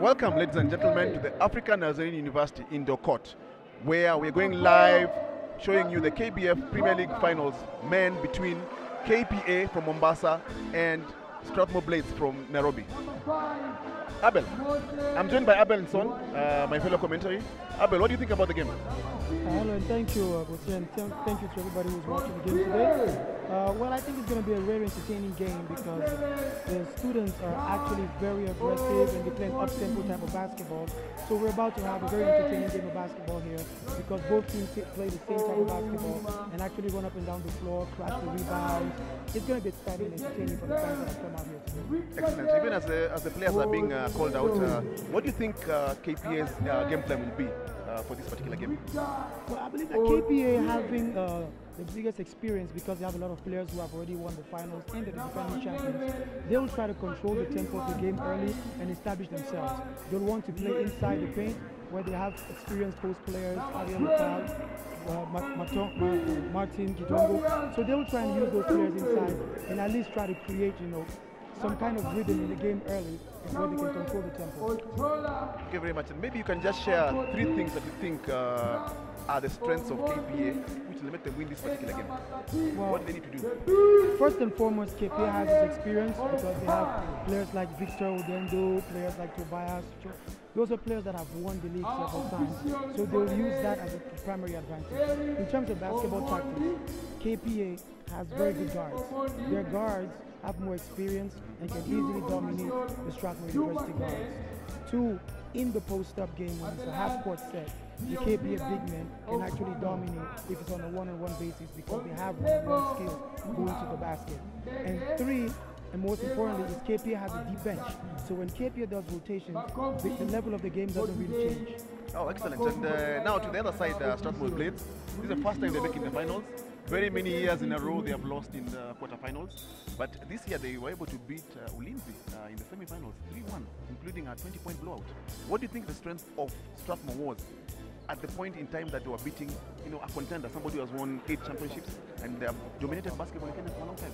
Welcome, ladies and gentlemen, to the African Nazarene University indoor court, where we're going live, showing you the KBF Premier League Finals, men between KPA from Mombasa and Strathmore Blades from Nairobi. Abel, I'm joined by Abel and Son, my fellow commentary. Abel, what do you think about the game? Hello and thank you, Bosi, and thank you to everybody who's watching the game today. Well, I think it's going to be a very entertaining game because the students are actually very aggressive and they play an up-tempo type of basketball. So we're about to have a very entertaining game of basketball here because both teams play the same type of basketball and actually run up and down the floor, crash the rebounds. It's going to be exciting and entertaining for the fans that have come out here today. Excellent. Even as the players are being called out, what do you think KPA's game plan will be for this particular game? Well, I believe that KPA having the biggest experience because they have a lot of players who have already won the finals and the defending champions. They'll try to control the tempo of the game early and establish themselves. They'll want to play inside the paint where they have experienced post players, Ariel Martin Kitongo. So they'll try and use those players inside and at least try to create, some kind of rhythm in the game early where they can control the tempo. Thank you very much. And maybe you can just share 3 things that you think are the strengths of KPA which will make them win this particular game. Well, what do they need to do? First and foremost, KPA has its experience because they have players like Victor Udendo, players like Tobias. Those are players that have won the league several times, so they'll use that as a primary advantage. In terms of basketball tactics, KPA has very good guards. Their guards have more experience and can easily dominate the Strathmore University guards. 2, in the post-up game when it's a half-court set, the KPA big men can actually dominate if it's on a one-on-one basis because they have one-on-one skills going to the basket. And 3, and most importantly, is KPA has a deep bench. So when KPA does rotation, the level of the game doesn't really change. Oh, excellent. And now to the other side, Strathmore Blades. This is the first time they're making the finals. Very many years in a row they have lost in the quarterfinals. But this year they were able to beat Ulinzi in the semi-finals 3-1, including a 20-point blowout. What do you think the strength of Strathmore was at the point in time that they were beating a contender, somebody who has won 8 championships and they have dominated basketball in Kenya for a long time?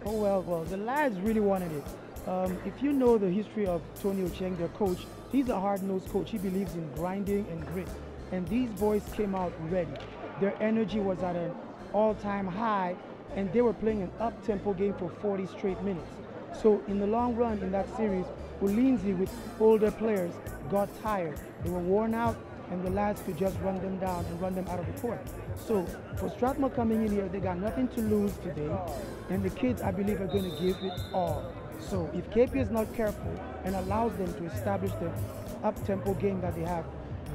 Oh, well, the lads really wanted it. If you know the history of Tony Ochieng, their coach, he's a hard-nosed coach. He believes in grinding and grit. And these boys came out ready. Their energy was at an all-time high, and they were playing an up-tempo game for 40 straight minutes. So in the long run in that series, Ulinzi with older players got tired. They were worn out, and the lads could just run them down and run them out of the court. So for Strathmore coming in here, they got nothing to lose today, and the kids, I believe, are going to give it all. So if KP is not careful and allows them to establish the up-tempo game that they have,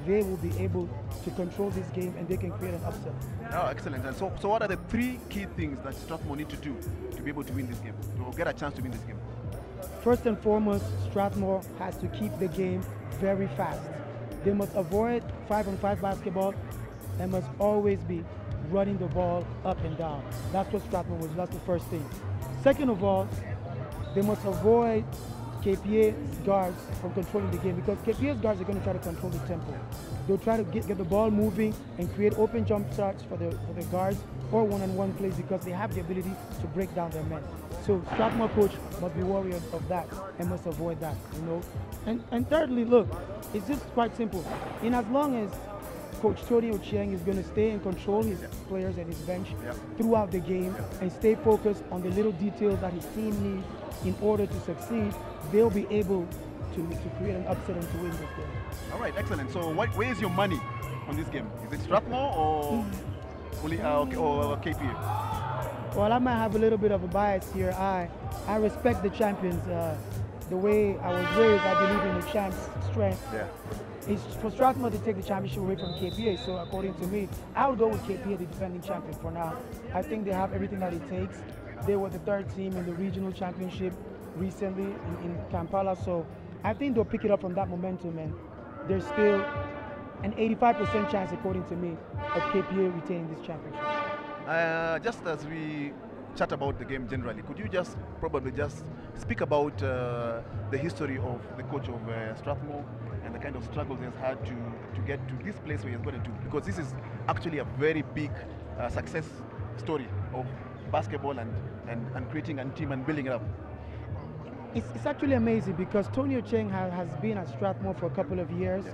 they will be able to control this game and they can create an upset. Oh, excellent. And so what are the 3 key things that Strathmore need to do to be able to win this game, to get a chance to win this game? First and foremost, Strathmore has to keep the game very fast. They must avoid 5-on-5 basketball and must always be running the ball up and down. That's what Strathmore was. That's the first thing. Second of all, they must avoid KPA's guards from controlling the game because KPA's guards are going to try to control the tempo. They'll try to get the ball moving and create open jump shots for the guards or one-on-one plays because they have the ability to break down their men. So Strathmore coach must be wary of that and must avoid that, And thirdly, look, it's just quite simple. In as long as Coach Tony Ochieng is going to stay and control his players and his bench throughout the game and stay focused on the little details that his team needs in order to succeed, they'll be able to create an upset and to win this game. All right, excellent. So where is your money on this game? Is it Strathmore or KPA? Well, I might have a little bit of a bias here. I respect the champions. The way I was raised, I believe in the champ's strength. It's for Strathmore to take the championship away from KPA. So according to me, I would go with KPA, the defending champion for now. I think they have everything that it takes. They were the 3rd team in the regional championship recently in Kampala. So I think they'll pick it up from that momentum, and there's still an 85% chance, according to me, of KPA retaining this championship. Just as we chat about the game generally, could you probably speak about the history of the coach of Strathmore and the kind of struggles he's had to get to this place where he's gotten to? Because this is actually a very big success story of basketball and creating a team and building it up. It's actually amazing because Tony Ocheng has been at Strathmore for a couple of years.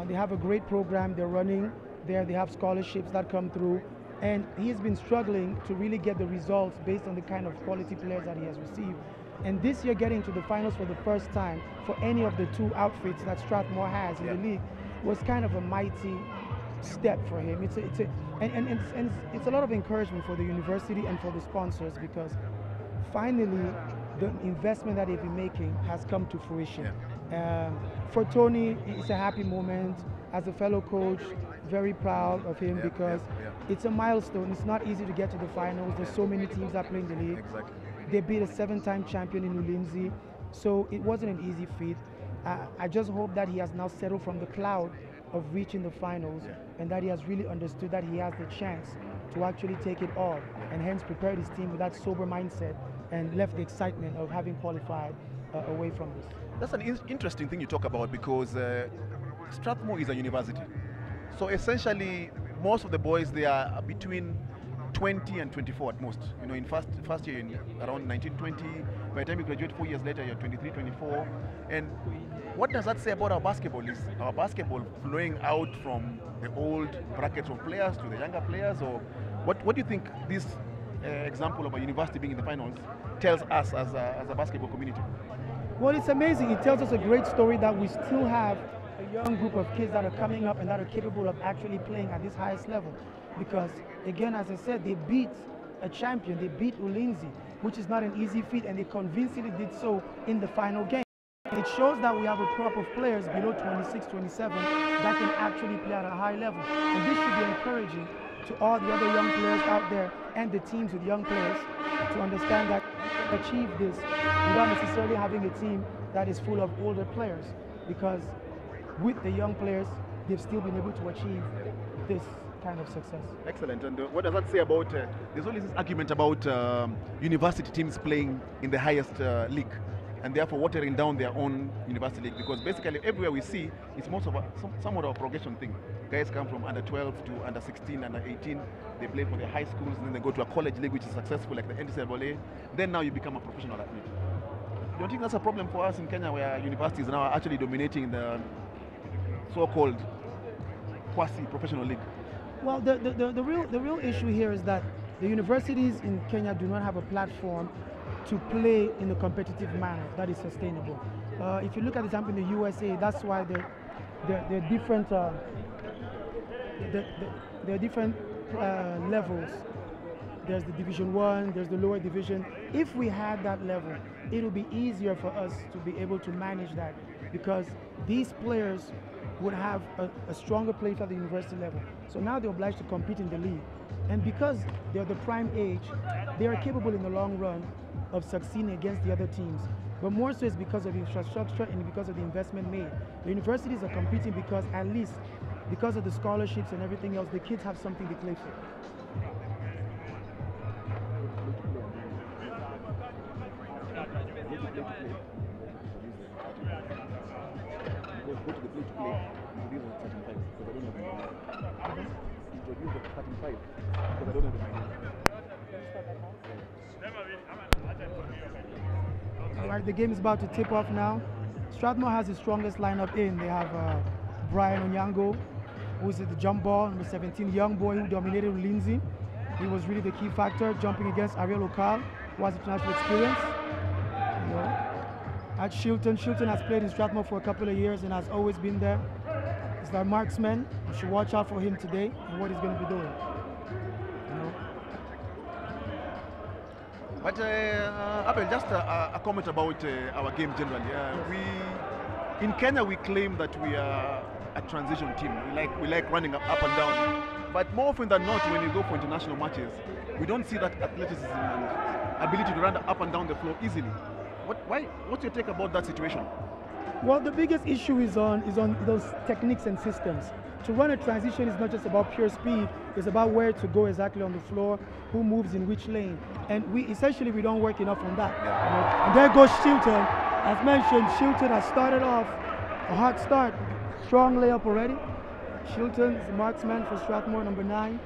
They have a great program they're running there. They have scholarships that come through. And he's been struggling to really get the results based on the kind of quality players that he has received. And this year getting to the finals for the first time for any of the two outfits that Strathmore has in the league was kind of a mighty step for him. It's a lot of encouragement for the university and for the sponsors because finally the investment that they've been making has come to fruition. For Tony, it's a happy moment. As a fellow coach, very proud of him because it's a milestone. It's not easy to get to the finals. There's so many teams that play in the league. Exactly. They beat a 7-time champion in Ulinzi, so it wasn't an easy feat. I just hope that he has now settled from the cloud of reaching the finals and that he has really understood that he has the chance to actually take it all and hence prepared his team with that sober mindset and left the excitement of having qualified away from this. That's an interesting thing you talk about because Strathmore is a university. So essentially, most of the boys, they are between 20 and 24 at most. You know, in first year, in around 19, 20. By the time you graduate 4 years later, you're 23, 24. And what does that say about our basketball? Is our basketball flowing out from the old brackets of players to the younger players? Or what do you think this example of a university being in the finals tells us as a basketball community? Well, it's amazing. It tells us a great story that we still have a young group of kids that are coming up and that are capable of actually playing at this highest level. Because, again, as I said, they beat a champion. They beat Ulinzi, which is not an easy feat, and they convincingly did so in the final game. It shows that we have a crop of players below 26, 27 that can actually play at a high level. And this should be encouraging to all the other young players out there and the teams with young players to understand that you can achieve this without necessarily having a team that is full of older players. Because with the young players, they've still been able to achieve this kind of success. Excellent. And what does that say about, there's always this argument about university teams playing in the highest league and therefore watering down their own university league, because basically everywhere we see, it's most of somewhat of a progression thing. Guys come from under 12 to under 16, under 18, they play for the high schools, and then they go to a college league which is successful like the NCAA, then now you become a professional athlete. Don't you think that's a problem for us in Kenya where universities now are actually dominating the so-called quasi-professional league? Well, the real issue here is that the universities in Kenya do not have a platform to play in a competitive manner that is sustainable. If you look at the example in the USA, that's why there are different levels. There's the Division 1, there's the lower division. If we had that level, it would be easier for us to be able to manage that because these players would have a stronger play at the university level. So now they're obliged to compete in the league. And because they're the prime age, they are capable in the long run of succeeding against the other teams. But more so is because of the infrastructure and because of the investment made. The universities are competing because at least because of the scholarships and everything else, the kids have something to play for. Go to the play to play, introduce the 35 because I don't have the money. Introduce the 35 because I don't have the money. All right, the game is about to tip off now. Strathmore has the strongest lineup in. They have Brian Onyango, who's at the jump ball, number 17, young boy who dominated Ulinzi. He was really the key factor, jumping against Ariel Okal, who has international experience. You know, at Shilton has played in Strathmore for a couple of years and has always been there. He's our marksman. You should watch out for him today and what he's going to be doing. You know. But Abel, just a comment about our game generally. In Kenya we claim that we are a transition team. We like running up and down. But more often than not, when you go for international matches, we don't see that athleticism and ability to run up and down the floor easily. What's your take about that situation? Well, the biggest issue is on those techniques and systems. To run a transition is not just about pure speed, it's about where to go exactly on the floor, who moves in which lane. And we don't work enough on that. Yeah. And there goes Shilton. As mentioned, Shilton has started off a hot start. Strong layup already. Shilton is the marksman for Strathmore, number 9.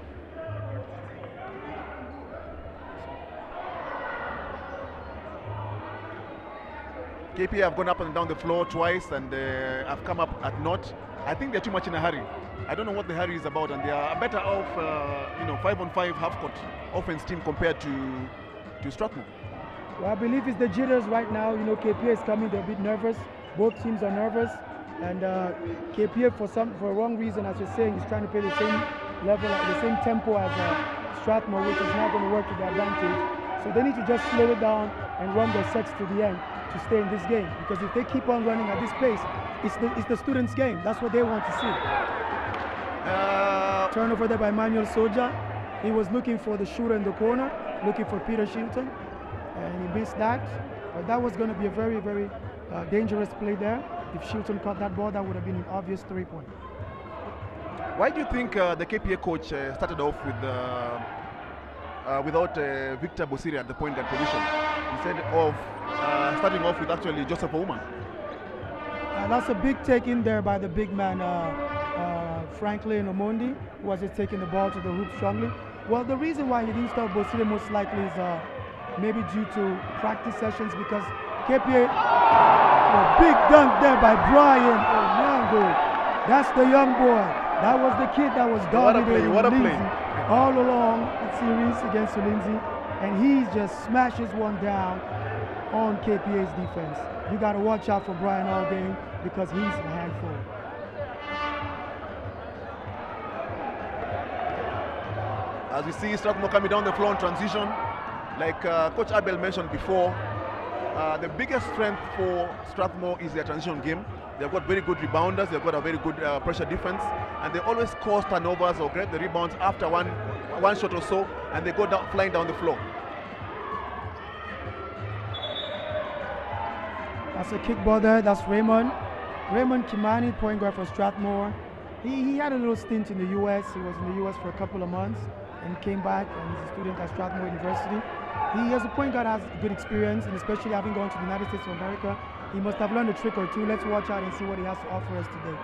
KPA have gone up and down the floor twice and have come up at naught. I think they're too much in a hurry. I don't know what the hurry is about, and they are better off, 5-on-5 half-court offense team compared to Strathmore. Well, I believe it's the jitters right now. KPA is coming, they're a bit nervous. Both teams are nervous, and KPA for a wrong reason, as you're saying, is trying to play the same level, the same tempo as Strathmore, which is not going to work to their advantage. So they need to just slow it down and run their sets to the end to stay in this game. Because if they keep on running at this pace, it's the students' game. That's what they want to see. Turnover there by Manuel Soja. He was looking for the shooter in the corner, looking for Peter Shilton, and he missed that. But that was going to be a very, very dangerous play there. If Shilton caught that ball, that would have been an obvious 3-point. Why do you think the KPA coach started off with without Victor Bosiri at the point guard position instead of starting off with actually Joseph Ouma? That's a big take in there by the big man Franklin Omondi, who was just taking the ball to the hoop strongly. Well, the reason why he didn't start Bosiri most likely is maybe due to practice sessions, because KPA, big dunk there by Brian Onyango. That's the young boy. That was the kid that was dominating Ulinzi all along the series against Ulinzi, and he just smashes one down on KPA's defense. You got to watch out for Brian all game because he's a handful. As we see Strathmore coming down the floor in transition, like Coach Abel mentioned before, the biggest strength for Strathmore is their transition game. They've got very good rebounders, they've got a very good pressure defense, and they always cause turnovers or grab the rebounds after one shot or so, and they go down, flying down the floor. That's a kick ball there, that's Raymond. Raymond Kimani, point guard for Strathmore. He had a little stint in the US. He was in the US for a couple of months and came back, and he's a student at Strathmore University. He, as a point guard, has good experience, and especially having gone to the United States of America, he must have learned a trick or two. Let's watch out and see what he has to offer us today.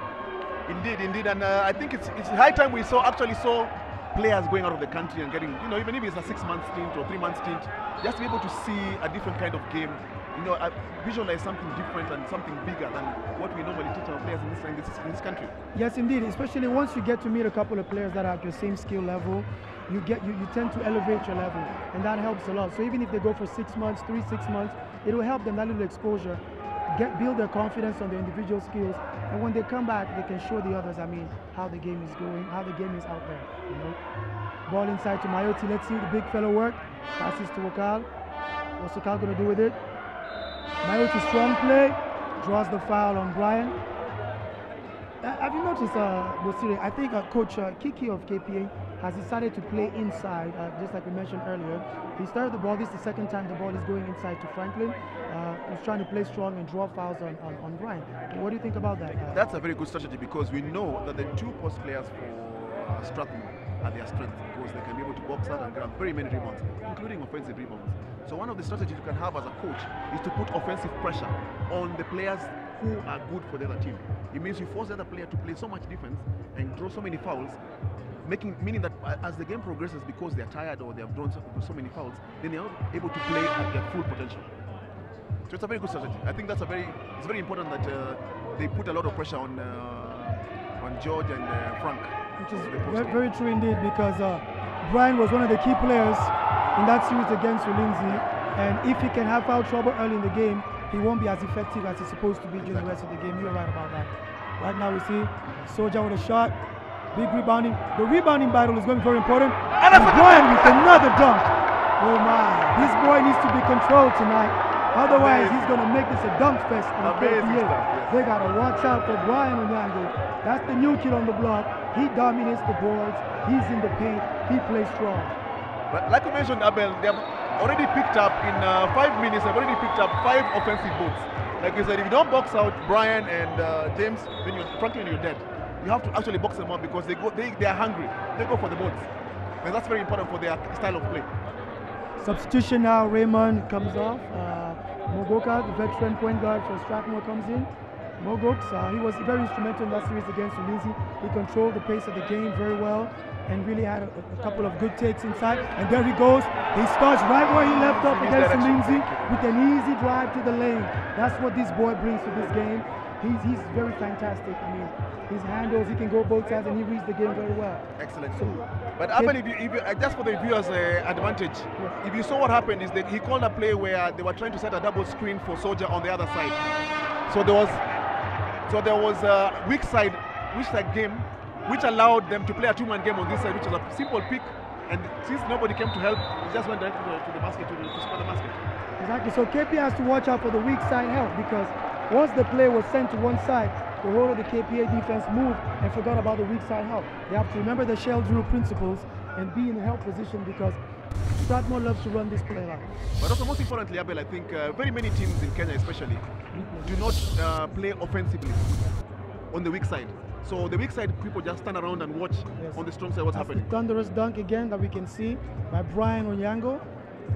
Indeed, and I think it's high time we actually saw players going out of the country and getting, even if it's a 6-month stint or 3-month stint, just to be able to see a different kind of game. Visualize something different and something bigger than what we normally teach our players in this country. Yes, indeed. Especially once you get to meet a couple of players that are at your same skill level, you tend to elevate your level, and that helps a lot. So even if they go for 6 months, 6 months, it will help them, that little exposure, build their confidence on their individual skills, and when they come back, they can show the others, how the game is going, how the game is out there. Ball inside to Mayoti. Let's see the big fellow work. Passes to Wakal. What's Wakal going to do with it? Mayoti, strong play, draws the foul on Brian. Have you noticed, Bosiri, I think Coach Kiki of KPA has decided to play inside, just like we mentioned earlier. He started the ball, this is the second time the ball is going inside to Franklin. He's trying to play strong and draw fouls on Brian. What do you think about that? That's a very good strategy, because we know that the two post players for Strathmore are their strength, because they can be able to box out and grab very many rebounds, including offensive rebounds. So one of the strategies you can have as a coach is to put offensive pressure on the players who are good for the other team. It means you force the other player to play so much defense and draw so many fouls, meaning that as the game progresses, because they're tired or they have drawn so many fouls, then they're not able to play at their full potential. So it's a very good strategy. I think it's very important that they put a lot of pressure on George and Frank. Which is very true indeed, because Brian was one of the key players in that series against Ulinzi, and if he can have foul trouble early in the game, he won't be as effective as he's supposed to be during the rest of the game. You're right about that. Right now we see Soja with a shot, big rebounding. The rebounding battle is going to be very important. And Brian with another dunk. Oh my, this boy needs to be controlled tonight. Otherwise, he's going to make this a dunk fest. They got to watch out for Brian Onyango. That's the new kid on the block. He dominates the boards. He's in the paint. He plays strong. But like you mentioned, Abel, they have already picked up, in 5 minutes, they've already picked up 5 offensive boards. Like you said, if you don't box out Brian and James, then Franklin, you're dead. You have to actually box them out, because they are hungry. They go for the boards. And that's very important for their style of play. Substitution now, Raymond comes off. Mogoka, the veteran point guard for Strathmore, comes in. Mogox, he was very instrumental in that series against Ulinzi. He controlled the pace of the game very well and really had a couple of good takes inside. And there he goes. He starts right where he left off against Ulinzi with an easy drive to the lane. That's what this boy brings to this game. He's very fantastic. I mean, his handles, he can go both sides and he reads the game very well. Excellent. So, but Abel, if you just for the viewers' advantage, yes. If you saw what happened is that he called a play where they were trying to set a double screen for Soldier on the other side. So there was a weak side game, which allowed them to play a two-man game on this side, which was a simple pick. And since nobody came to help, he just went directly to the basket to score the basket. Exactly. So KPA has to watch out for the weak side help, because once the play was sent to one side, the whole of the KPA defense moved and forgot about the weak side help. They have to remember the shell drill principles and be in a help position, because Strathmore loves to run this play line. But also most importantly, Abel, I think very many teams in Kenya especially do not play offensively on the weak side. So the weak side people just stand around and watch on the strong side what's happening. The thunderous dunk again that we can see by Brian Onyango.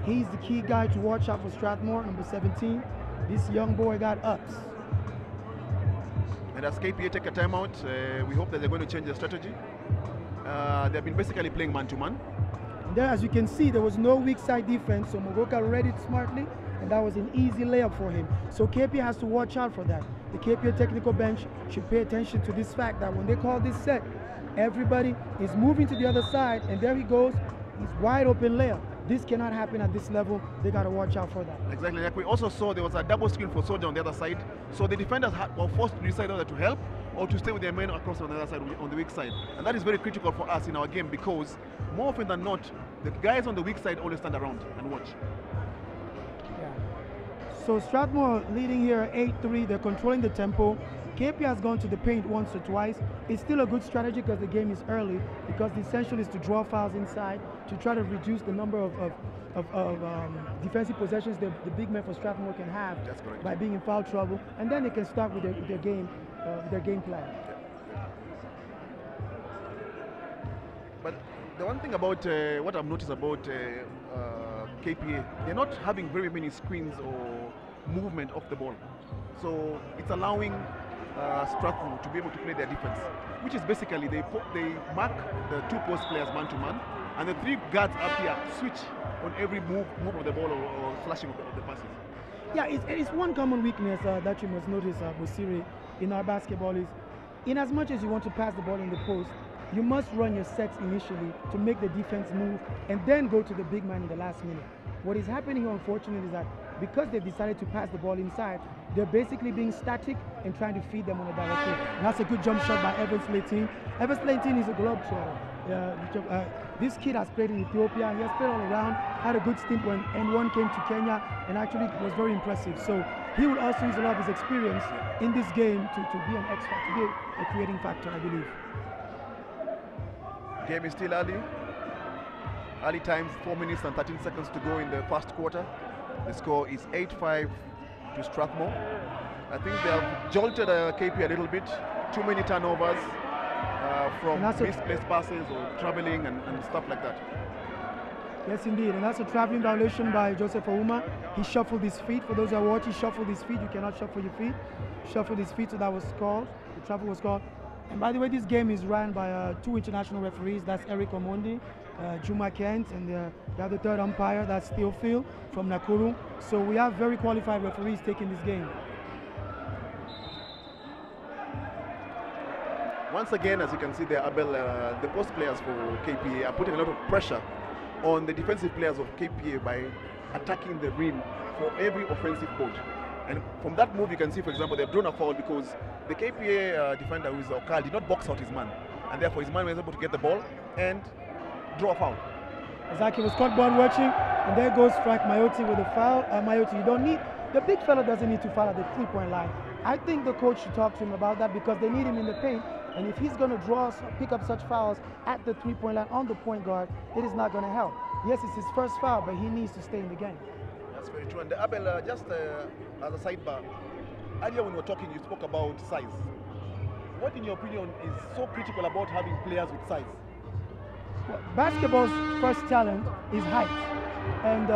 He's the key guy to watch out for Strathmore, number 17. This young boy got ups. And as KPA take a timeout, we hope that they're going to change their strategy. They've been basically playing man-to-man. There, as you can see, there was no weak side defense, so Mogoka read it smartly, and that was an easy layup for him. So KPA has to watch out for that. The KPA technical bench should pay attention to this fact that when they call this set, everybody is moving to the other side, and there he goes, he's wide open layup. This cannot happen at this level. They got to watch out for that. Exactly. Like we also saw, there was a double screen for Soldier on the other side. So the defenders were forced to decide whether to help or to stay with their men across on the other side, on the weak side. And that is very critical for us in our game, because more often than not, the guys on the weak side always stand around and watch. Yeah. So Strathmore leading here 8-3. They're controlling the tempo. KPA has gone to the paint once or twice. It's still a good strategy because the game is early, because the essential is to draw fouls inside to try to reduce the number of defensive possessions the big men for Strathmore can have by being in foul trouble, and then they can start with their game plan. Yeah. But the one thing about what I've noticed about KPA, they're not having very many screens or movement off the ball. So it's allowing Strathmore to be able to play their defense, which is basically they mark the two post players man to man, and the three guards up here switch on every move of the ball or flashing of the passes. Yeah, it's one common weakness that you must notice with Siri in our basketball is, in as much as you want to pass the ball in the post, you must run your sets initially to make the defense move and then go to the big man in the last minute. What is happening here, unfortunately, is that because they've decided to pass the ball inside, they're basically being static and trying to feed them on a direct hit. And that's a good jump shot by Evans Leighton. Evans Leighton is a globetrotter. This kid has played in Ethiopia, he has played all around, had a good stint when N1 came to Kenya, and actually was very impressive. So he will also use a lot of his experience in this game to be an X factor, to be a creating factor, I believe. Game is still early. Early times, 4 minutes and 13 seconds to go in the first quarter. The score is 8-5 to Strathmore. I think they have jolted KP a little bit. Too many turnovers from misplaced passes or traveling and stuff like that. Yes, indeed. And that's a traveling violation by Joseph Ouma. He shuffled his feet. For those who are watching, shuffled his feet. You cannot shuffle your feet. Shuffled his feet, so that was called. The travel was called. And by the way, this game is run by two international referees. That's Eric Omondi, Juma Kent, and we have the third umpire, that's Theophil from Nakuru. So we have very qualified referees taking this game. Once again, as you can see there, Abel, the post players for KPA are putting a lot of pressure on the defensive players of KPA by attacking the rim for every offensive board. And from that move, you can see, for example, they've drawn a foul because the KPA defender, who is Okal, did not box out his man. And therefore, his man was able to get the ball and draw a foul. Exactly, was caught ball watching, and there goes Frank Mayoti with a foul. Mayoti, you don't need, the big fella doesn't need to foul at the three-point line. I think the coach should talk to him about that because they need him in the paint. And if he's going to pick up such fouls at the three-point line on the point guard, it is not going to help. Yes, it's his first foul, but he needs to stay in the game. That's very true. And Abel, just as a sidebar, earlier when we were talking, you spoke about size. What, in your opinion, is so critical about having players with size? Well, basketball's first talent is height. And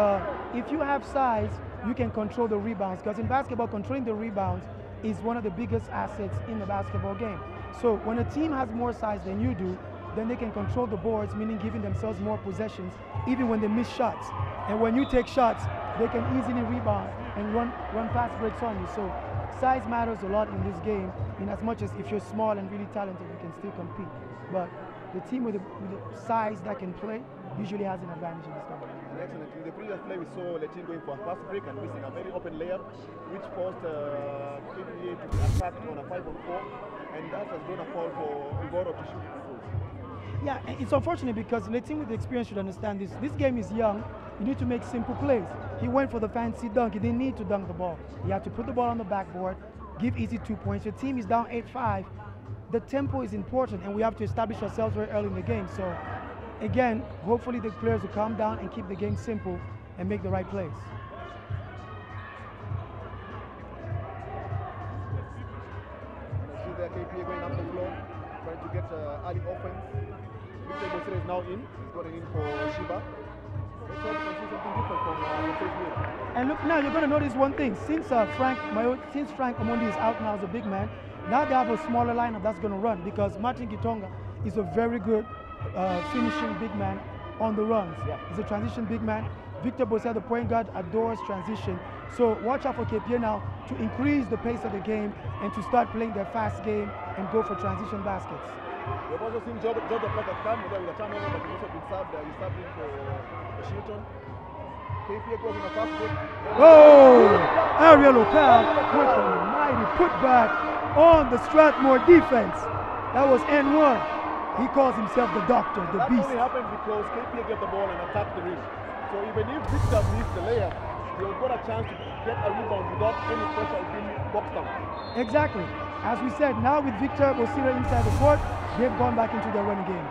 if you have size, you can control the rebounds. Because in basketball, controlling the rebounds is one of the biggest assets in the basketball game. So when a team has more size than you do, then they can control the boards, meaning giving themselves more possessions, even when they miss shots. And when you take shots, they can easily rebound and run fast breaks on you. So size matters a lot in this game, in as much as if you're small and really talented, you can still compete. But the team with the size that can play usually has an advantage in this game. Excellent. In the previous play, we saw the team going for a fast break and missing a very open layup, which forced KPA to attack on a 5-on-4, and that has been a foul for Ugoro to shoot free throws. Yeah, it's unfortunate because the team with the experience should understand this. This game is young. You need to make simple plays. He went for the fancy dunk. He didn't need to dunk the ball. He had to put the ball on the backboard, give easy 2 points. Your team is down 8-5. The tempo is important, and we have to establish ourselves very early in the game. So, again, hopefully the players will calm down and keep the game simple and make the right plays. See the KPA going up the floor, trying to get early offense. Victor Bosire is now in. He's got it in for Shiba. Let's hope we can see something different from KPA. And look, now you're going to notice one thing. Since Frank Omondi is out now as a big man, now they have a smaller lineup that's going to run, because Martin Gitonga is a very good finishing big man on the runs. Yeah. He's a transition big man. Victor Bosire, the point guard, adores transition. So watch out for KPA now to increase the pace of the game and to start playing their fast game and go for transition baskets. We've also seen George Plaka come there with a turnover, but he's also been subbed. He's subbed in for Shilton. KPA goes in a fast break. Oh! Ariel Okal with a mighty putback on the Strathmore defense. That was N1. He calls himself the doctor, the beast. That only happened because KPA get the ball and attacked the rim. So even if Victor missed the layup, he'll got a chance to get a rebound without any pressure being boxed down. Exactly. As we said, now with Victor Bosire inside the court, they've gone back into their running game.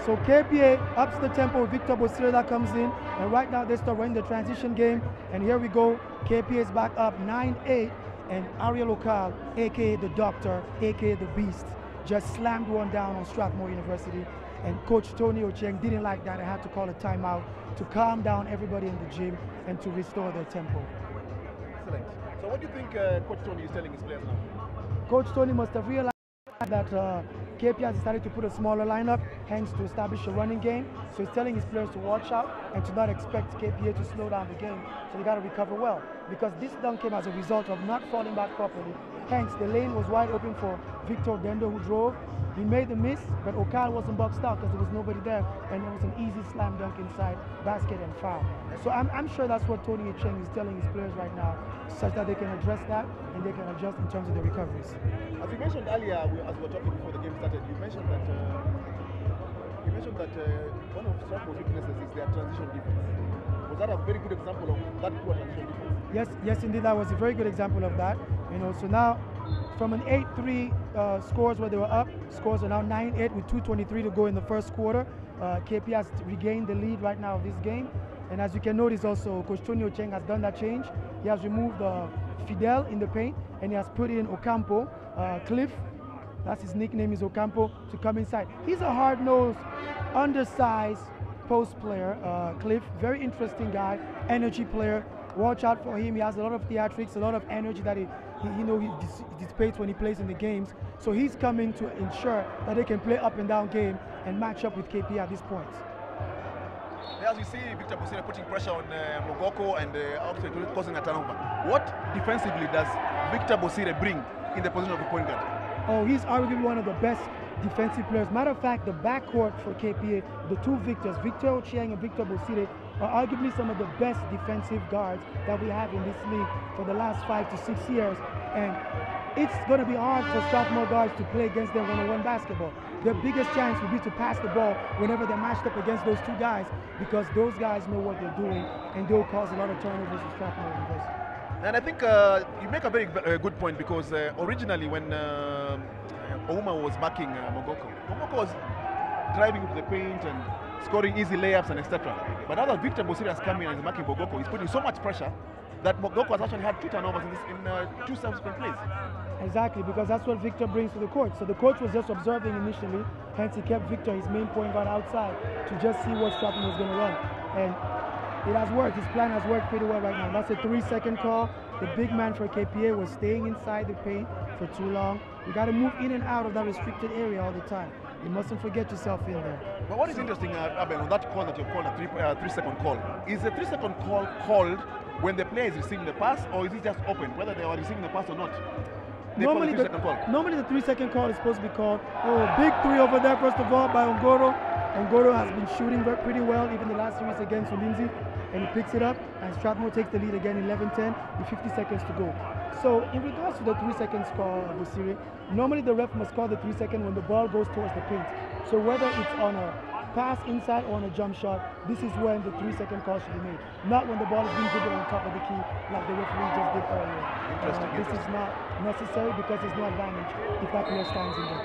So KPA ups the tempo with Victor Bosire that comes in, and right now they start running the transition game, and here we go. KPA is back up 9-8, and Ariel Okal, aka the doctor, aka the beast, just slammed one down on Strathmore University, and Coach Tony Ochieng didn't like that and had to call a timeout to calm down everybody in the gym and to restore their tempo. Excellent. So what do you think Coach Tony is telling his players now? Coach Tony must have realized that KPA has decided to put a smaller lineup, hence to establish a running game. So he's telling his players to watch out and to not expect KPA to slow down the game. So they got to recover well, because this dunk came as a result of not falling back properly. Hence, the lane was wide open for Victor Dendo, who drove. He made the miss, but Okal wasn't boxed out because there was nobody there, and it was an easy slam dunk inside, basket and foul. So I'm sure that's what Tony Ochieng is telling his players right now, such that they can address that and they can adjust in terms of the recoveries. As you mentioned earlier, as we were talking before the game started, you mentioned that one of Strathmore's weaknesses is their transition defense. Was that a very good example of that poor transition defense? Yes, indeed, that was a very good example of that. So now, from an 8-3 scores where they were up, scores are now 9-8 with 2:23 to go in the first quarter. KPA has regained the lead right now of this game. And as you can notice also, Coach Tony Ochieng has done that change. He has removed Fidel in the paint, and he has put in Ocampo, Cliff, that's his nickname, is Ocampo, to come inside. He's a hard-nosed, undersized post player, Cliff. Very interesting guy, energy player. Watch out for him. He has a lot of theatrics, a lot of energy that he dissipates when he plays in the games. So he's coming to ensure that they can play up and down game and match up with KPA at this point. As you see, Victor Bosire putting pressure on Mogoko and also causing a turnover. What defensively does Victor Bosire bring in the position of the point guard? Oh, he's arguably one of the best defensive players. Matter of fact, the backcourt for KPA, the two Victors, Victor Ochieng and Victor Bosire, are arguably some of the best defensive guards that we have in this league for the last 5 to 6 years. And it's going to be hard for Strathmore guards to play against them one-on-one basketball. Their biggest chance would be to pass the ball whenever they're matched up against those two guys, because those guys know what they're doing and they'll cause a lot of turnovers to Strathmore University. And I think you make a very good point, because originally when Ouma was backing Mogoko was driving into the paint and scoring easy layups and etc. But now that Victor Bosire has come in and is marking Mogoko, he's putting so much pressure that Mogoko has actually had 2 turnovers in 2 subsequent plays. Exactly, because that's what Victor brings to the court. So the coach was just observing initially, hence he kept Victor, his main point guard, outside to just see what Strathmore was going to run. And It has worked. His plan has worked pretty well right now. That's a 3-second call. The big man for KPA was staying inside the paint for too long. You got to move in and out of that restricted area all the time. You mustn't forget yourself in there. But what is interesting, Abel, on that call that you called a 3-second call, is the 3-second call called when the player is receiving the pass, or is it just open, whether they are receiving the pass or not? Normally the 3-second call is supposed to be called. Oh, big three over there, first of all, by Ongoro. Ongoro has been shooting pretty well, even the last series against Ulinzi, and he picks it up, and Strathmore takes the lead again, 11-10, with 50 seconds to go. So, in regards to the 3 seconds call of the series, normally the ref must call the 3 second when the ball goes towards the paint. So, whether it's on a pass inside or on a jump shot, this is when the 3-second call should be made. Not when the ball is being dribbled on top of the key, like the referee just did earlier. This is not necessary because there's no advantage if that player stands in there.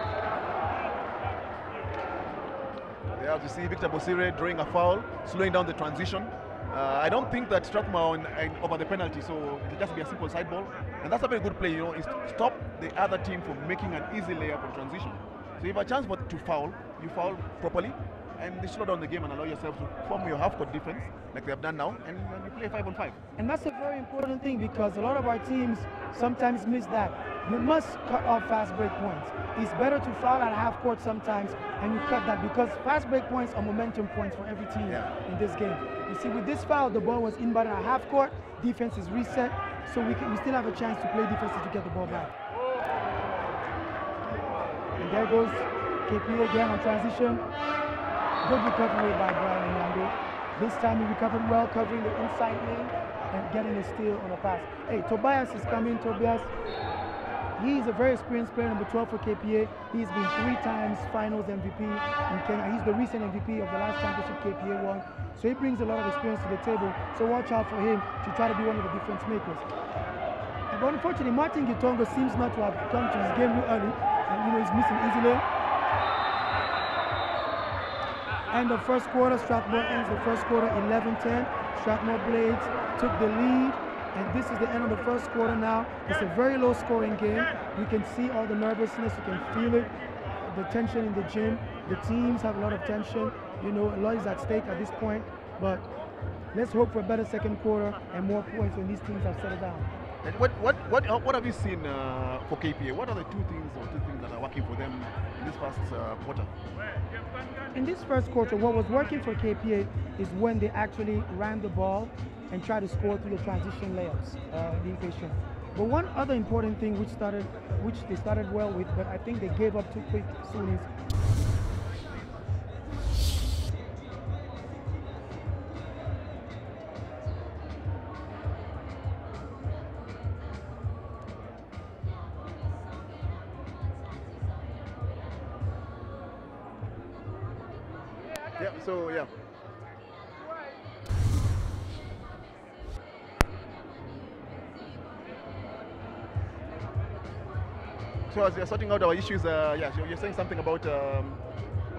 Yeah, you see Victor Bosire drawing a foul, slowing down the transition. I don't think that Strathmore over the penalty, so it'll just be a simple side ball. And that's a very good play, you know, is to stop the other team from making an easy layup on transition. So you have a chance to foul, you foul properly, and they slow down the game and allow yourself to form your half-court defense, like they have done now, and you play 5-on-5. And that's a very important thing because a lot of our teams sometimes miss that. You must cut off fast break points. It's better to foul at half court sometimes, and you cut that because fast break points are momentum points for every team in this game. You see, with this foul, the ball was inbound at half court, defense is reset, so we still have a chance to play defenses to get the ball back. And there goes KPA again on transition. Good recovery by Brian Nyando. This time he recovered well, covering the inside lane and getting a steal on a pass. Hey, Tobias is coming. Tobias, he's a very experienced player, number 12 for KPA. He's been 3 times finals MVP in Kenya. He's the recent MVP of the last championship KPA won. So he brings a lot of experience to the table. So watch out for him to try to be one of the difference makers. But unfortunately, Martin Gitongo seems not to have come to his game real early. And you know, he's missing easily. End of first quarter, Strathmore ends the first quarter 11-10. Strathmore Blades took the lead, and this is the end of the first quarter now. It's a very low scoring game. You can see all the nervousness, you can feel it, the tension in the gym. The teams have a lot of tension, you know, a lot is at stake at this point, but let's hope for a better second quarter and more points when these teams have settled down. And what have you seen for KPA? What are the two things that are working for them in this first quarter? In this first quarter, what was working for KPA is when they actually ran the ball and tried to score through the transition layups, being patient. But one other important thing which they started well with, but I think they gave up too quick soon is So as you're sorting out our issues, you're saying something about the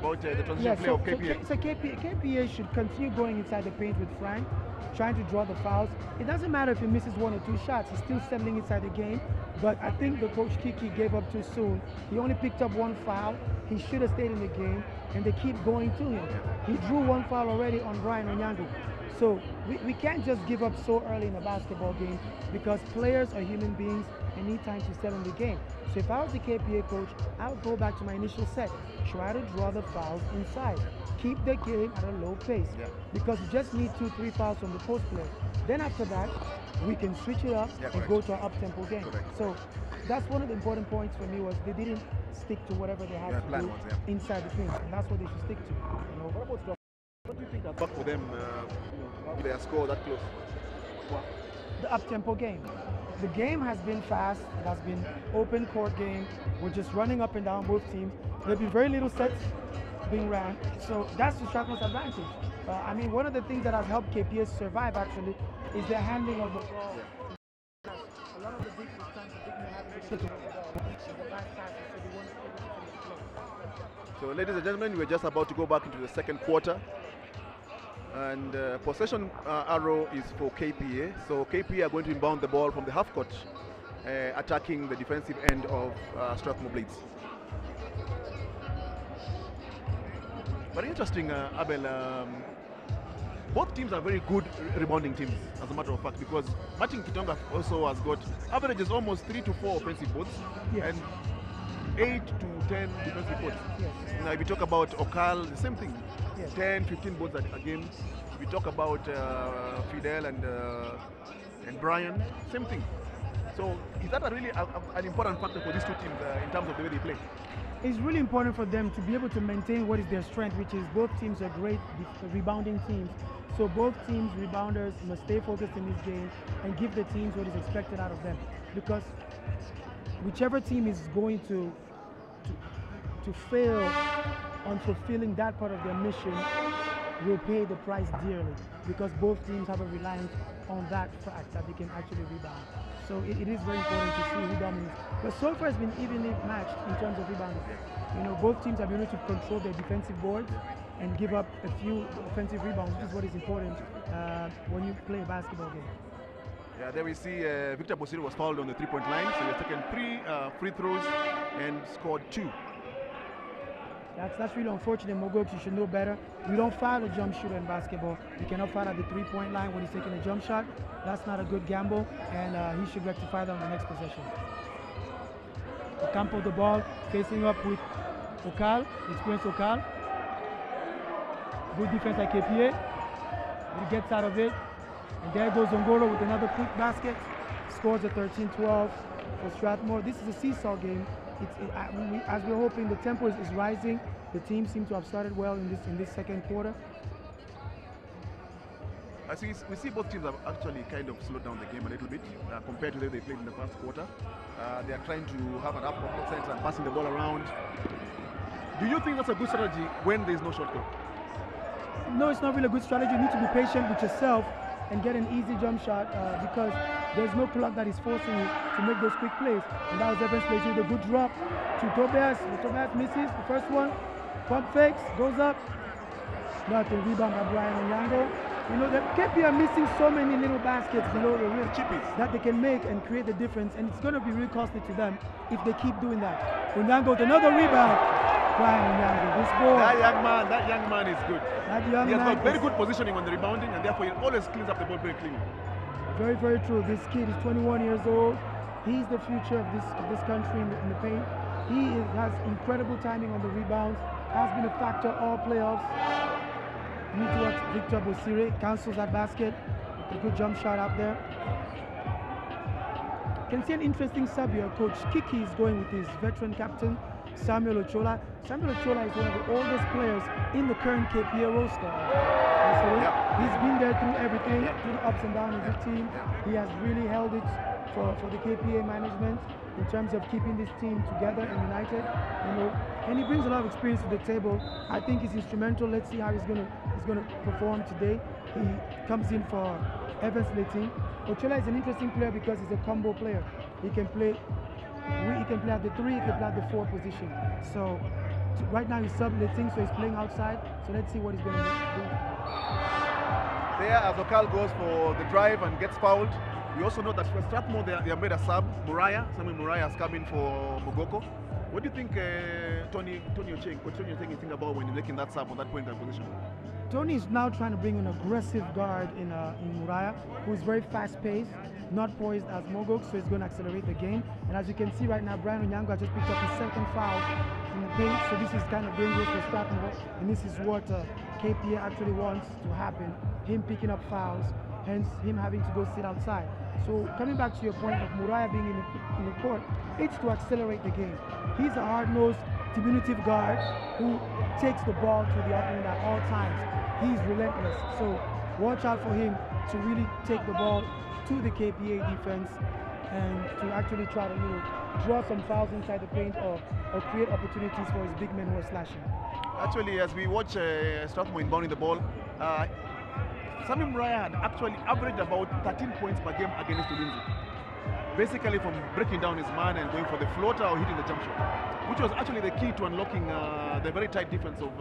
transition play of KPA. So KPA should continue going inside the paint with Frank, trying to draw the fouls. It doesn't matter if he misses 1 or 2 shots, he's still settling inside the game. But I think the coach Kiki gave up too soon. He only picked up 1 foul. He should have stayed in the game, and they keep going to him. He drew 1 foul already on Brian Onyango. So we can't just give up so early in a basketball game because players are human beings and need time to settle in the game. So if I was the KPA coach, I would go back to my initial set. Try to draw the fouls inside. Keep the game at a low pace because you just need 2-3 fouls from the post player. Then after that, we can switch it up and go to our up-tempo game. So that's one of the important points for me was they didn't stick to whatever they had to do inside the paint. And that's what they should stick to. You know? What do you think has worked for them if they score that close? The up-tempo game. The game has been fast. It has been open court game. We're just running up and down both teams. There'll be very little sets being ran. So that's the Strathmore's advantage. I mean, one of the things that has helped KPA survive actually is their handling of the ball. A lot of the big times the big men have to the last passes, so they weren't able to finish close. So ladies and gentlemen, we're just about to go back into the second quarter. And possession arrow is for KPA. So KPA are going to inbound the ball from the half court, attacking the defensive end of Strathmore Blades. But interesting, Abel, both teams are very good rebounding teams, as a matter of fact, because Martin Kitonga also has got averages almost 3 to 4 offensive boards and 8 to 10 defensive boards. Yes. Now, if you talk about Okal, the same thing, Yes. 10, 15 boards a game. If you talk about Fidel and Brian, same thing. So is that really an important factor for these two teams in terms of the way they play? It's really important for them to be able to maintain what is their strength, which is both teams are great rebounding teams. So both teams, rebounders, must stay focused in this game and give the teams what is expected out of them. Because whichever team is going to fail on fulfilling that part of their mission will pay the price dearly, because both teams have a reliance on that fact that they can actually rebound. So it is very important to see who dominates. But so far it's been evenly matched in terms of rebounding. You know, both teams have been able to control their defensive boards and give up a few offensive rebounds, which is what is important when you play a basketball game. Yeah, there we see Victor Bosiri was fouled on the three-point line, so he has taken 3 free throws and scored 2. That's really unfortunate. Mogok, you should know better. You don't foul a jump shooter in basketball. You cannot foul at the three-point line when he's taking a jump shot. That's not a good gamble, and he should rectify that on the next possession. Ocampo the ball, facing up with Okal, experienced Okal. Good defense by KPA. He gets out of it. And there goes Ongoro with another quick basket. Scores a 13-12 for Strathmore. This is a seesaw game. As we're hoping, the tempo is rising. The team seems to have started well in this second quarter. As we see, both teams have actually kind of slowed down the game a little bit compared to the way they played in the first quarter. They are trying to have an outside and passing the ball around. Do you think that's a good strategy when there is no shot clock? No, it's not really a good strategy. You need to be patient with yourself and get an easy jump shot because there's no clock that is forcing you to make those quick plays. And that was eventually with a good drop to Tobias. Tobias misses the first one. Pump fakes, goes up. Nothing. Rebound by Brian Onyango. You know, the KPA are missing so many little baskets below the rim that they can make and create the difference. And it's going to be really costly to them if they keep doing that. Onyango with another rebound. Brian Onyango, this ball. That young man is good. He has got very good positioning on the rebounding, and therefore he always cleans up the ball very cleanly. Very, very true. This kid is 21 years old. He's the future of this country in the paint. He has incredible timing on the rebounds. Has been a factor all playoffs. You need to watch Victor Bosire cancels that basket. A good jump shot out there. You can see an interesting sub here. Coach Kiki is going with his veteran captain, Samuel Ochola. Samuel Ochola is one of the oldest players in the current KPA roster. So he's been there through everything, through the ups and downs of the team. He has really held it for the KPA management in terms of keeping this team together and united. You know, and he brings a lot of experience to the table. I think he's instrumental. Let's see how he's gonna perform today. He comes in for Evans Leighton. Ochola is an interesting player because he's a combo player. He can play at the 3, he can play at the 4 position. So right now he's sub-Leighton, so he's playing outside. So let's see what he's going to do. There, as Okal goes for the drive and gets fouled. We also know that for Strathmore, they have made a sub. Samuel Muraya has come in for Mogoko. What do you think Tony Ocheng is thinking about when he's making that sub on that point of position? Tony is now trying to bring an aggressive guard in Muraya, who is very fast-paced, not poised as Mogok, so he's going to accelerate the game. And as you can see right now, Brian Onyango has just picked up his second foul in the paint, so this is kind of dangerous for Strathmore, and this is what KPA actually wants to happen, him picking up fouls, hence him having to go sit outside. So coming back to your point of Muraya being in the court, it's to accelerate the game. He's a hard-nosed, diminutive guard who takes the ball to the opponent at all times. He's relentless, so watch out for him to really take the ball to the KPA defense and to actually try to draw some fouls inside the paint or create opportunities for his big men who are slashing. Actually, as we watch Strathmore inbounding the ball, Samuel Muraya had actually averaged about 13 points per game against Ulinzi. Basically from breaking down his man and going for the floater or hitting the jump shot, which was actually the key to unlocking the very tight defense of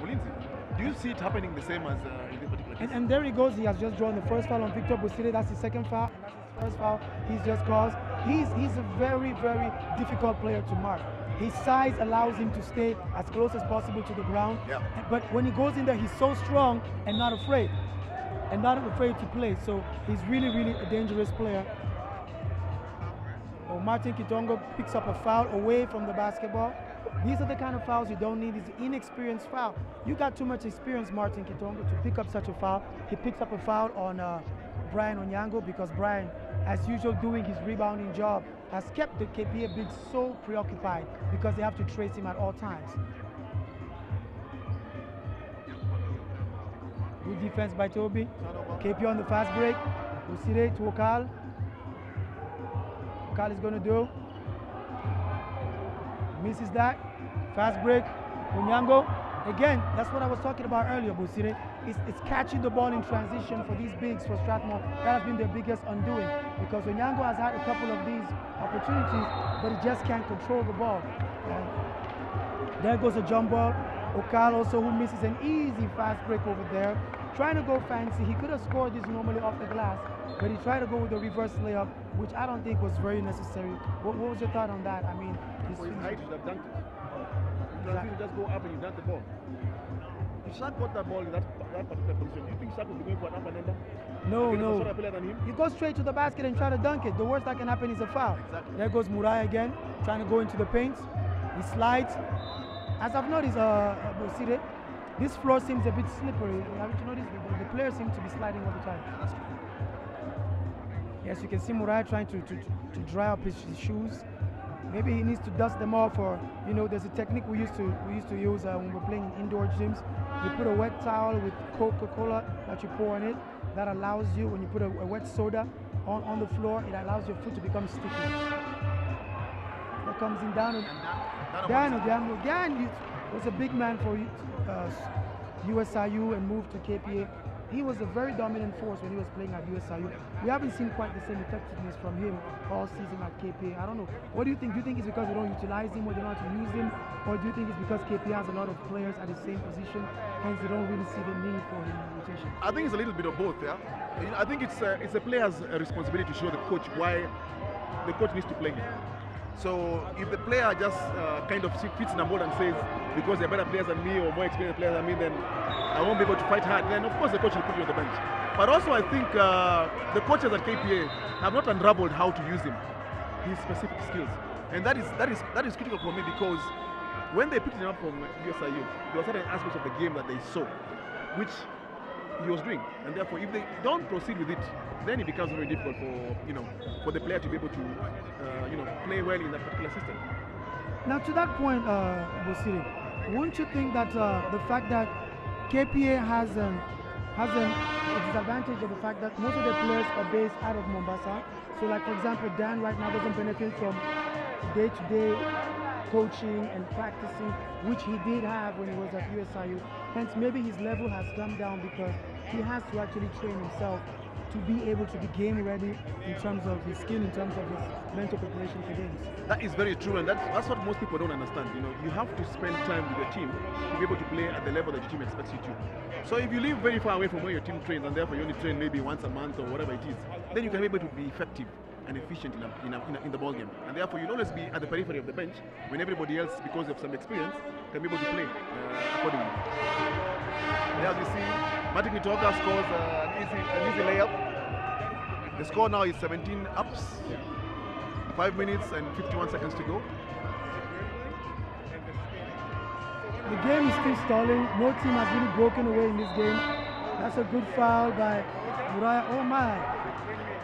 Ulinzi. Do you see it happening the same as in this particular case? And there he goes, he has just drawn the first foul on Victor Bosire. That's his second foul, and that's his first foul he's just caused. He's a very, very difficult player to mark. His size allows him to stay as close as possible to the ground, but when he goes in there, he's so strong and not afraid. and not afraid to play. So he's really, really a dangerous player. Oh, Martin Kitongo picks up a foul away from the basketball. These are the kind of fouls you don't need. It's an inexperienced foul. You got too much experience, Martin Kitongo, to pick up such a foul. He picks up a foul on Brian Onyango because Brian, as usual, doing his rebounding job, has kept the KPA bigs so preoccupied because they have to trace him at all times. Good defense by Toby. KPA on the fast break. Usire to Okal. Okal is going to do. Misses that. Fast break. Onyango. Again, that's what I was talking about earlier, Busire. It's catching the ball in transition for these bigs for Strathmore. That has been their biggest undoing because Onyango has had a couple of these opportunities, but he just can't control the ball. There goes a jump ball. Okal also, who misses an easy fast break over there. Trying to go fancy. He could have scored this normally off the glass, but he tried to go with the reverse layup, which I don't think was very necessary. What was your thought on that? I mean, for his height, he should have dunked it. You just go up and you dunk the ball. If Shaq got that ball in that particular position, do you think Shaq would be going for an up and under? No, no. Shorter player than him? You go straight to the basket and try to dunk it. The worst that can happen is a foul. Exactly. There goes Murai again, trying to go into the paint. He slides. As I've noticed, Bosire, this floor seems a bit slippery. Haven't you noticed? The players seem to be sliding all the time. Yes, you can see Murai trying to dry up his shoes. Maybe he needs to dust them off, or there's a technique we used to use when we're playing in indoor gyms. You put a wet towel with Coca-Cola that you pour on it. That allows you, when you put a wet soda on the floor, it allows your foot to become sticky. That comes in down. Again, was a big man for USIU and moved to KPA. He was a very dominant force when he was playing at USIU. We haven't seen quite the same effectiveness from him all season at KPA. I don't know. What do you think? Do you think it's because they don't utilize him or they don't know how to use him? Or do you think it's because KPA has a lot of players at the same position, hence they don't really see the need for him in rotation? I think it's a little bit of both, yeah. I think it's a player's responsibility to show the coach why the coach needs to play him. So if the player just kind of fits in a mold and says, because they're better players than me or more experienced players than me, then I won't be able to fight hard, then of course the coach will put you on the bench. But also I think the coaches at KPA have not unraveled how to use him, his specific skills. And that is critical for me, because when they picked him up from USIU, there were certain aspects of the game that they saw, which he was doing. And therefore, if they don't proceed with it, then it becomes very difficult for the player to be able to play well in that particular system. Now, to that point, Bosiri, won't you think that the fact that KPA has a disadvantage of the fact that most of the players are based out of Mombasa? So, like for example, Dan right now doesn't benefit from day-to-day coaching and practicing, which he did have when he was at USIU. Hence, maybe his level has come down because he has to actually train himself to be able to be game ready in terms of his skill, in terms of his mental preparation for games. That is very true, and that's what most people don't understand. You have to spend time with your team to be able to play at the level that your team expects you to. So if you live very far away from where your team trains, and therefore you only train maybe once a month or whatever it is, then you can be able to be effective and efficient in the ball game. And therefore you'll always be at the periphery of the bench when everybody else, because of some experience, can be able to play accordingly. There you see, Martin Kitongo scores an easy layup. The score now is 17 ups, 5 minutes and 51 seconds to go. The game is still stalling. No team has really broken away in this game. That's a good foul by Uriah. Oh my!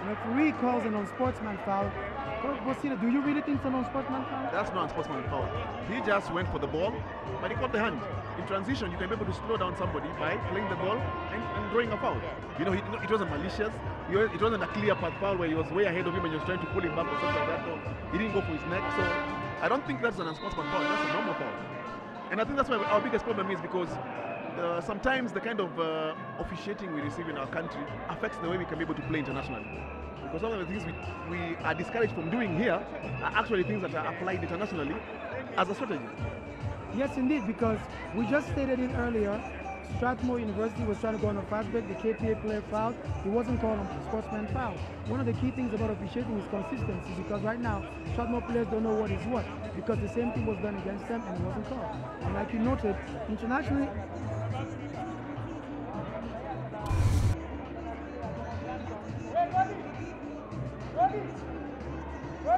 The referee calls an unsportsman foul. Bosira, do you really think it's an unsportsman foul? That's not an unsportsman foul. He just went for the ball, but he caught the hand. In transition, you can be able to slow down somebody by playing the ball and drawing a foul. It wasn't malicious. It wasn't a clear path foul where he was way ahead of him and he was trying to pull him back or something like that. No, he didn't go for his neck. So I don't think that's an unsportsman foul. That's a normal foul. And I think that's why our biggest problem is, because sometimes the kind of officiating we receive in our country affects the way we can be able to play internationally. Because some of the things we are discouraged from doing here are actually things that are applied internationally as a strategy. Yes, indeed, because we just stated it earlier. Strathmore University was trying to go on a fast break. The KPA player fouled. He wasn't called on sportsman foul. One of the key things about officiating is consistency, because right now Strathmore players don't know what is what, because the same thing was done against them and it wasn't called. And like you noted, internationally,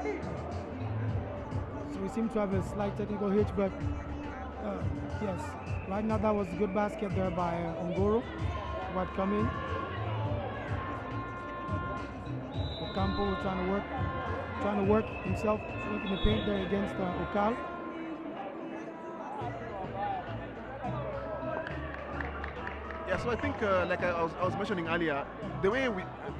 So we seem to have a slight technical hitch, but yes, right now that was a good basket there by Ongoro, who had come in. Ocampo trying to work himself, working the paint there against Okal. Yeah, so I think, like I was mentioning earlier, the way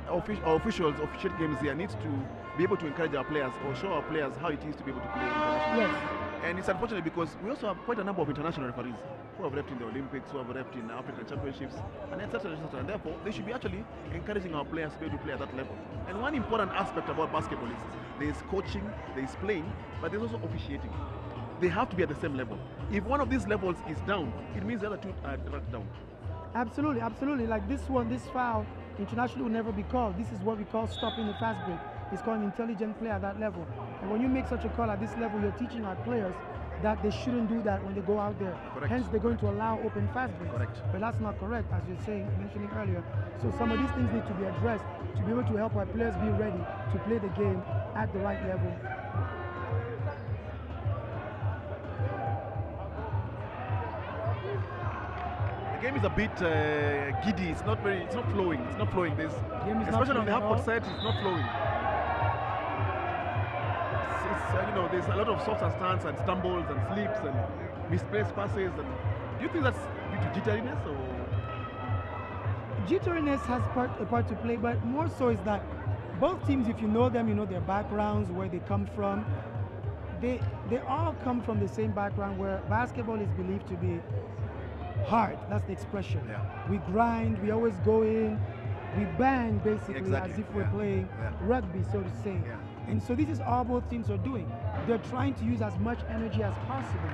our officials officiate games here needs to be able to encourage our players or show our players how it is to be able to play internationally. Yes. And it's unfortunate because we also have quite a number of international referees who have left in the Olympics, who have left in African Championships, and etc. etc. And therefore, they should be actually encouraging our players to be able to play at that level. And one important aspect about basketball is there is coaching, there is playing, but there's also officiating. They have to be at the same level. If one of these levels is down, it means the other two are dragged down. Absolutely, absolutely. Like this one, this foul, internationally will never be called. This is what we call stopping the fast break. It's called an intelligent play at that level. And when you make such a call at this level, you're teaching our players that they shouldn't do that when they go out there. Correct. Hence, they're going to allow open fast breaks. Correct. But that's not correct, as you're mentioning earlier. So some of these things need to be addressed to be able to help our players be ready to play the game at the right level. The game is a bit giddy. It's not flowing. It's not flowing. Especially on the half-court side, it's not flowing. There's a lot of stops and stands and stumbles and slips and misplaced passes. And do you think that's due to jitteriness or? Jitteriness has a part to play, but more so is that both teams, if you know them, you know their backgrounds, where they come from. They all come from the same background where basketball is believed to be hard. That's the expression. Yeah. We grind, we always go in, we bang basically Exactly. as if we're playing rugby, so to say. Yeah. And so this is all both teams are doing. They're trying to use as much energy as possible.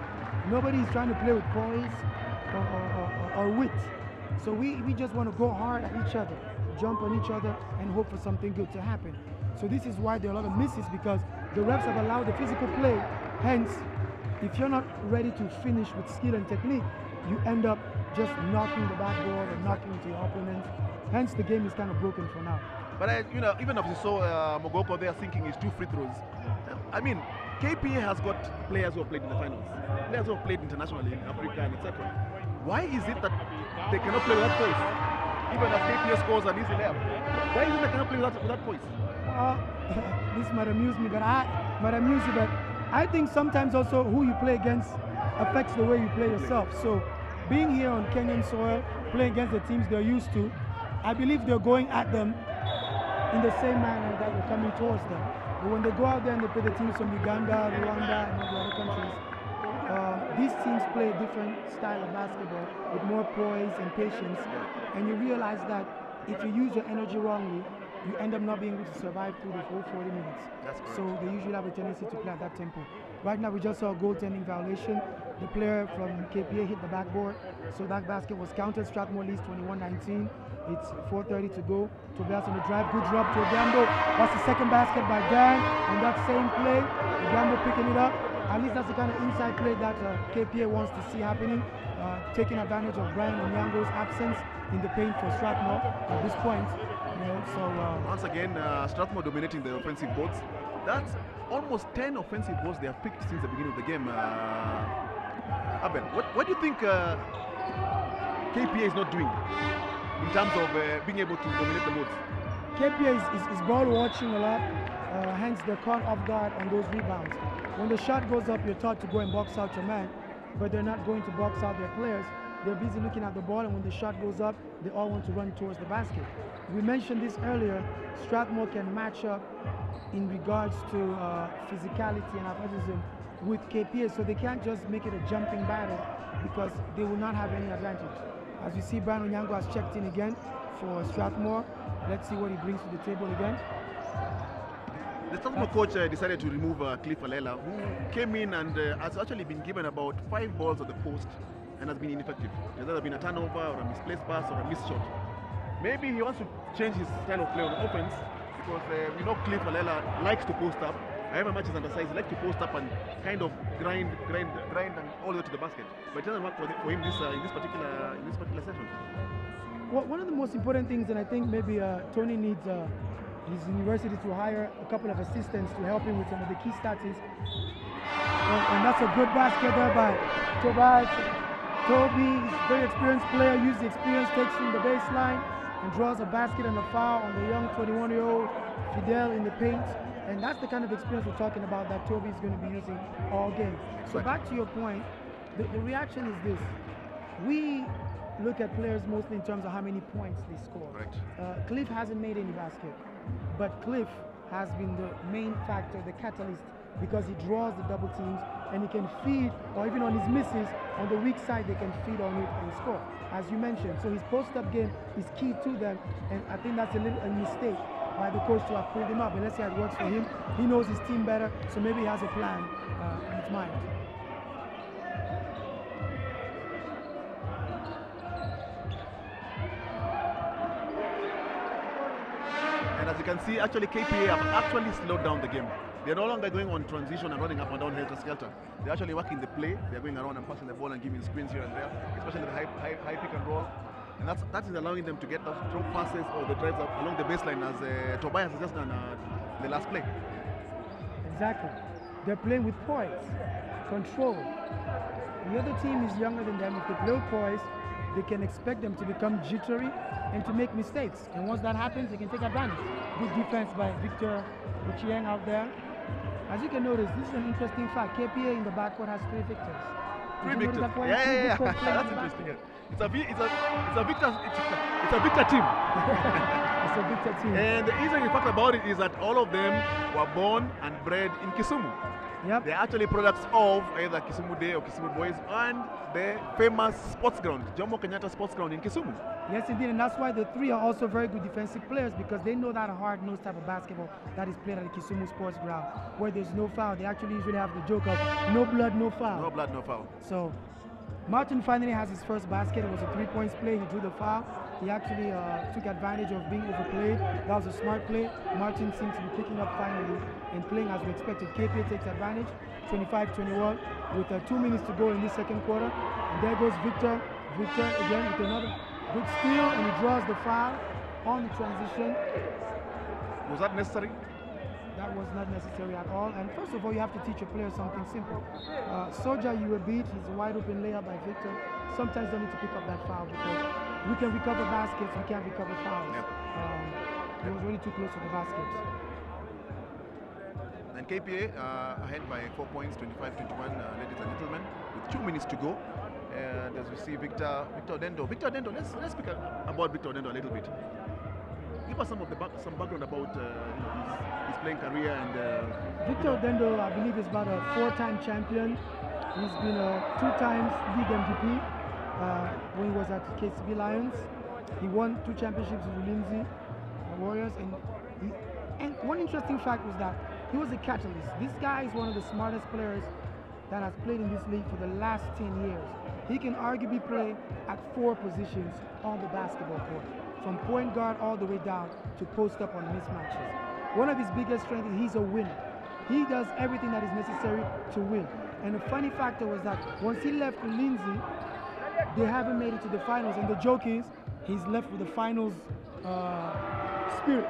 Nobody is trying to play with poise or wit. So we just want to go hard at each other, jump on each other, and hope for something good to happen. So this is why there are a lot of misses, because the refs have allowed the physical play. Hence, if you're not ready to finish with skill and technique, you end up just knocking the backboard or knocking into your opponent. Hence, the game is kind of broken for now. But even if you saw Mogoko there thinking his 2 free throws, I mean, KPA has got players who have played in the finals, players who have played internationally in Africa and etc. Why is it that they cannot play with that poise? Even as KPA scores an easy layup, why is it they cannot play with that poise? This might amuse me, but I think sometimes also who you play against affects the way you play yourself. So being here on Kenyan soil, playing against the teams they're used to, I believe they're going at them in the same manner that we're coming towards them. But when they go out there and they play the teams from Uganda, Rwanda, and all the other countries, these teams play a different style of basketball with more poise and patience. And you realize that if you use your energy wrongly, you end up not being able to survive through the full 40 minutes. So they usually have a tendency to play at that tempo. Right now we just saw a goaltending violation. The player from KPA hit the backboard, so that basket was counted. Strathmore leads 21-19. It's 4:30 to go. Tobias on the drive, good drop to Ogambo. That's the second basket by Dan on that same play. Ogambo picking it up. At least that's the kind of inside play that KPA wants to see happening. Taking advantage of Brian Onyango's absence in the paint for Strathmore at this point. Once again, Strathmore dominating the offensive boards. That's almost 10 offensive boards they have picked since the beginning of the game. Abel, what do you think KPA is not doing in terms of being able to dominate the boards? KPA is ball watching a lot, hence they're caught off guard on those rebounds. When the shot goes up, you're taught to go and box out your man, but they're not going to box out their players. They're busy looking at the ball, and when the shot goes up, they all want to run towards the basket. We mentioned this earlier, Strathmore can match up in regards to physicality and athleticism with KPA, so they can't just make it a jumping battle because they will not have any advantage. As you see, Brian Onyango has checked in again for Strathmore. Let's see what he brings to the table again. The Strathmore coach decided to remove Cliff Alela, who came in and has actually been given about 5 balls at the post and has been ineffective. There's either been a turnover or a misplaced pass or a missed shot. Maybe he wants to change his style of play on offense because we know Cliff Alela likes to post up. However much is undersized, he likes to post up and kind of grind and all the way to the basket. But it doesn't work for him in this particular session. Well, one of the most important things, and I think maybe Tony needs his university to hire a couple of assistants to help him with some of the key stats. And that's a good basket there by Tobias. Toby is a very experienced player, uses the experience, takes in the baseline, and draws a basket and a foul on the young 21-year-old Fidel in the paint. And that's the kind of experience we're talking about that Toby is going to be using all game. So back to your point, the reaction is this. We look at players mostly in terms of how many points they score. Right. Cliff hasn't made any basket, but Cliff has been the main factor, the catalyst, because he draws the double teams and he can feed, or even on his misses, on the weak side they can feed on it and score, as you mentioned. So his post-up game is key to them, and I think that's a mistake by the coach to have pulled him up. And let's see how it works for him. He knows his team better, so maybe he has a plan in his mind. And as you can see, actually KPA have actually slowed down the game. They're no longer going on transition and running up and down helter-skelter. They're actually working the play. They're going around and passing the ball and giving screens here and there, especially the high pick and roll. And that is allowing them to get those drop passes or the drives along the baseline, as Tobias has just done the last play. Exactly. They're playing with poise, control. The other team is younger than them. If they play with poise, they can expect them to become jittery and to make mistakes. And once that happens, they can take advantage. Good defense by Victor Uchieng out there. As you can notice, this is an interesting fact. KPA in the backcourt has 3 victors. Three victors. Yeah. That's interesting. It's a victor team. It's a victor team. And the interesting fact about it is that all of them were born and bred in Kisumu. Yep. They're actually products of either Kisumu Day or Kisumu Boys and the famous sports ground, Jomo Kenyatta Sports Ground in Kisumu. Yes, indeed, and that's why the 3 are also very good defensive players, because they know that hard-nosed type of basketball that is played at the Kisumu Sports Ground, where there's no foul. They actually usually have the joke of no blood, no foul. No blood, no foul. So Martin finally has his first basket. It was a 3-point play. He drew the foul. He actually took advantage of being overplayed. That was a smart play. Martin seems to be picking up finally and playing as we expected. KPA takes advantage, 25-21, with 2 minutes to go in this second quarter. And there goes Victor. Victor again with another good steal, and he draws the foul on the transition. Was that necessary? That was not necessary at all. And first of all, you have to teach a player something simple. Soja, you were beat. He's a wide open layup by Victor. Sometimes don't need to pick up that foul, because we can recover baskets, we can't recover fouls. Yep. He was really too close to the basket. And KPA ahead by 4 points, 25-21, ladies and gentlemen, with 2 minutes to go. And as we see Victor Dendo. Victor Dendo, let's speak about Victor Dendo a little bit. Give us some background about his playing career and. Victor Dendo, I believe, is about a 4-time champion. He's been a 2-time league MVP when he was at KCB Lions. He won 2 championships with Ulinzi Warriors, and one interesting fact was that he was a catalyst. This guy is one of the smartest players that has played in this league for the last 10 years. He can arguably play at 4 positions on the basketball court, from point guard all the way down to post up on mismatches. One of his biggest strengths is he's a winner. He does everything that is necessary to win. And the funny factor was that once he left Ulinzi, they haven't made it to the finals. And the joke is, he's left with the finals spirit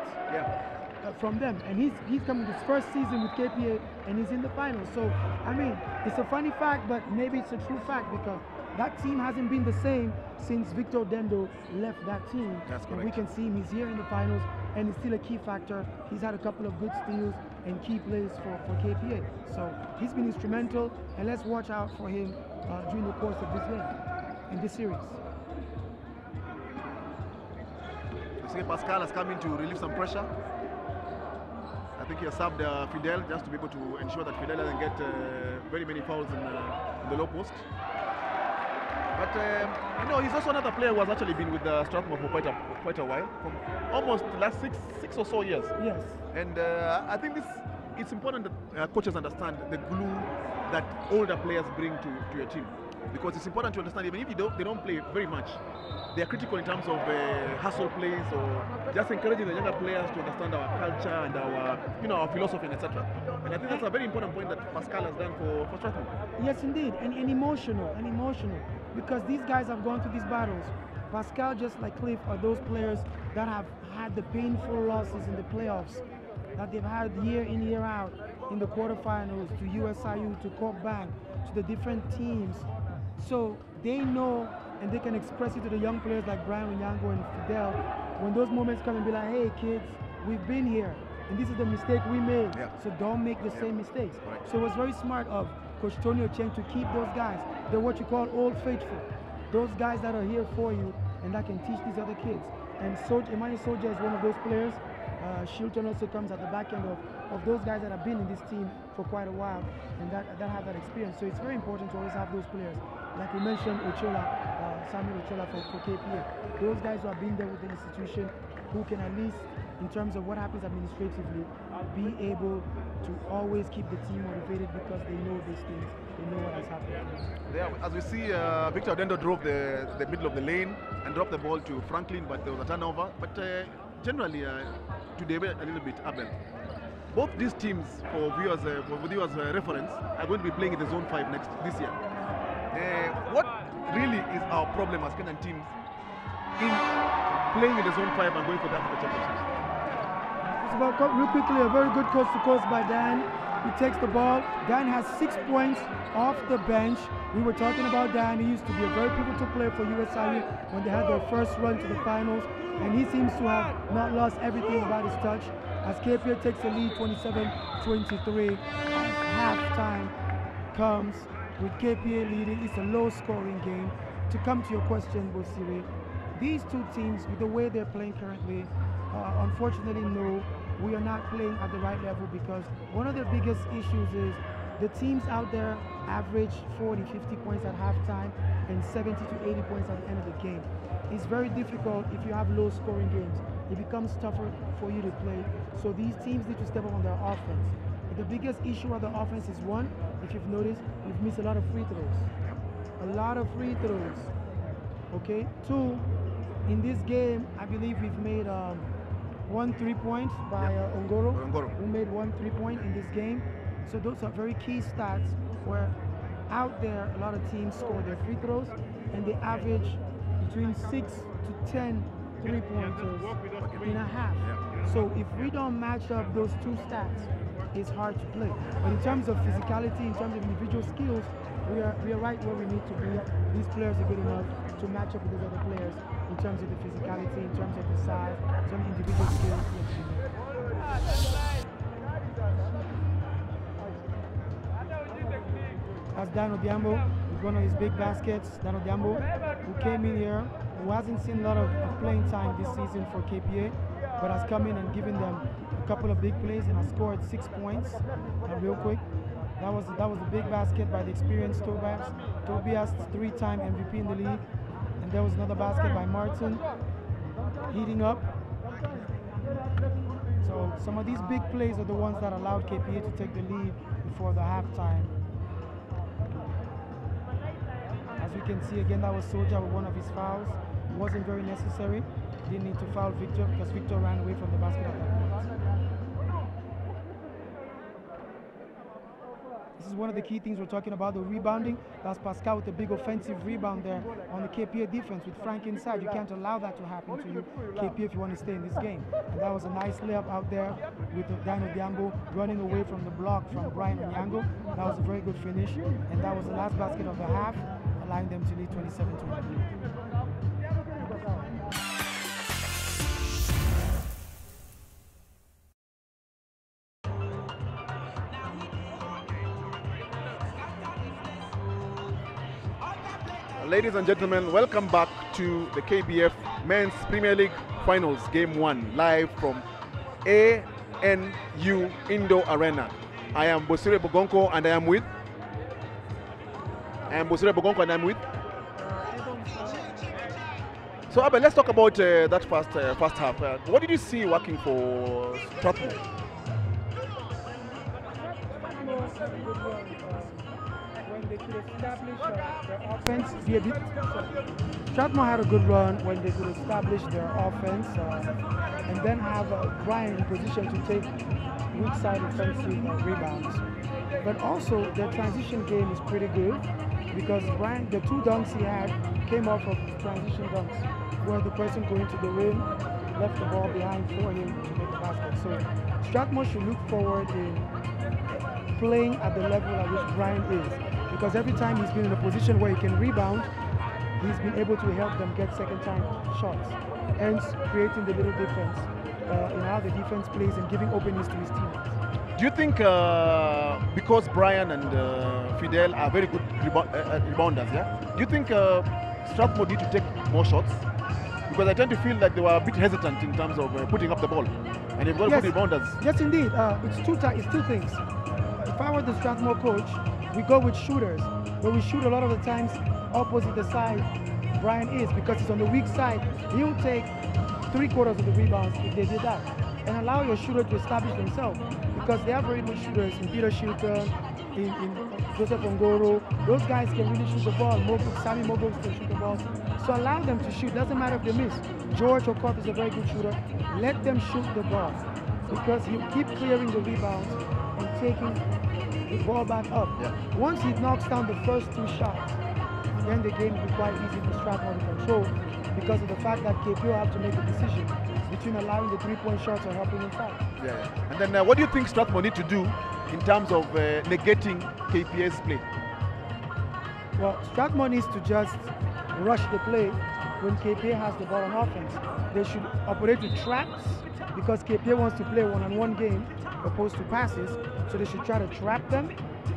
from them. And he's coming his first season with KPA, and he's in the finals. So, I mean, it's a funny fact, but maybe it's a true fact, because that team hasn't been the same since Victor Dendo left that team. That's correct. And we can see him, he's here in the finals, and he's still a key factor. He's had a couple of good steals and key plays for KPA. So he's been instrumental, and let's watch out for him during the course of this game, in this series. You see Pascal has come in to relieve some pressure. I think he has subbed Fidel just to be able to ensure that Fidel doesn't get very many fouls in the low post. But he's also another player who has actually been with Strathmore for quite a while, from almost the last six or so years. Yes. And I think it's important that coaches understand the glue that older players bring to your team, because it's important to understand, even if they don't play very much, they are critical in terms of hustle plays, or just encouraging the younger players to understand our culture and our philosophy, and etc. And I think that's a very important point that Pascal has done for Strathmore. Yes, indeed, and emotional, because these guys have gone through these battles. Pascal, just like Cliff, are those players that have had the painful losses in the playoffs, that they've had year in, year out, in the quarterfinals, to USIU, to Corp Bank, to the different teams. So they know and they can express it to the young players like Brian Onyango and Fidel when those moments come and be like, hey kids, we've been here and this is the mistake we made, so don't make the same mistakes. Right. So it was very smart of Coach Tony Ocheng to keep those guys. They're what you call old faithful. Those guys that are here for you and that can teach these other kids. And Emmanuel Soja is one of those players. Shilton also comes at the back end of those guys that have been in this team for quite a while and that have that experience. So it's very important to always have those players. Like we mentioned Ochola, Samuel Ochola for KPA. Those guys who have been there with the institution, who can at least, in terms of what happens administratively, be able to always keep the team motivated because they know these things, they know what has happened. Yeah, as we see, Victor Odendo drove the middle of the lane and dropped the ball to Franklin, but there was a turnover. But generally, to David a little bit, Abel. Both these teams, for viewers' reference, are going to be playing in the Zone 5 this year. What really is our problem as Kenyan teams in playing in the Zone 5 and going for the Africa Championships? Real quickly, a very good coast-to-coast by Dan. He takes the ball. Dan has 6 points off the bench. We were talking about Dan. He used to be a very pivotal player for USIU when they had their first run to the finals. And he seems to have not lost everything about his touch. As KPA takes the lead 27-23, as halftime comes with KPA leading. It's a low-scoring game. To come to your question, Bosiri, these two teams, with the way they're playing currently, unfortunately, no, we are not playing at the right level because one of the biggest issues is the teams out there average 40, 50 points at halftime and 70 to 80 points at the end of the game. It's very difficult if you have low-scoring games. It becomes tougher for you to play. So these teams need to step up on their offense. But the biggest issue of the offense is, one, if you've noticed, we've missed a lot of free throws. A lot of free throws. Okay? Two, in this game, I believe we've made 1 3-point by Ongoro, who made 1 3-point in this game. So those are very key stats where out there a lot of teams score their free throws and they average between 6 to 10 3-pointers in a half. So if we don't match up those two stats, it's hard to play. But in terms of physicality, in terms of individual skills, we are right where we need to be. These players are good enough to match up with those other players in terms of the physicality, in terms of the size, in terms of individual skills. That's Dan Odiambo with one of his big baskets. Dan Odiambo, who came in here, who hasn't seen a lot of playing time this season for KPA, but has come in and given them a couple of big plays and has scored 6 points. Real quick, that was a big basket by the experienced Tobias. Tobias, 3-time MVP in the league. And there was another basket by Martin, heating up. So some of these big plays are the ones that allowed KPA to take the lead before the halftime. As we can see again, that was Soja with one of his fouls. It wasn't very necessary. Didn't need to foul Victor because Victor ran away from the basket at that point. This is one of the key things we're talking about, the rebounding. That's Pascal with a big offensive rebound there on the KPA defense with Frank inside. You can't allow that to happen to you, KPA, if you want to stay in this game. And that was a nice layup out there with Dan Odiambo running away from the block from Brian Onyango. That was a very good finish. And that was the last basket of the half, allowing them to lead 27-23. Ladies and gentlemen, welcome back to the KBF Men's Premier League Finals Game 1, live from ANU Indoor Arena. I am Bosire Bogonko and I am with? So Abel, let's talk about that first half. What did you see working for Strathmore? When they could establish their offense, Strathmore had a good run when they could establish their offense and then have Brian in position to take weak side offensive rebounds. But also their transition game is pretty good because Brian, the 2 dunks he had came off of transition dunks where the person going to the rim left the ball behind for him to make the basket. So Strathmore should look forward in playing at the level at which Brian is, because every time he's been in a position where he can rebound, he's been able to help them get second-time shots, hence creating the little difference in how the defense plays and giving openings to his teammates. Do you think because Brian and Fidel are very good rebounders, yeah? Do you think Strathmore need to take more shots? Because I tend to feel like they were a bit hesitant in terms of putting up the ball, and they've got good rebounders. Yes, indeed. It's two things. If I were the Strathmore coach, we go with shooters, but we shoot a lot of the times opposite the side Brian is, because he's on the weak side. He'll take 3/4 of the rebounds if they did that, and allow your shooter to establish themselves, because they have very good shooters in Peter Shilton, in Joseph Ongoro. Those guys can really shoot the ball. Sammy Mogos can shoot the ball. So allow them to shoot. Doesn't matter if they miss. George Okoth is a very good shooter. Let them shoot the ball, because he'll keep clearing the rebounds and taking the ball back up. Yeah. Once he knocks down the first 2 shots, then the game will be quite easy for Strathmore to control, because of the fact that KPA have to make a decision between allowing the 3-point shots or helping him foul. Yeah. And then what do you think Strathmore need to do in terms of negating KPA's play? Well, Strathmore needs to just rush the play when KPA has the ball on offense. They should operate with traps, because KPA wants to play one-on-one game opposed to passes, so they should try to trap them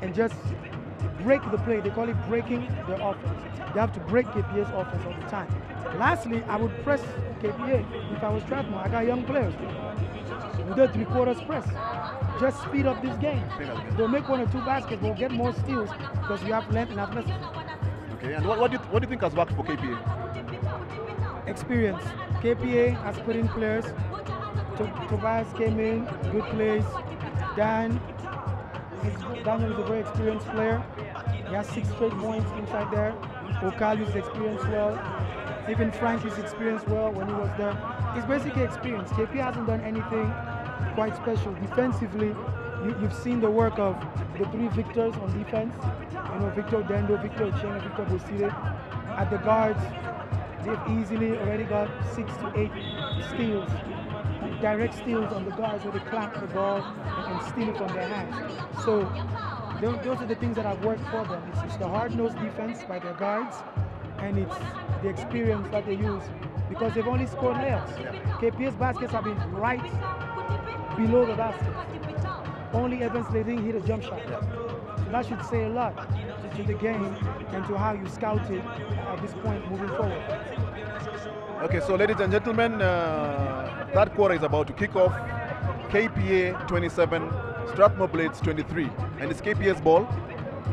and just break the play. They call it breaking their offense. They have to break KPA's offense all the time. Lastly, I would press KPA if I was Strathmore. I got young players. We did 3/4 press. Just speed up this game. They'll make 1 or 2 baskets, we'll get more steals, because you have length and athleticism. Okay, and what do you think has worked for KPA? Experience. KPA has put in players. Tobias came in, good plays. Daniel is a very experienced player. He has 6 straight points inside there. Okalu's experienced well. Even Frank is experienced well when he was there. It's basically experience. KPA hasn't done anything quite special. Defensively, you've seen the work of the 3 victors on defense. You know, Victor Dendo, Victor Cheng, Victor Bosire. At the guards, they've easily already got 6 to 8 steals. Direct steals on the guards where they clamp the ball and steal it from their hands. So those are the things that have worked for them. It's the hard-nosed defense by their guards, and it's the experience that they use, because they've only scored layups. KPA's baskets have been right below the basket. Only Evans Leding hit a jump shot. So that should say a lot to the game and to how you scout it at this point moving forward. Okay, so ladies and gentlemen, third quarter is about to kick off. KPA 27, Strathmore Blades 23, and it's KPA's ball.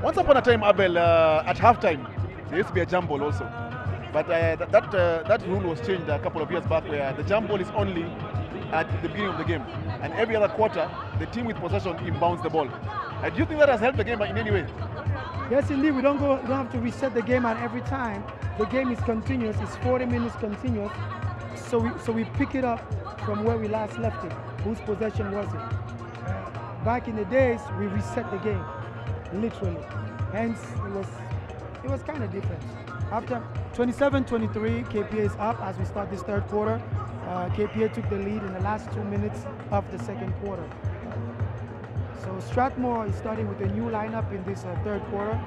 Once upon a time, Abel, at halftime, there used to be a jump ball also. But that rule was changed a couple of years back, where the jump ball is only at the beginning of the game, and every other quarter, the team with possession inbounds the ball. Do you think that has helped the game in any way? Yes, indeed. We don't have to reset the game at every time. The game is continuous. It's 40 minutes continuous. So we pick it up from where we last left it. Whose possession was it? Back in the days, we reset the game, literally. Hence, it was kind of different. After 27-23, KPA is up as we start this third quarter. KPA took the lead in the last 2 minutes of the second quarter. So Strathmore is starting with a new lineup in this third quarter.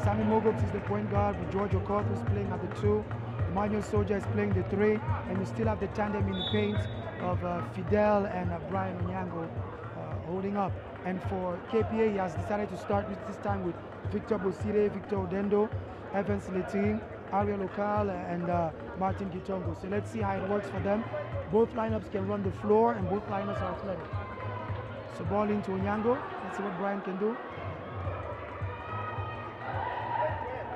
Sammy Mogobs is the point guard, with George Okoth who's playing at the 2. Emmanuel Soja is playing the 3, and you still have the tandem in the paint of Fidel and Brian Onyango holding up. And for KPA, he has decided to start this time with Victor Bosire, Victor Odendo, Evans Leting, Ariel Okal, and Martin Gitongo. So let's see how it works for them. Both lineups can run the floor, and both lineups are athletic. So ball into Onyango. Let's see what Brian can do.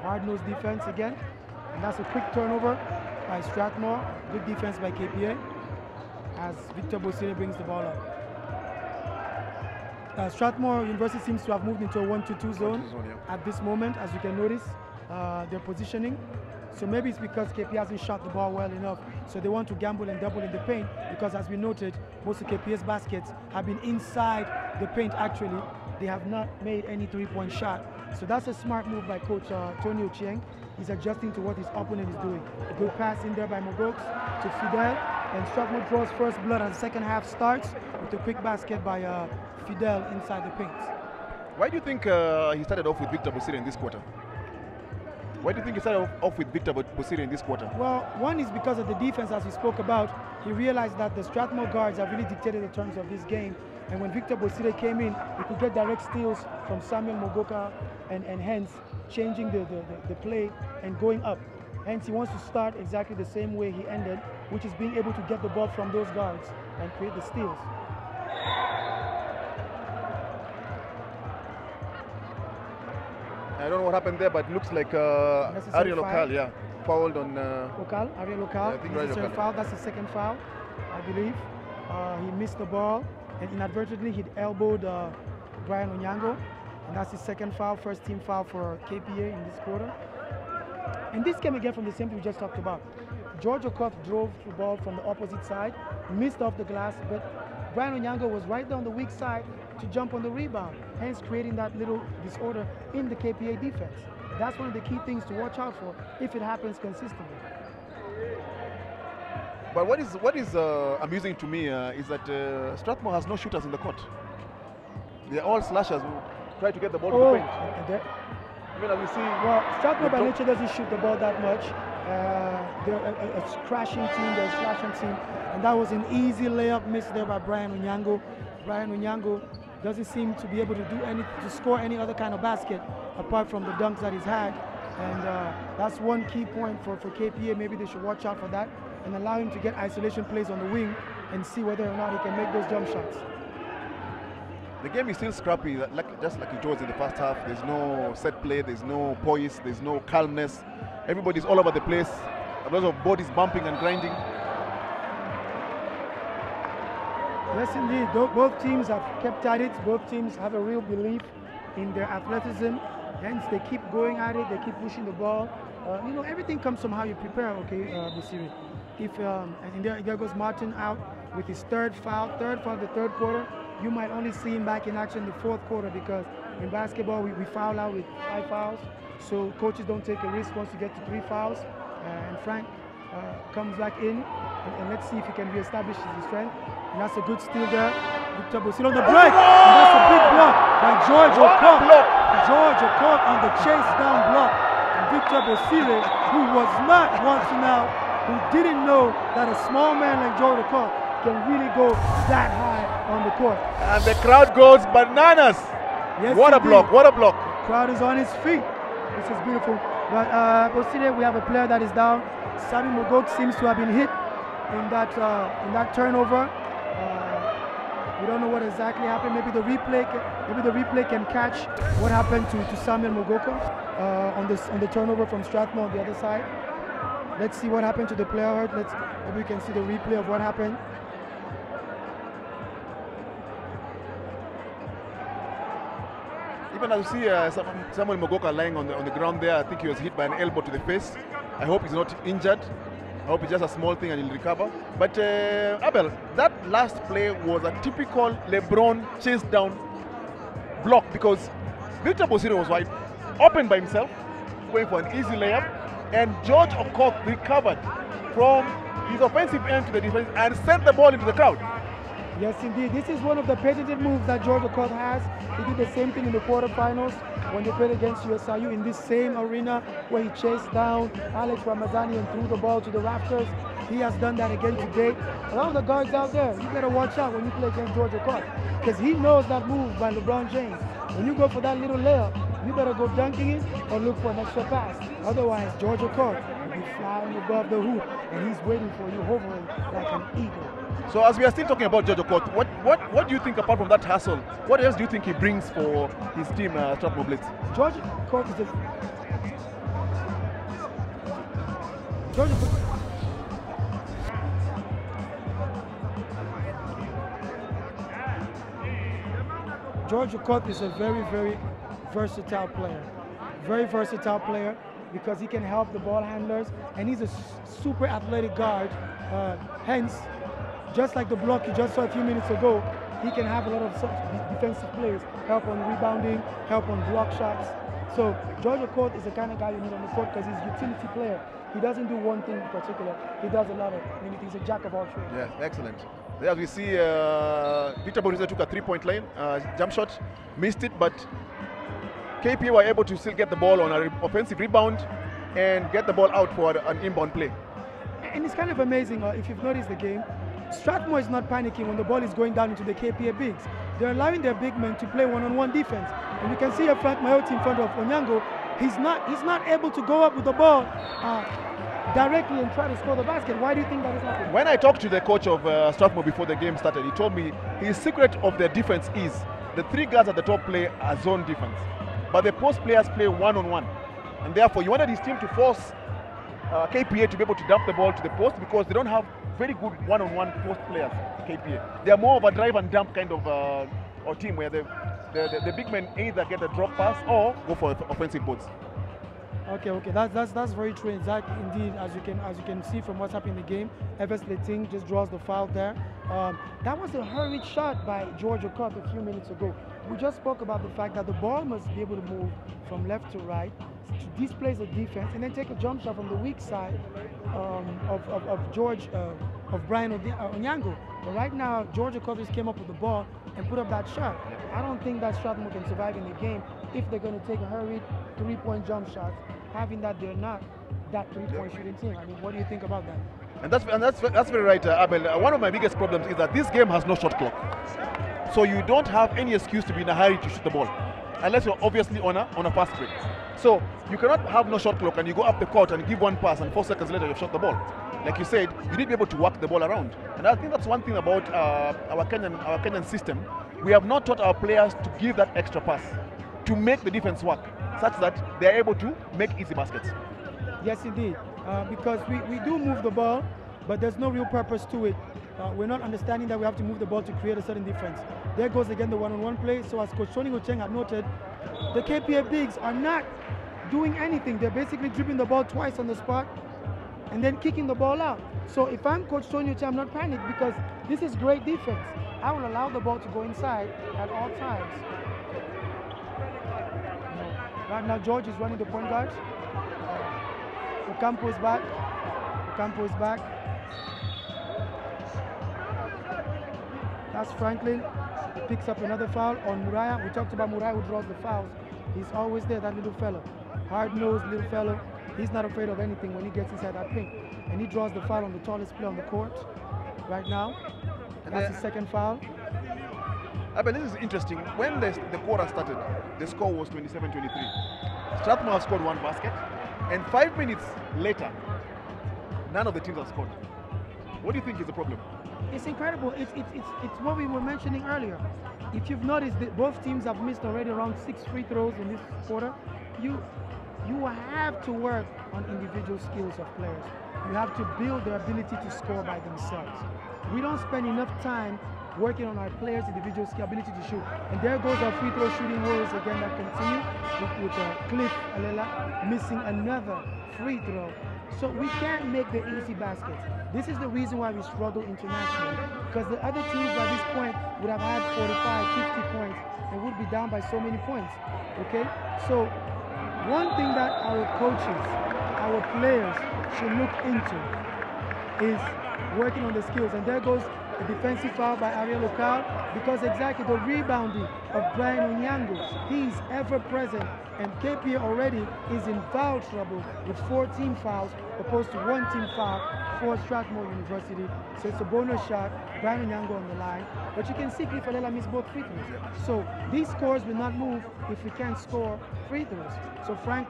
Hard-nosed defense again. And that's a quick turnover by Strathmore. Good defense by KPA as Victor Bosire brings the ball up. Strathmore University seems to have moved into a 1-2-2 zone at this moment, as you can notice. Their positioning. So maybe it's because KPA hasn't shot the ball well enough. So they want to gamble and double in the paint, because as we noted, most of KPA's baskets have been inside the paint actually. They have not made any 3-point shot. So that's a smart move by Coach Tony Ochieng. He's adjusting to what his opponent is doing. A good pass in there by Mogokes to Fidel. And Strathmore draws first blood as the second half starts with a quick basket by Fidel inside the paint. Why do you think he started off with Victor Bosiri in this quarter? Why do you think he started off with Victor Bosiri in this quarter? Well, one is because of the defense, as we spoke about. He realized that the Strathmore guards have really dictated the terms of this game. And when Victor Bosiri came in, he could get direct steals from Samuel Mogoka and hence changing the play and going up. Hence, he wants to start exactly the same way he ended, which is being able to get the ball from those guards and create the steals. I don't know what happened there, but it looks like Ariel Okal, fouled on... Ariel Okal, necessary foul. That's the second foul, I believe. He missed the ball, and inadvertently he'd elbowed Brian Onyango, and that's his second foul, first team foul for KPA in this quarter. And this came again from the same thing we just talked about. George Okoth drove the ball from the opposite side, missed off the glass, but Brian Onyango was right there on the weak side to jump on the rebound, hence creating that little disorder in the KPA defense. That's one of the key things to watch out for if it happens consistently. But what is amusing to me is that Strathmore has no shooters in the court. They're all slashers who try to get the ball to the paint. Even as we see, well, Strathmore by nature doesn't shoot the ball that much. They're a crashing team, they're a slashing team, and that was an easy layup miss there by Brian Onyango. Brian Onyango doesn't seem to be able to do to score any other kind of basket apart from the dunks that he's had, and that's one key point for KPA. Maybe they should watch out for that and allow him to get isolation plays on the wing and see whether or not he can make those jump shots. The game is still scrappy, just like it was in the first half. There's no set play, there's no poise, there's no calmness. Everybody's all over the place. A lot of bodies bumping and grinding. Yes, indeed. Both teams have kept at it. Both teams have a real belief in their athleticism. Hence, they keep going at it. They keep pushing the ball. You know, everything comes from how you prepare, okay, Bosiri. And there goes Martin out with his third foul of the third quarter. You might only see him back in action in the fourth quarter because in basketball, we foul out with 5 fouls. So coaches don't take a risk once you get to 3 fouls. And Frank comes back in, and let's see if he can reestablish his strength. And that's a good steal there. Victor Bosiri on the break, and that's a big block by George Okoth. George Okoth on the chase down block. And Victor Bosiri, who was not watching out, who didn't know that a small man like George Okoth can really go that high on the court. And the crowd goes bananas. Yes, what a block, what a block. The crowd is on his feet. This is beautiful. But Bosiri, we have a player that is down. Sami Mogok seems to have been hit in that turnover. We don't know what exactly happened. Maybe the replay can catch what happened to Samuel Mogoka on the turnover from Strathmore on the other side. Let's see what happened to the player hurt. Maybe we can see the replay of what happened. Even as you see Samuel Mogoka lying on the ground there, I think he was hit by an elbow to the face. I hope he's not injured. I hope it's just a small thing and he'll recover. But Abel, that last play was a typical LeBron chase down block because Victor Bosiri was wide open by himself, going for an easy layup, and George Okoth recovered from his offensive end to the defense and sent the ball into the crowd. Yes, indeed. This is one of the patented moves that George Okoth has. He did the same thing in the quarterfinals when they played against USIU in this same arena where he chased down Alex Ramazani and threw the ball to the rafters. He has done that again today. A lot of the guards out there, you better watch out when you play against George Okoth because he knows that move by LeBron James. When you go for that little layup, you better go dunking it or look for an extra pass. Otherwise, George Okoth will be flying above the hoop and he's waiting for you, hovering like an eagle. So as we are still talking about George Okoth, what do you think apart from that hustle? What else do you think he brings for his team, Strathmore Blades? George Okoth is George Okoth is a very, very versatile player. Very versatile player because he can help the ball handlers and he's a super athletic guard. Hence, just like the block you just saw a few minutes ago, he can have a lot of defensive plays, help on rebounding, help on block shots. So George Okoth is the kind of guy you need on the court because he's a utility player. he doesn't do one thing in particular. He does a lot of many things. He's a jack of all trades. Yeah, excellent. There we see Victor Boriza took a three-point line jump shot, missed it, but KPA were able to still get the ball on an offensive rebound and get the ball out for an inbound play. And it's kind of amazing, if you've noticed the game, Strathmore is not panicking when the ball is going down into the KPA bigs. They're allowing their big men to play one-on-one defense. And you can see here Frank Mayoti in front of Onyango. He's not able to go up with the ball directly and try to score the basket. Why do you think that is happening? When I talked to the coach of Strathmore before the game started, he told me his secret of their defense is the three guards at the top play a zone defense, but the post players play one-on-one. And therefore, he wanted his team to force KPA to be able to dump the ball to the post because they don't have very good one-on-one post players, KPA. They are more of a drive and dump kind of or team where the big men either get a drop pass or go for offensive boards. Okay, that's very true. Exactly, indeed, as you can see from what's happening in the game, Evers Leting just draws the foul there. That was a hurried shot by George Okoth a few minutes ago. We just spoke about the fact that the ball must be able to move from left to right, to displace the defense, and then take a jump shot from the weak side of Brian Onyango. But right now, George Okoth just came up with the ball and put up that shot. I don't think that Strathmore can survive in the game if they're going to take a hurried three-point jump shots, having that they're not that three-point shooting team. I mean, what do you think about that? And that's very right, Abel. One of my biggest problems is that this game has no shot clock. So you don't have any excuse to be in a hurry to shoot the ball, unless you're obviously on a fast break. So you cannot have no shot clock and you go up the court and give one pass and 4 seconds later you've shot the ball. Like you said, you need to be able to work the ball around. And I think that's one thing about our Kenyan system. We have not taught our players to give that extra pass to make the defense work, such that they're able to make easy baskets. Yes, indeed. Because we do move the ball, but there's no real purpose to it. We're not understanding that we have to move the ball to create a certain difference. There goes again the one-on-one play. So as Coach Tony Gocheng had noted, the KPA bigs are not doing anything. They're basically dribbling the ball twice on the spot and then kicking the ball out. So if I'm Coach Tony Gocheng, I'm not panicked because this is great defense. I will allow the ball to go inside at all times. Right now, George is running the point guard. Ocampo is back. Ocampo is back. That's Franklin. He picks up another foul on Muraya. We talked about Muraya who draws the fouls. He's always there, that little fellow. Hard-nosed little fellow. He's not afraid of anything when he gets inside that paint. And he draws the foul on the tallest player on the court right now. That's the second foul. But this is interesting. When the quarter started, the score was 27-23. Strathmore have scored one basket, and 5 minutes later, none of the teams have scored. What do you think is the problem? It's incredible. It's what we were mentioning earlier. If you've noticed that both teams have missed already around 6 free throws in this quarter, you have to work on individual skills of players. You have to build their ability to score by themselves. We don't spend enough time working on our players' individual ability to shoot. And there goes our free throw shooting woes again that continue with Cliff Alela missing another free throw. So we can't make the easy baskets. This is the reason why we struggle internationally, because the other teams by this point would have had 45, 50 points and would be down by so many points. Okay? So one thing that our coaches, our players should look into is working on the skills. And there goes a defensive foul by Ariel Okal, because exactly the rebounding of Brian Onyango, he's ever present, and KPA already is in foul trouble with 14 fouls opposed to 1 team foul for Strathmore University. So it's a bonus shot, Brian Onyango on the line, but you can see Cliff Alela miss both free throws. So these scores will not move if we can't score free throws. So Frank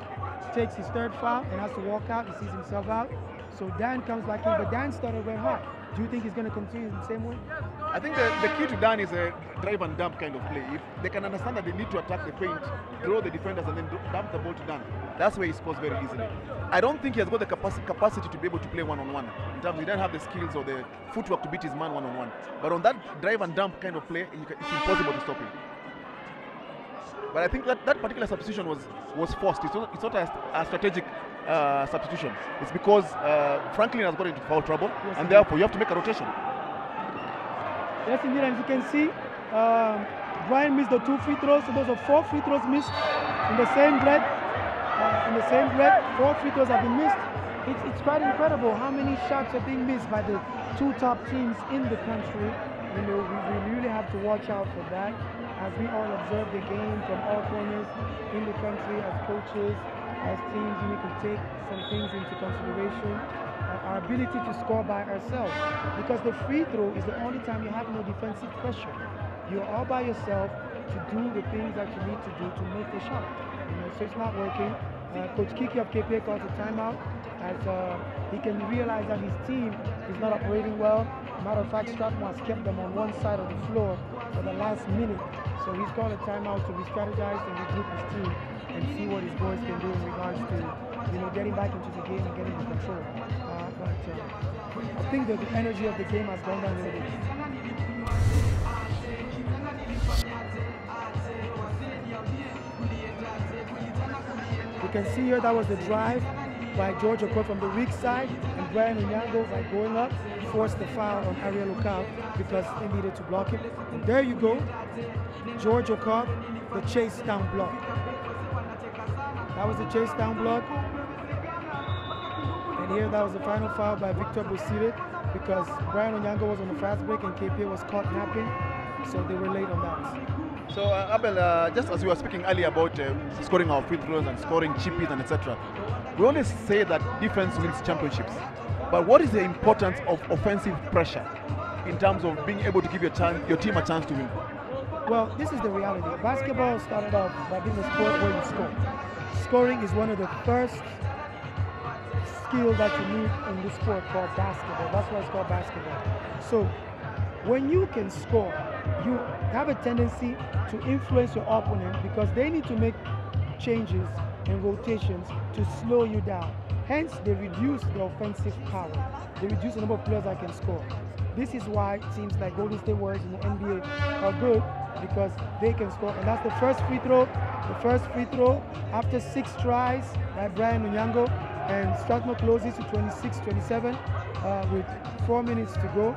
takes his third foul and has to walk out. He sees himself out. So Dan comes back in, but Dan started red hot. Do you think he's going to continue in the same way? I think the key to Dan is a drive and dump kind of play. If they can understand that they need to attack the paint, draw the defenders, and then dump the ball to Dan, that's where he scores very easily. I don't think he has got the capacity to be able to play one-on-one. In terms, he doesn't have the skills or the footwork to beat his man one-on-one. But on that drive and dump kind of play, it's impossible to stop him. But I think that particular substitution was forced. It's not a strategic substitution. It's because Franklin has got into foul trouble, yes, and therefore you have to make a rotation. Yes, indeed, and you can see Brian missed the 2 free throws, so those are 4 free throws missed in the same breath. 4 free throws have been missed. It's quite incredible how many shots are being missed by the two top teams in the country. You know, we really have to watch out for that as we all observe the game from all corners in the country as coaches, as teams. We need to take some things into consideration. Our ability to score by ourselves, because the free throw is the only time you have no defensive pressure. You're all by yourself to do the things that you need to do to make the shot. You know, so it's not working. Coach Kiki of KPA calls a timeout as he can realize that his team is not operating well. Matter of fact, Strathmore has kept them on one side of the floor for the last minute. So he's called a timeout to re-strategize and regroup his team and see what his boys can do in regards to, you know, getting back into the game and getting the control. But I think that the energy of the game has gone down a little bit. You can see here that was the drive by George Okot from the weak side, and Brian Onyango, by going up, forced the foul on Ariel Okal because they needed to block it. And there you go, George Okot, the chase down block. That was the chase down block. And here that was the final foul by Victor Bosire because Brian Onyango was on the fast break and KPA was caught napping, so they were late on that. So Abel, just as we were speaking earlier about scoring our free throws and scoring chippies and etc., we always say that defense wins championships. But what is the importance of offensive pressure in terms of being able to give your team a chance to win? Well, this is the reality. Basketball started off by being a sport where you score. Scoring is one of the first skills that you need in this sport called basketball. That's why it's called basketball. So when you can score, you have a tendency to influence your opponent because they need to make changes and rotations to slow you down. Hence, they reduce the offensive power. They reduce the number of players that can score. This is why teams like Golden State Warriors in the NBA are good, because they can score. And that's the first free throw. The first free throw after 6 tries by Brian Onyango. And Strathmore closes to 26-27 with 4 minutes to go.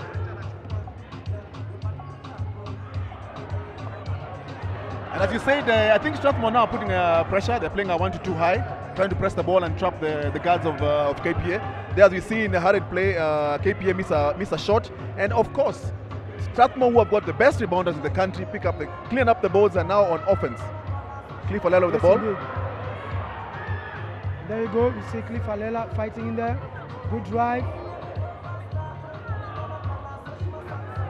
And as you said, I think Strathmore now are putting pressure. They're playing a 1-2 high, trying to press the ball and trap the guards of KPA. There, as we see in the hurried play, KPA miss a shot. And of course, Strathmore, who have got the best rebounders in the country, clean up the boards, and now on offense. Cliff Alela with the ball. There you go. You see Cliff Alela fighting in there. Good drive.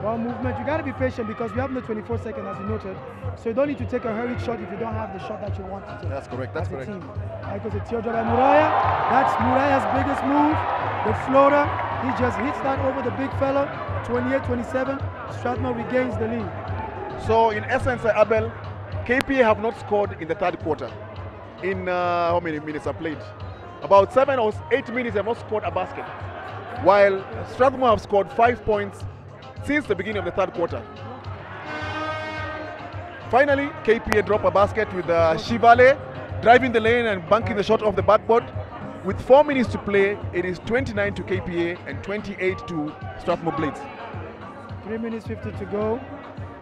Ball movement. You got to be patient because we have no 24 seconds, as you noted. So you don't need to take a hurried shot if you don't have the shot that you want to take. That's correct. That's correct. That goes a teardrop by Muraya. That's Muraya's biggest move. The floater. He just hits that over the big fella. 28-27. Strathmore regains the lead. So in essence, Abel, KPA have not scored in the third quarter. In how many minutes are played? About 7 or 8 minutes they have not scored a basket. While Strathmore have scored 5 points since the beginning of the third quarter. Finally, KPA drop a basket with Shivale driving the lane and banking the shot off the backboard. With 4 minutes to play, it is 29 to KPA and 28 to Strathmore Blades. 3 minutes 50 to go.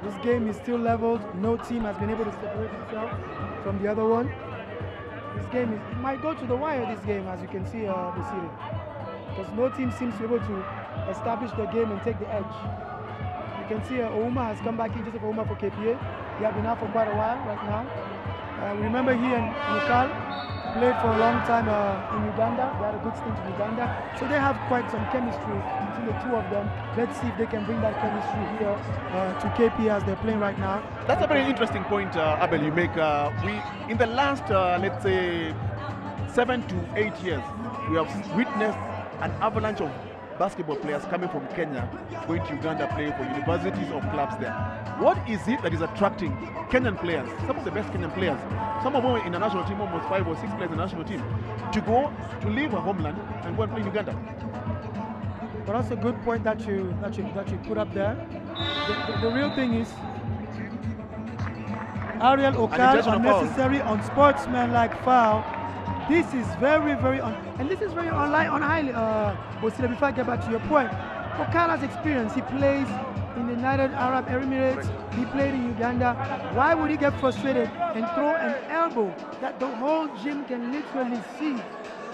This game is still leveled. No team has been able to separate itself from the other one. This game it might go to the wire, this game, as you can see the series. Because no team seems to be able to establish the game and take the edge. You can see Ouma has come back in, Joseph Ouma for KPA. He has been out for quite a while right now. Remember he and Nukal played for a long time in Uganda. They had a good stint in Uganda. So they have quite some chemistry between the two of them. Let's see if they can bring that chemistry here to KPA as they're playing right now. That's a very interesting point, Abel, you make. In the last, let's say, 7 to 8 years, we have witnessed an avalanche of basketball players coming from Kenya, going to Uganda, playing for universities or clubs there. What is it that is attracting Kenyan players, some of the best Kenyan players, some of them in the national team, almost 5 or 6 players in the national team, to leave a homeland and go and play in Uganda? But that's a good point that you put up there. The real thing is Ariel Okal unnecessary unsportsmanlike foul. This is very and this is very unhighly. Before I get back to your point, Okal has experience. He plays in the United Arab Emirates. He played in Uganda. Why would he get frustrated and throw an elbow that the whole gym can literally see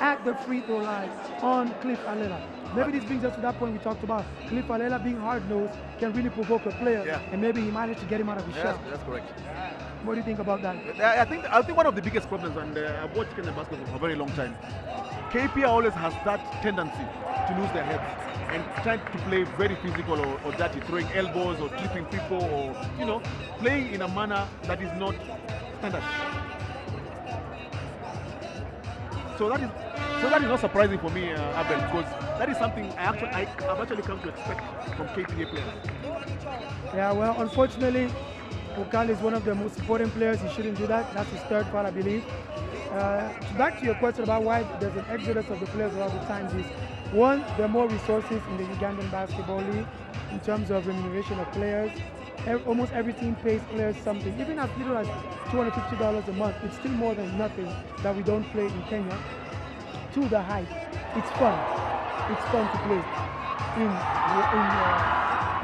at the free throw line on Cliff Alela. Maybe this brings us to that point we talked about. Cliff Alela being hard-nosed can really provoke a player, and maybe he managed to get him out of his shell. That's correct. What do you think about that? I think one of the biggest problems, and I've watched Kenyan basketball for a very long time, KPA always has that tendency to lose their heads and trying to play very physical or dirty, throwing elbows or tripping people, or playing in a manner that is not standard. So that is not surprising for me, Abel, because that is something I've actually come to expect from KPA players. Yeah, well, unfortunately, Okal is one of the most important players. He shouldn't do that. That's his third foul, I believe. Back to your question about why there's an exodus of the players all the time is, one, there are more resources in the Ugandan Basketball League in terms of remuneration of players. Almost every team pays players something. Even as little as $250 a month, it's still more than nothing that we don't play in Kenya. To the height, it's fun. It's fun to play in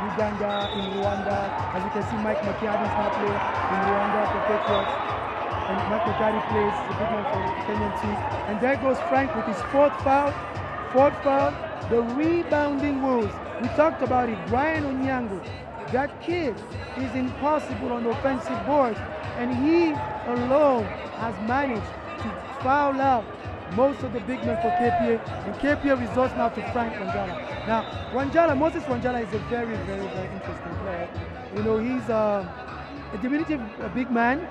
Uganda, in Rwanda. As you can see, Mike McCarty is now playing in Rwanda for Patriots. And Mike McCarty plays the big man for the Kenyan team. And there goes Frank with his fourth foul. The rebounding woes. We talked about it. Brian Onyango. That kid is impossible on the offensive board. And he alone has managed to foul out most of the big men for KPA. And KPA resorts now to Frank Wanjala. Now, Moses Wanjala is a very, very, very interesting player. He's a diminutive big man,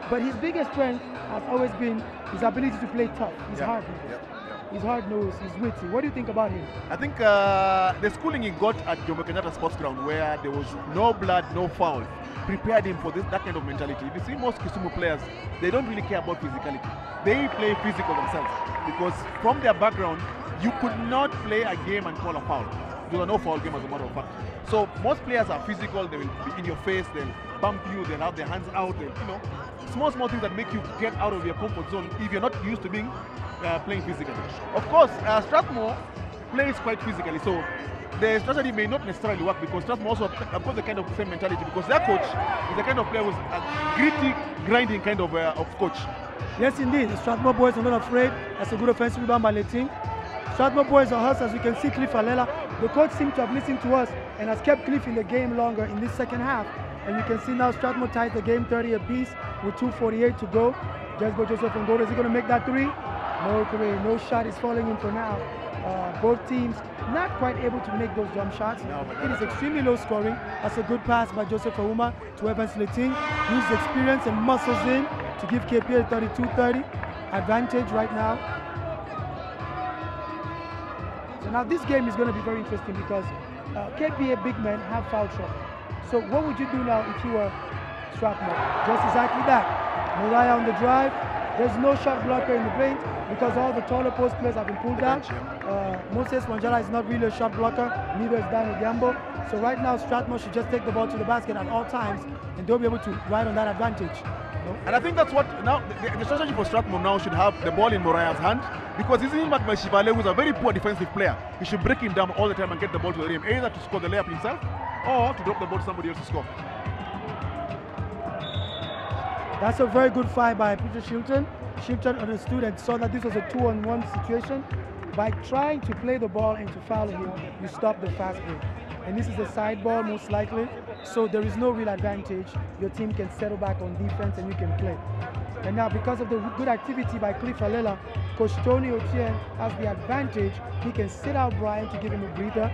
but his biggest strength has always been his ability to play tough. He's hard-nosed. He's hard-nosed, he's witty. What do you think about him? I think the schooling he got at Jomo Kenyatta Sports Ground, where there was no blood, no foul, prepared him for that kind of mentality. If you see most Kisumu players, they don't really care about physicality. They play physical themselves, because from their background, you could not play a game and call a foul. There was no foul game, as a matter of fact. So most players are physical. They will be in your face. They'll bump you. They'll have their hands out. Small things that make you get out of your comfort zone if you're not used to being playing physically. Of course, Strathmore plays quite physically, so the strategy may not necessarily work, because Strathmore also have got the kind of same mentality, because their coach is the kind of player who's a gritty, grinding kind of coach. Yes, indeed. The Strathmore boys are not afraid. That's a good offensive rebound by Leting. Strathmore boys are hustlers. As you can see, Cliff Alela. The coach seems to have listened to us and has kept Cliff in the game longer in this second half. And you can see now Strathmore ties the game 30 apiece with 2:48 to go. Joseph Ngodo, is he going to make that three? No three. No shot is falling in for now. Both teams not quite able to make those jump shots. It is extremely low scoring. That's a good pass by Joseph Auma to Evans Leting. Uses experience and muscles in to give KPA a 32-30 advantage right now. So now this game is going to be very interesting, because KPA big men have foul trouble. So what would you do now if you were Strathmore? Just exactly that. Moriah on the drive. There's no shot blocker in the paint, because all the taller post players have been pulled down. Moses Wanjala is not really a shot blocker, neither is Dan Ogiambo. So right now Strathmore should just take the ball to the basket at all times, and they'll be able to ride on that advantage. And I think that's what now the strategy for Strathmore now should have the ball in Moriah's hand, because he's in back by Shivale, who's a very poor defensive player. He should break him down all the time and get the ball to the rim, either to score the layup himself or to drop the ball to somebody else to score. That's a very good fight by Peter Shilton. Shilton understood and saw that this was a 2-on-1 situation. By trying to play the ball and to foul him, you stop the fast break. And this is a side ball most likely, so there is no real advantage. Your team can settle back on defense and you can play. And now, because of the good activity by Cliff Alela, Coach Tony Otieno has the advantage. He can sit out Brian to give him a breather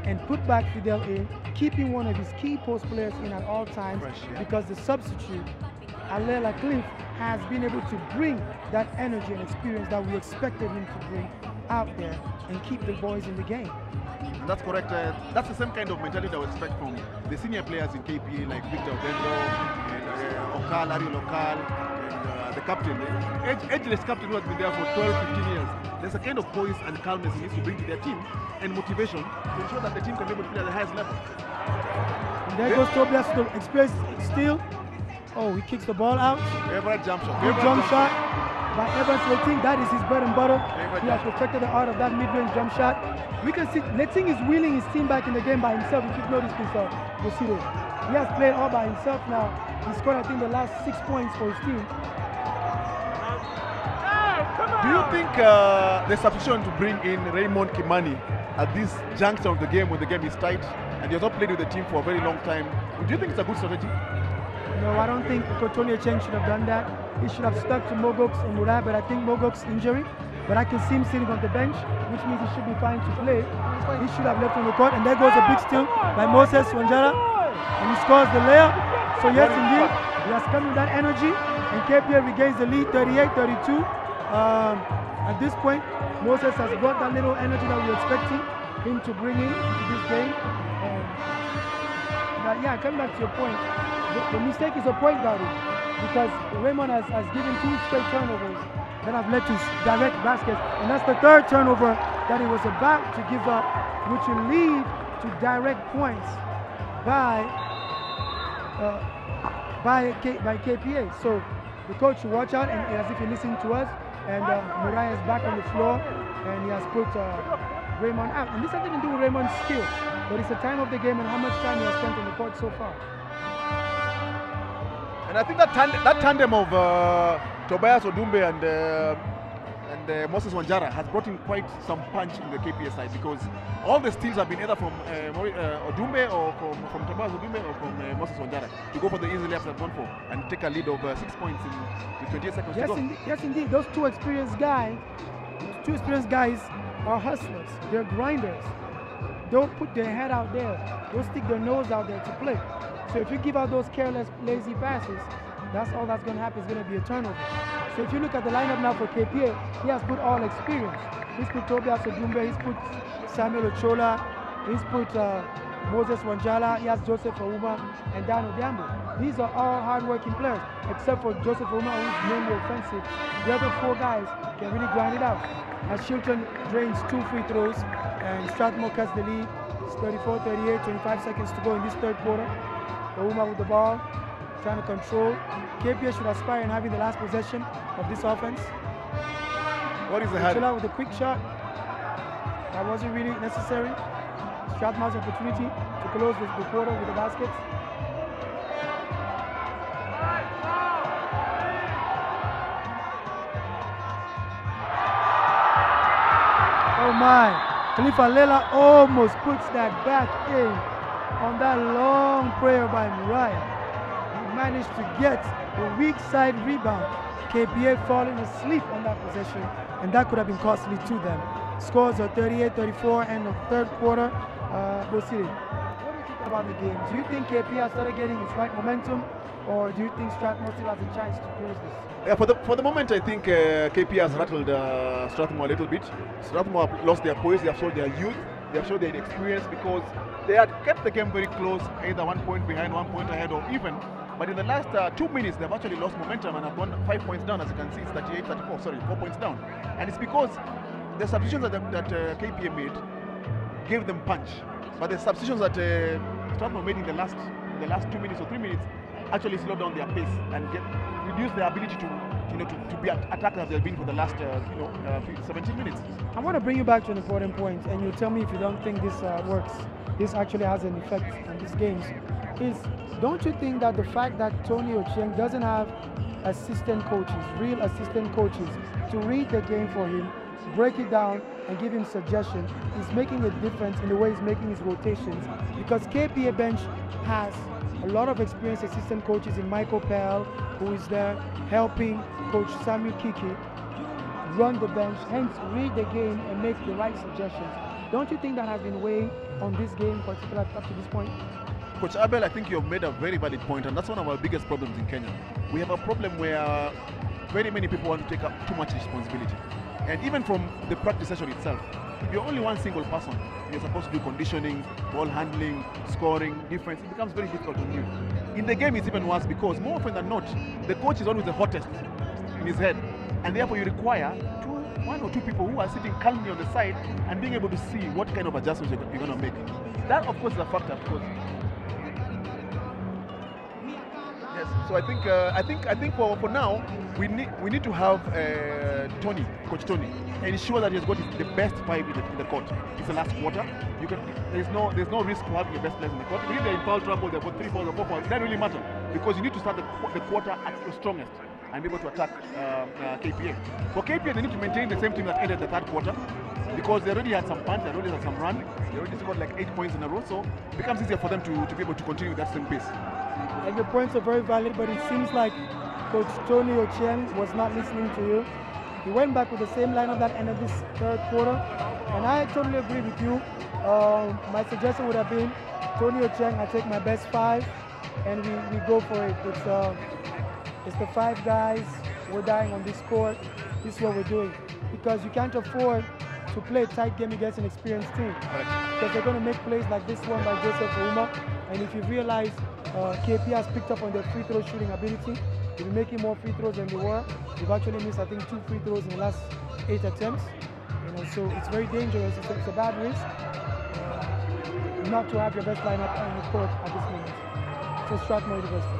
and put back Fidel in, keeping one of his key post players in at all times, because the substitute, Alela Cliff, has been able to bring that energy and experience that we expected him to bring out there and keep the boys in the game. That's correct. That's the same kind of mentality that we expect from the senior players in KPA, like Victor Odendo, and Okal, Ariel Okal, and the captain, ageless captain who has been there for 12, 15 years. There's a kind of poise and calmness he needs to bring to their team, and motivation to ensure that the team can be able to play at the highest level. And there goes Tobias to experience steal. Oh, he kicks the ball out. Favorite jump shot. Good jump shot by Evans Leting. That is his bread and butter. He has perfected the art of that mid-range jump shot. We can see Leting is wheeling his team back in the game by himself. If you've noticed this, Bosido. He has played all by himself now. He scored, I think, the last 6 points for his team. think the substitution to bring in Raymond Kimani at this juncture of the game when the game is tight and he has not played with the team for a very long time, do you think it's a good strategy? No, I don't think Tony Ocheng should have done that. He should have stuck to Mogox and Murai, but I think Mogox injury. But I can see him sitting on the bench, which means he should be fine to play. He should have left on the court, and there goes a big steal by Moses Wanjara, and he scores the layup. So yes, indeed, he has come with that energy, and KPA regains the lead, 38-32. At this point, Moses has brought that little energy that we were expecting him to bring in to this game. But yeah, coming back to your point, the mistake is a point guard, because Raymond has given 2 straight turnovers that have led to direct baskets, and that's the 3rd turnover that he was about to give up, which will lead to direct points by KPA. So the coach should watch out, and as if he listened to us, and Murai is back on the floor, and he has put Raymond out. And this has nothing to do with Raymond's skill, but it's the time of the game and how much time he has spent on the court so far. And I think that tandem of Tobias Odumbe and Moses Wanjara has brought in quite some punch in the KPA side, because all the steals have been either from Odumbe or from Tobias Odumbe or from Moses Wanjara to go for the easy layups they've gone for and take a lead of 6 points in 28 seconds to go. Yes, indeed. Those two experienced guys are hustlers. They're grinders. Don't put their head out there. Don't stick their nose out there to play. So if you give out those careless, lazy passes, that's all that's going to happen. Is going to be a turnover. So if you look at the lineup now for KPA, he has put all experience. He's put Tobias Odumbe, he's put Samuel Ochola, he's put Moses Wanjala, he has Joseph Ouma and Dan Odiambo. These are all hard-working players, except for Joseph Ouma, who's mainly offensive. The other 4 guys can really grind it out. As Shilton drains 2 free throws, and Strathmore cuts the lead. It's 34-38, 25 seconds to go in this 3rd quarter. Ouma with the ball, trying to control. KPA should aspire in having the last possession of this offense. What is the head? Ochola with a quick shot. That wasn't really necessary. Strathmore's opportunity to close the quarter with the basket. Oh my! Khalifa Lela almost puts that back in on that long prayer by Murai. He managed to get the weak side rebound. KPA falling asleep on that possession, and that could have been costly to them. Scores are 38-34 and the 3rd quarter. Bosiri, what do you think about the game? Do you think KPA started getting its right momentum, or do you think Strathmore still has a chance to close this? Yeah, for the moment, I think KPA has rattled Strathmore a little bit. Strathmore have lost their poise, they have showed their youth, they have showed their experience, because they had kept the game very close, either 1 point behind, 1 point ahead, or even. But in the last 2 minutes, they've actually lost momentum and have gone 5 points down. As you can see, it's 38-34, sorry, 4 points down. And it's because the substitutions that KPA made gave them punch. But the substitutions that Strathmore made in the last 2 minutes or 3 minutes actually slowed down their pace and reduced their ability to be attacked as they've been for the last 17 minutes. I want to bring you back to an important point, and you tell me if you don't think this works. This actually has an effect on these games. Don't you think that the fact that Tony Ocheng doesn't have assistant coaches, real assistant coaches, to read the game for him, break it down, and give him suggestions, is making a difference in the way he's making his rotations? Because KPA bench has a lot of experienced assistant coaches in Michael Pell, who is there helping Coach Samuel Kiki run the bench, hence read the game and make the right suggestions. Don't you think that has been weighing on this game in particular up to this point? Coach Abel, I think you have made a very valid point, and that's one of our biggest problems in Kenya. We have a problem where very many people want to take up too much responsibility. And even from the practice session itself, if you're only one single person, you're supposed to do conditioning, ball handling, scoring, defense, it becomes very difficult on you. In the game, it's even worse, because more often than not, the coach is always the hottest in his head, and therefore you require 1 or 2 people who are sitting calmly on the side and being able to see what kind of adjustments you're going to make. That, of course, is a factor, because yes. So I think for now we need to have Coach Tony, ensure that he's got the best 5 in the court. It's the last quarter. There's no risk to having the best players in the court. If they're in foul trouble, they've got 3 fouls or 4 fouls. It doesn't really matter, because you need to start the quarter at your strongest. and be able to attack KPA. For KPA, they need to maintain the same team that ended the third quarter, because they already had some punch, they already had some run, they already scored like 8 points in a row, so it becomes easier for them to be able to continue that same pace. And your points are very valid, but it seems like Coach Tony Ochieng was not listening to you. He went back with the same lineup that ended this third quarter, and I totally agree with you. My suggestion would have been Tony Ochieng, I take my best 5, and we go for it. It's the 5 guys, we're dying on this court, this is what we're doing. Because you can't afford to play a tight game against an experienced team. Because they're going to make plays like this one by Joseph Ouma, and if you realize KP has picked up on their free throw shooting ability, they've been making more free throws than they were. They've actually missed, I think, 2 free throws in the last 8 attempts. So it's very dangerous. It's a bad risk not to have your best lineup on the court at this moment for Strathmore University.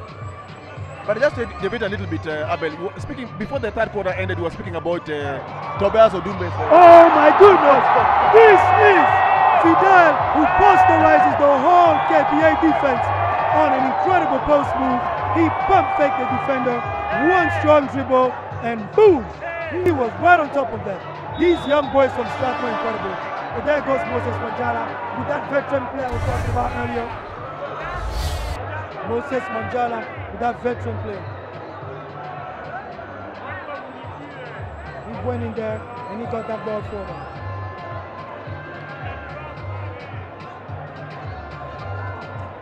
But just to debate a little bit, Abel, speaking before the third quarter ended, we were speaking about Tobias Odumbe's. Oh my goodness! This is Fidel, who posterizes the whole KPA defense on an incredible post move. He pump faked the defender, one strong dribble, and boom! He was right on top of that. These young boys from Strathmore, incredible. But there goes Moses Manjala with that veteran player I was talking about earlier. Moses Manjala with that veteran player. He went in there and he got that ball for them.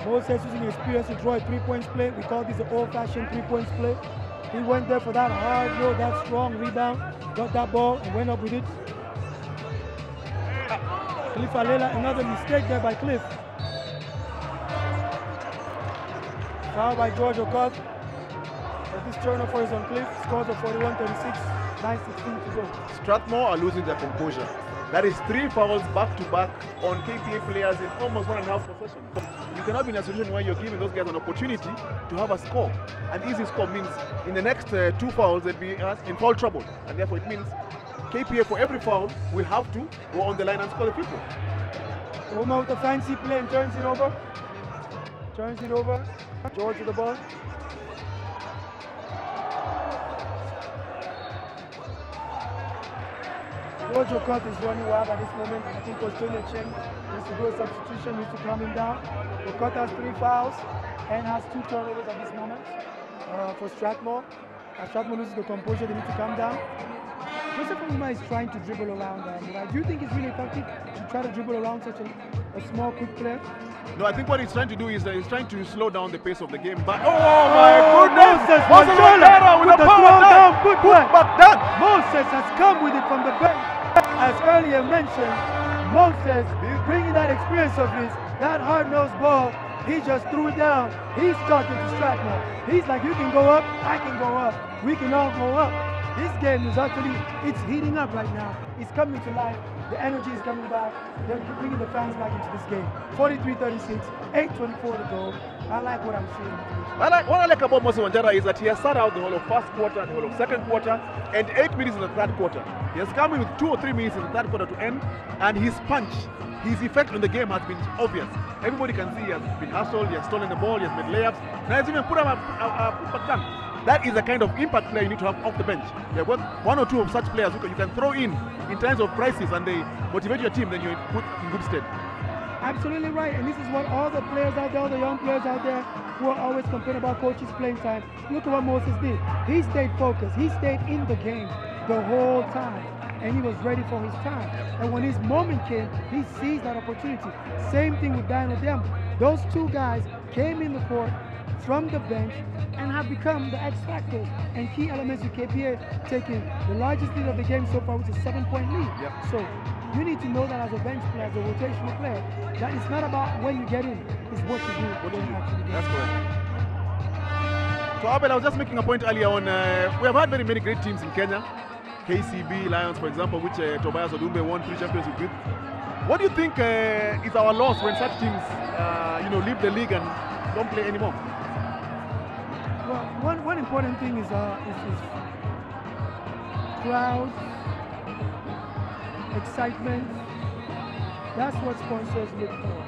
Moses using experience to draw a 3-point play. We call this the old-fashioned 3-point play. He went there for that hard roll, that strong rebound, got that ball and went up with it. Cliff Alela, another mistake there by Cliff. Foul by George Okoth. But this turnover is on Cliff. Scores of 41-36, 9:16 to go. Strathmore are losing their composure. That is 3 fouls back-to-back on KPA players in almost 1.5 possessions. You cannot be in a situation where you're giving those guys an opportunity to have a score. An easy score means in the next 2 fouls they'll be in foul trouble, and therefore it means KPA for every foul will have to go on the line and score the free throw. Ouma with a fancy play and turns it over. George with the ball. George Okoth is running wild at this moment. I think Coach Tony Ochieng needs to do a substitution, needs to calm him down. Okoth has 3 fouls and has 2 turnovers at this moment for Strathmore. As Strathmore loses the composure, they need to calm down. Joseph Ouma is trying to dribble around. Do you think it's really effective to try to dribble around such a small, quick player? No, I think what he's trying to do is he's trying to slow down the pace of the game. But oh my goodness! Moses Manjala with a power down, put back down. Moses has come with it from the bench. As earlier mentioned, Moses bringing that experience of his, that hard-nosed ball, he just threw it down. He's talking to Strathmore. He's like, you can go up, I can go up, we can all go up. This game is actually, it's heating up right now. It's coming to life. The energy is coming back. They're bringing the fans back into this game. 43-36, 8:24 to go. I like what I'm seeing. What I like about Moses Manjala is that he has sat out the whole of first quarter, the whole of second quarter, and 8 minutes in the third quarter. He has come in with 2 or 3 minutes in the third quarter to end, and his punch, his effect on the game has been obvious. Everybody can see he has been hustled, he has stolen the ball, he has made layups, and he has even put up a putback dunk. That is the kind of impact player you need to have off the bench. You have got 1 or 2 of such players who you can throw in times of crisis, and they motivate your team, then you're put in good stead. Absolutely right, and this is what all the players out there, all the young players out there who are always complaining about coaches playing time. Look at what Moses did. He stayed focused. He stayed in the game the whole time, and he was ready for his time. And when his moment came, he seized that opportunity. Same thing with Dino Dembo. Those 2 guys came in the court from the bench and have become the X factors and key elements of KPA, taking the largest lead of the game so far, which is a 7-point lead. Yep. So you need to know that as a bench player, as a rotational player, that it's not about when you get in, it's what you do when you actually get in. That's correct. So Abel, I was just making a point earlier on, we have had very many great teams in Kenya. KCB Lions, for example, which Tobias Odumbe won 3 championships with. What do you think is our loss when such teams leave the league and don't play anymore? Well, one important thing is crowd, excitement. That's what sponsors look for.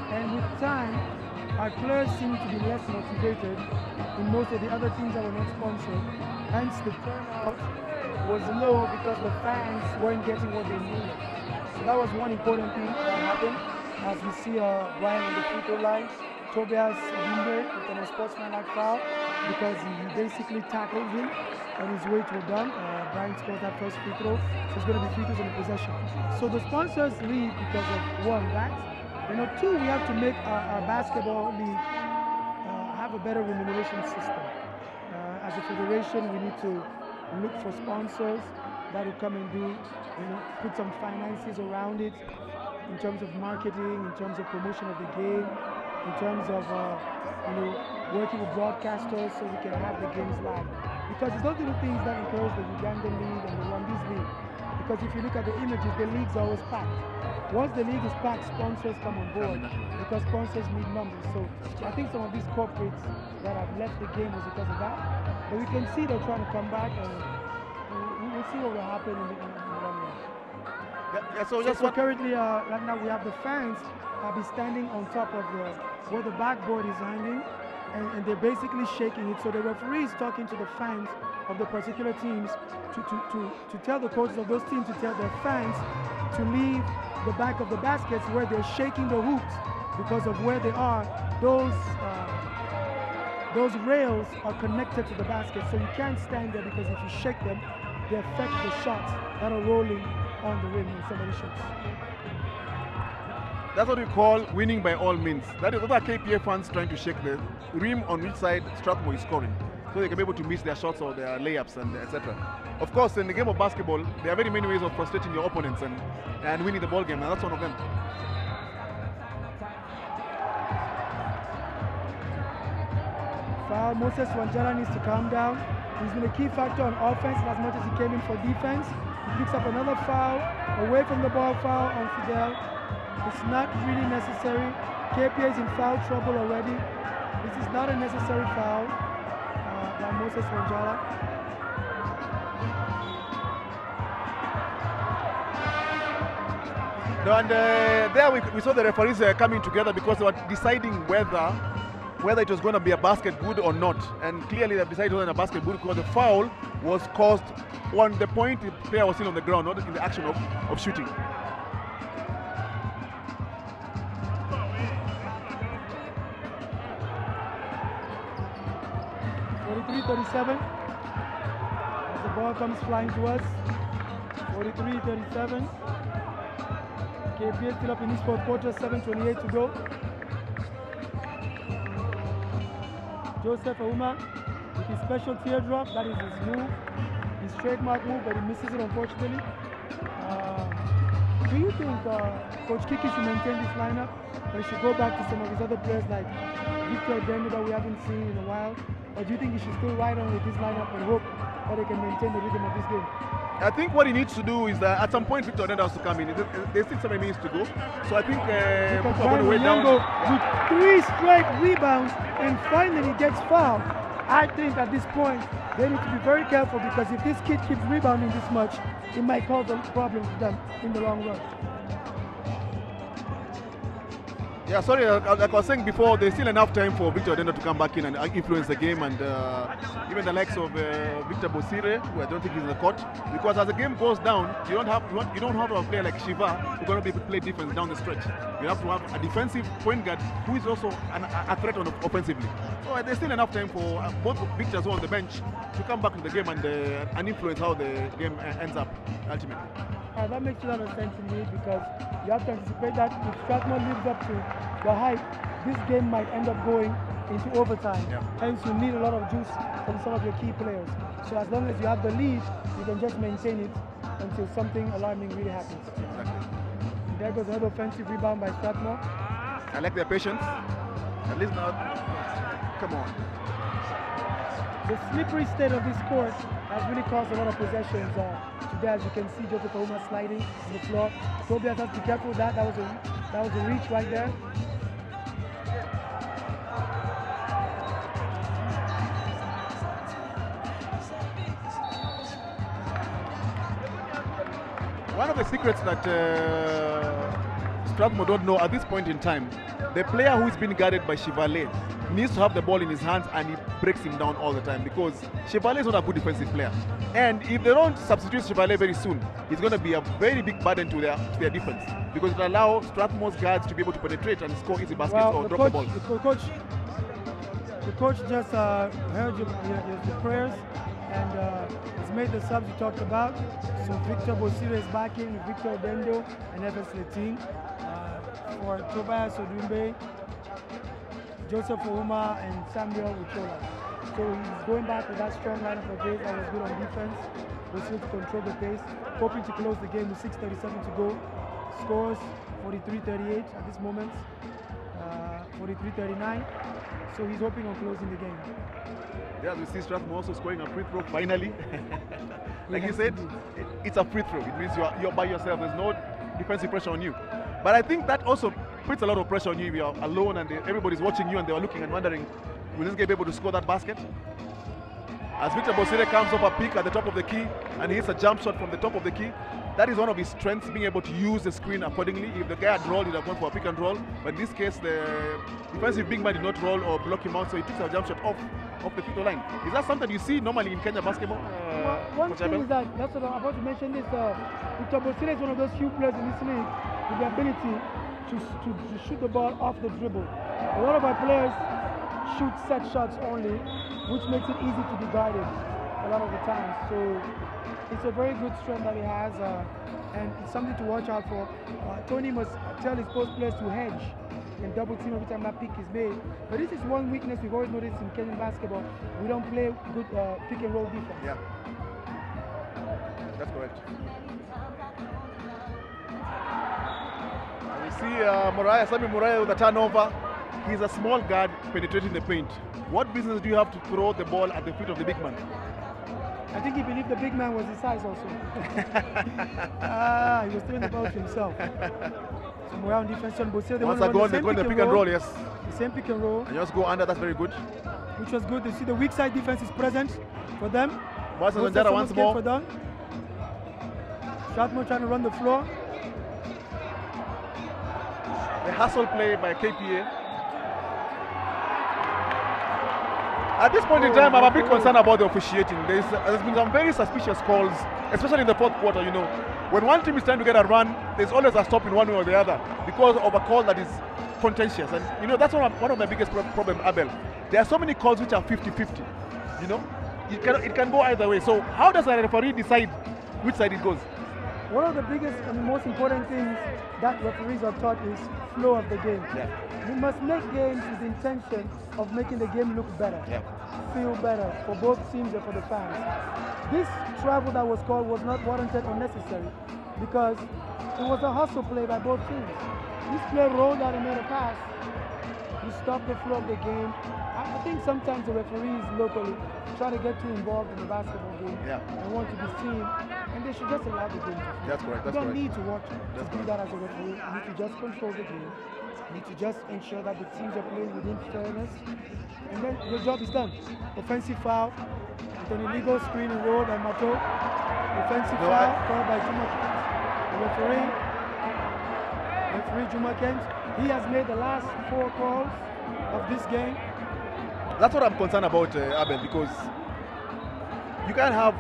And with time, our players seem to be less motivated in most of the other teams that were not sponsored. Hence the turnout was low because the fans weren't getting what they needed. So that was one important thing that happened. As we see Brian on the free throw line, Tobias Wimbe with an unsportsmanlike foul because he basically tackled him on his way to a dunk. Brian scored that first free throw, so it's going to be free throws in the possession. So the sponsors lead because of one, that. Two, we have to make our basketball league have a better remuneration system. As a federation, we need to look for sponsors that will come and put some finances around it in terms of marketing, in terms of promotion of the game, in terms of working with broadcasters so we can have the games live. Because it's those little things that encourage the Ugandan League and the Rwandese League. Because if you look at the images, the league's always packed. Once the league is packed, sponsors come on board because sponsors need numbers. So I think some of these corporates that have left the game was because of that. But we can see they're trying to come back, and we'll see what will happen in the long run. So currently, right now we have the fans be standing on top of where the backboard is hanging, and they're basically shaking it. So the referee is talking to the fans of the particular teams to tell the coaches of those teams to tell their fans to leave the back of the baskets where they're shaking the hoops because of where they are. Those rails are connected to the basket, so you can't stand there because if you shake them, they affect the shots that are rolling on the rim when somebody shoots. That's what we call winning by all means. That is what our KPA fans trying to shake the rim on which side Strathmore is scoring, so they can be able to miss their shots or their layups and etc. Of course, in the game of basketball, there are very many ways of frustrating your opponents and winning the ball game, and that's one of them. Foul. Moses Wanjala needs to calm down. He's been a key factor on offense as much as he came in for defense. He picks up another foul, away from the ball foul on Fidel. It's not really necessary. KPA is in foul trouble already. This is not a necessary foul by Moses Wanjala. No, and there we saw the referees coming together because they were deciding whether it was going to be a basket good or not. And clearly they decided it wasn't a basket good because the foul was caused on the point the player was still on the ground, not in the action of shooting. (43-37) as the ball comes flying to us. 43-37. KPA still up in this fourth quarter, 7:28 to go. Joseph Auma with his special teardrop, that is his move, his trademark move, but he misses it unfortunately. Do you think Coach Kiki should maintain this lineup, or he should go back to some of his other players like Victor Dendo that we haven't seen in a while? Or do you think he should still ride on with this lineup and hope that they can maintain the rhythm of this game? I think what he needs to do is at some point Victor Dendo has to come in. There's still 7 minutes to go. So I think Brian Onyango with 3 straight rebounds and finally gets fouled. I think at this point they need to be very careful because if this kid keeps rebounding this much, it might cause a problem for them in the long run. Yeah, sorry, like I was saying before, there's still enough time for Victor Dendo to come back in and influence the game, and even the likes of Victor Bosire, who I don't think is in the court, because as the game goes down, you don't have to have a player like Shiva who's going to be able to play defense down the stretch. You have to have a defensive point guard who is also a threat offensively. So there's still enough time for both Victors who are on the bench to come back to the game and influence how the game ends up ultimately. That makes a lot of sense indeed, because you have to anticipate that if Strathmore lives up to the hype, this game might end up going into overtime. Yeah. Hence, you need a lot of juice from some of your key players. So as long as you have the lead, you can just maintain it until something alarming really happens. Exactly. There goes another offensive rebound by Strathmore. I like their patience. At least now, come on. The slippery state of this court has really caused a lot of possessions today. As you can see, Joseph Auma sliding on the floor. Tobias has to be careful with that. That was a reach right there. One of the secrets that Strathmore don't know at this point in time, the player who is being guarded by Shivale needs to have the ball in his hands and he breaks him down all the time because Chevalier is not a good defensive player. And if they don't substitute Chevalier very soon, he's going to be a very big burden to their defense because it will allow Strathmore's guards to be able to penetrate and score easy baskets or drop the ball. The coach just heard your prayers and has made the subs you talked about. So Victor Bosire is back in, Victor Dendo and Evans Letting. For Tobias Odumbe, Joseph Ouma and Samuel Uchola. So he's going back with that strong lineup of Blades that was good on defense. Bosire to control the pace, hoping to close the game with 6:37 to go. Scores 43-38 at this moment, 43-39. So he's hoping on closing the game. Yeah, we see Strathmore also scoring a free throw finally. Like you said, it's a free throw. It means you're by yourself. There's no defensive pressure on you. But I think that also puts a lot of pressure on you if you're alone and everybody's watching you and they are looking and wondering, will this guy be able to score that basket? As Victor Bosire comes off a pick at the top of the key and he hits a jump shot from the top of the key, that is one of his strengths, being able to use the screen accordingly. If the guy had rolled, he'd have gone for a pick and roll. But in this case, the defensive big man did not roll or block him out, so he took a jump shot off the free throw line. Is that something you see normally in Kenya basketball? One thing is that's what I'm about to mention this. Victor Bosire is one of those few players in this league with the ability to shoot the ball off the dribble. A lot of our players shoot set shots only, which makes it easy to be guarded a lot of the time. So it's a very good strength that he has, and it's something to watch out for. Tony must tell his post players to hedge and double team every time that pick is made. But this is one weakness we've always noticed in Kenyan basketball. We don't play good pick and roll defense. Yeah, that's correct. We see Sami Moriah with the turnover. He's a small guard penetrating the paint. What business do you have to throw the ball at the feet of the big man? I think he believed the big man was his size also. He was throwing the ball to himself. So Moriah on defense, once again, they're going to pick and roll, yes. The same pick and roll. And just go under, that's very good. Which was good. You see the weak side defense is present for them. Once more. For them. Strathmore trying to run the floor. The hustle play by KPA. At this point in time, I'm a bit concerned about the officiating. There's been some very suspicious calls, especially in the fourth quarter, you know. When one team is trying to get a run, there's always a stop in one way or the other because of a call that is contentious. And, you know, that's one of my biggest problems, Abel. There are so many calls which are 50-50, you know. It can go either way. So how does a referee decide which side it goes? One of the biggest and most important things that referees are taught is flow of the game. Yeah. We must make games with the intention of making the game look better, feel better for both teams and for the fans. This travel that was called was not warranted or necessary because it was a hustle play by both teams. This player rolled out and made a pass. He stopped the flow of the game. I think sometimes the referees locally try to get too involved in the basketball game and want to be seen, and they should just allow the game to flow. That's correct. You don't need to watch to do that as a referee. You need to just control the game. You need to just ensure that the teams are playing within fairness, and then the job is done. Offensive foul, with an illegal screen and roll by Mato. Offensive foul called by Juma Kent. The referee Juma Kent, he has made the last 4 calls of this game. That's what I'm concerned about, Abel, because you can't have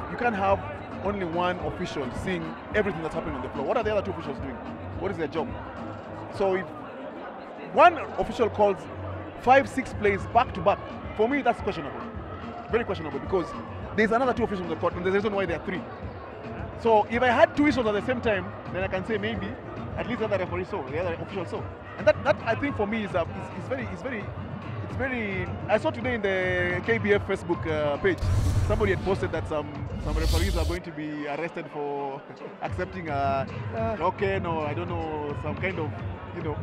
only one official seeing everything that's happening on the floor. What are the other 2 officials doing? What is their job? So if one official calls 5-6 plays back to back, for me that's questionable. Very questionable, because there's another 2 officials on the court and there's a reason why there are 3. So if I had 2 whistles at the same time, then I can say maybe at least the other referee saw, the other official saw. And that I think for me is very. I saw today in the KBF Facebook page, somebody had posted that some referees are going to be arrested for accepting a token or I don't know, some kind of, you know,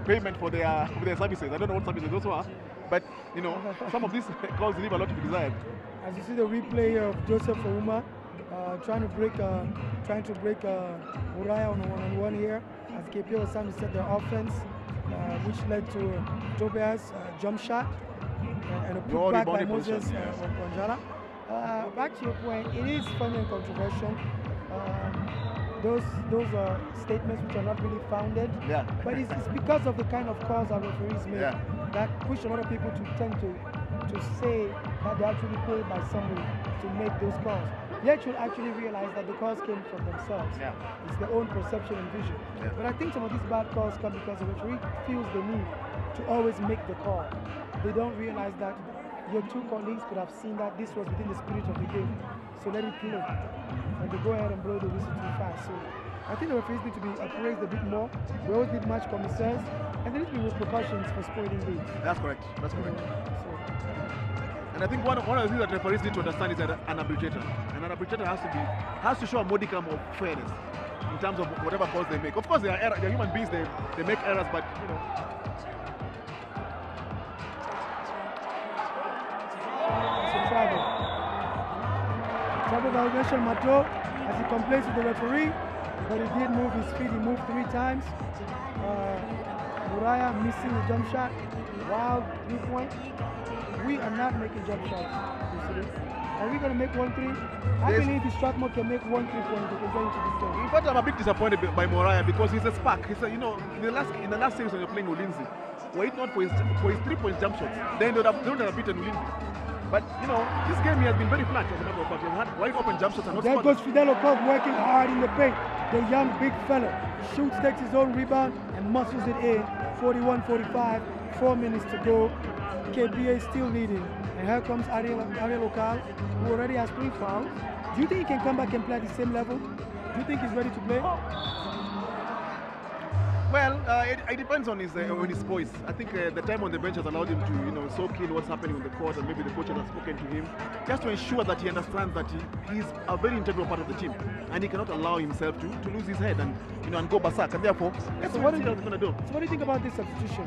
payment for their services. I don't know what services those are, but you know, some of these calls leave a lot to be desired. As you see the replay of Joseph Ouma trying to break Moriah on a one-on-one here, as KPA was trying to set their offense, which led to Tobias jump shot and a putback by Moses Wanjala. Back to your point, it is funny and controversial. those statements which are not really founded. Yeah. But it's because of the kind of calls our referees make that push a lot of people to tend to say that they actually paid by somebody to make those calls. Yet you'll actually realize that the calls came from themselves. Yeah. It's their own perception and vision. Yeah. But I think some of these bad calls come because the referee feels the need to always make the call. They don't realize that your two colleagues could have seen that this was within the spirit of the game. So let it play. And they go ahead and blow the whistle too fast. So I think the referees need to be appraised a bit more. We always need match commissaires, and there need to be repercussions for spoiling games. That's correct. That's correct. So, and I think one of the things that referees need to understand is that an arbitrator has to show a modicum of fairness in terms of whatever calls they make. Of course, they are human beings. They make errors, but you know. Travel violation, Mato, as he complains to the referee, but he did move his feet. He moved 3 times. Muraya missing the jump shot. Wild 3-point. We are not making jump shots. Are we going to make 1-3? I believe if Strathmore can make 1-3 points, they can get into this game. In fact, I'm a bit disappointed by Muraya because he's a spark. He's a, you know, in the last series when you're playing Ulinzi, were it not for his 3-point jump shots, then they would have beaten Ulinzi. But, you know, this game he has been very flat as a matter of fact. He had wide open jump shots and not there goes Fidel Okoth working hard in the paint. The young big fella shoots, takes his own rebound and muscles it in. 41-45, 4 minutes to go. KPA is still leading. And here comes Ariel Okal, who already has 3 fouls. Do you think he can come back and play at the same level? Do you think he's ready to play? Well, it depends on his poise. I think the time on the bench has allowed him to, you know, soak in what's happening on the court, and maybe the coach has spoken to him just to ensure that he understands that he's a very integral part of the team, and he cannot allow himself to lose his head and, you know, and go berserk. And therefore, that's what he's going to do. So what do you think about this substitution?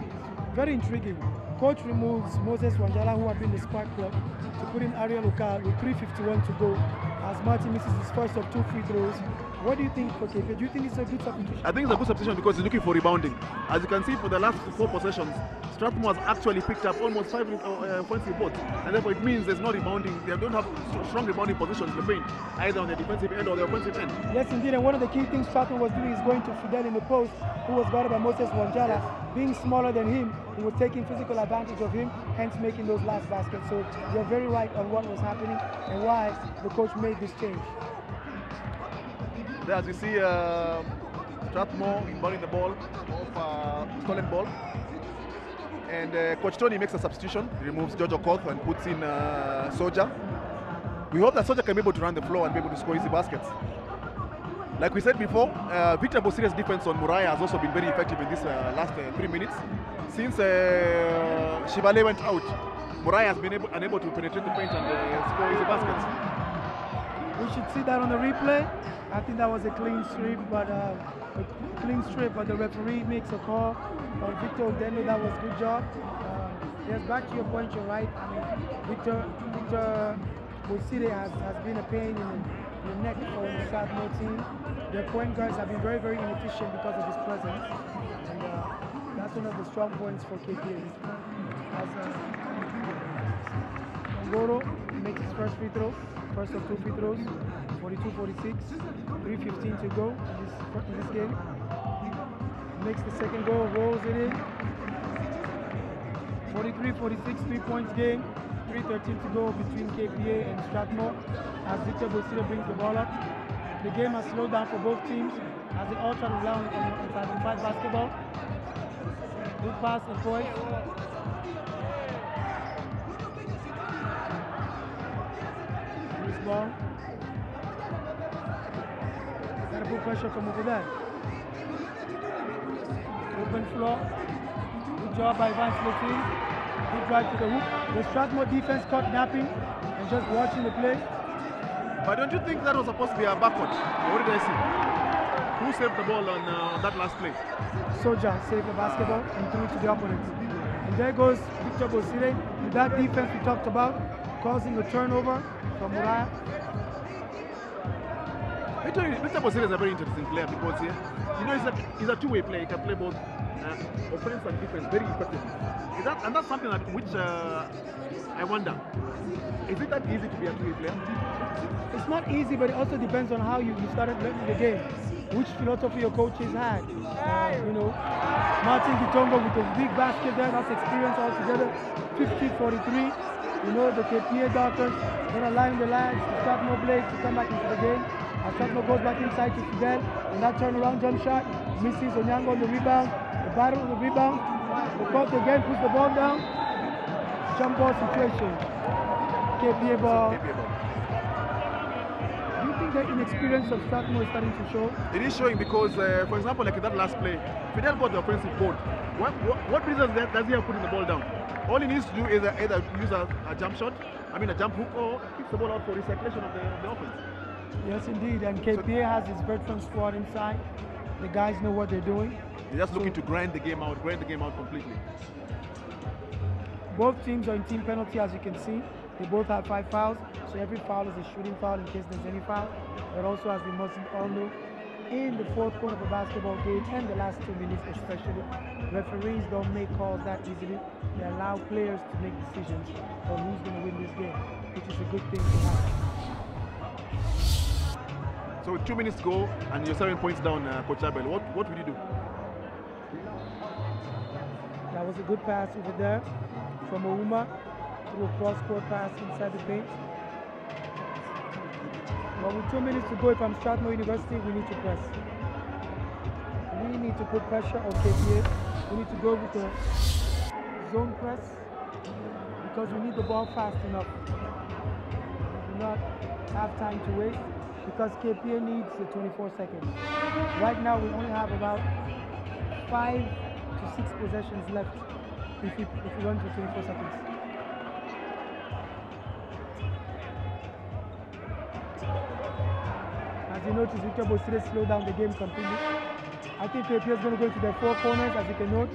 Very intriguing. Coach removes Moses Wanjala, who had been the spark plug, to put in Ariel Okal with 3:51 to go, as Martin misses his first of 2 free throws. What do you think for KPA? Do you think it's a good substitution? I think it's a good substitution because he's looking for rebounding. As you can see, for the last 4 possessions, Strathmore has actually picked up almost 5 offensive boards, and therefore it means there's no rebounding. They don't have strong rebounding positions in the paint, either on the defensive end or the offensive end. Yes, indeed, and one of the key things Strathmore was doing is going to Fidel in the post, who was guarded by Moses Wanjala. Being smaller than him, he was taking physical advantage of him, hence making those last baskets. So you're very right on what was happening and why the coach made this change. There, as you see, Strathmore inbounding the ball off stolen ball. And Coach Tony makes a substitution. He removes George Okoth and puts in Soja. We hope that Soja can be able to run the floor and be able to score easy baskets. Like we said before, Victor Bosire's defense on Muraya has also been very effective in this last 3 minutes. Since Shivale went out, Muraya has been unable to penetrate the paint and score easy baskets. We should see that on the replay. I think that was a clean strip, but the referee makes a call on Victor Odendo. That was a good job. Yes, back to your point, you're right. I mean, Victor Bosire has been a pain in the neck for the Strathmore team. Their point guards have been very, very inefficient because of his presence, and that's one of the strong points for KPA. As Ngoro makes his first free throw, first of 2 free throws, 42-46, 3:15 to go in this game. Makes the second goal, rolls it in. 43-46, 3 points game. 3:13 to go between KPA and Strathmore as Victor Bosire brings the ball up. The game has slowed down for both teams as they all try to rely on inside basketball. Good pass and poise. This ball. Gotta put pressure from over there. Open floor. Good job by Vance Latin. Good drive to the hoop. The Strathmore defense caught napping and just watching the play. But don't you think that was supposed to be a backcourt? What did I see? Who saved the ball on that last play? Soja saved the basketball and threw it to the opponent. And there goes Victor Bosire with that defense we talked about, causing a turnover from Muraya. Victor Bosire is a very interesting player because you know he's a two-way player. He can play both offense and defense very effectively. And that's something which I wonder. Is it that easy to be a two-way player? It's not easy, but it also depends on how you started learning the game. which philosophy your coaches had. You know, Martin Kitongo with a big basket there, that's experience altogether. 50-43. You know, the KPA Doctors, then allowing the lads, the Strathmore Blades to come back into the game. As Strathmore goes back inside to Fidel, and that turnaround jump shot, misses Onyango on the rebound, the battle on the rebound, the court again, puts the ball down, jump ball situation, KPA ball. Do you think the inexperience of Strathmore is starting to show? It is showing because, for example, like in that last play, Fidel got the offensive board. What reason does he have putting the ball down? All he needs to do is either use a jump shot, a jump hook, or keep the ball out for recirculation of the offense. Yes, indeed. And KPA has his veteran squad inside. The guys know what they're doing. They're just looking to grind the game out completely. Both teams are in team penalty, as you can see. They both have 5 fouls, so every foul is a shooting foul in case there's any foul. But also, as we must all know, in the fourth quarter of a basketball game and the last 2 minutes especially, referees don't make calls that easily. They allow players to make decisions on who's going to win this game, which is a good thing to have. So with 2 minutes to go and you're 7 points down, Coach Abel, what would you do? That was a good pass over there from Ouma through a cross-court pass inside the paint. Well, with 2 minutes to go, if I'm Strathmore University, we need to press. We need to put pressure on KPA. We need to go with the zone press because we need the ball fast enough. We do not have time to waste because KPA needs the 24 seconds. Right now, we only have about 5 to 6 possessions left if we run to 24 seconds. As you notice, Victor Bosire slowed down the game completely. I think KPA is going to go into their 4 corners, as you can note.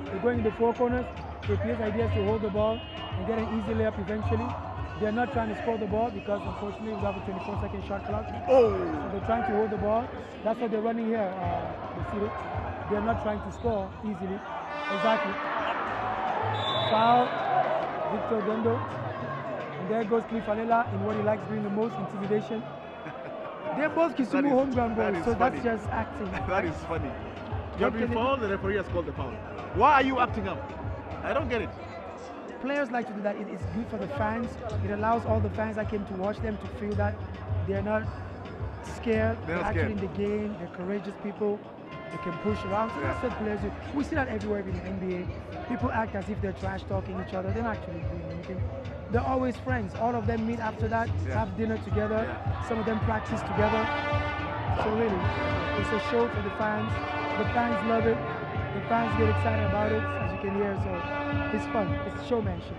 They're going in the 4 corners. KPA's idea is to hold the ball and get an easy layup eventually. They're not trying to score the ball because, unfortunately, we have a 24-second shot clock. Oh! So they're trying to hold the ball. That's what they're running here, Bosire. They're not trying to score easily. Exactly. Foul, Victor Dendo. And there goes Cliff Alela in what he likes doing the most, intimidation. They're both Kisumu home ground boys, so that's just acting. That is funny. You have been fouled, the referee has called the foul. Why are you acting up? I don't get it. Players like to do that. It's good for the fans. It allows all the fans that came to watch them to feel that they're not scared. They're actually in the game. They're courageous people. They can push around. So that's what players do. We see that everywhere in the NBA. People act as if they're trash talking each other. They're not actually doing anything. They're always friends. All of them meet after that, have dinner together. Some of them practice together. So really, it's a show for the fans. The fans love it. The fans get excited about it, as you can hear. So it's fun. It's showmanship.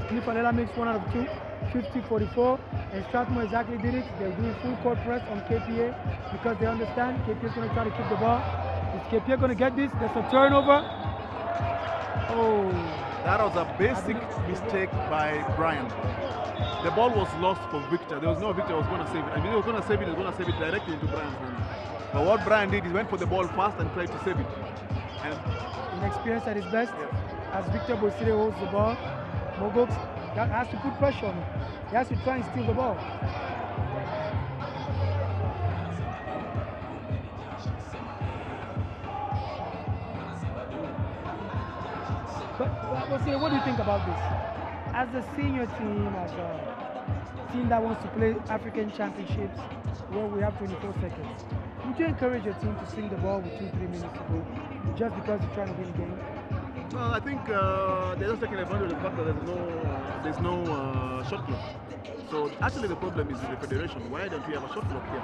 Cliff Alela makes 1 out of 2, 50-44, and Strathmore exactly did it. They're doing full court press on KPA because they understand KPA is going to try to keep the ball. Is KPA going to get this? There's a turnover. Oh. That was a basic mistake by Brian. The ball was lost for Victor. There was no Victor was going to save it. I mean, he was going to save it, he was going to save it directly into Brian's hand. But what Brian did, he went for the ball fast and tried to save it. And inexperience at his best, as Victor Bosire holds the ball. Mogox has to put pressure on him. He has to try and steal the ball. But Bosire, what do you think about this? As a senior team, as a team that wants to play African championships, where we have 24 seconds, would you encourage your team to swing the ball with 2-3 minutes to go, just because you're trying to win a game? I think they're just taking advantage of the fact that there's no shot clock. So actually the problem is with the federation. Why don't we have a shot clock here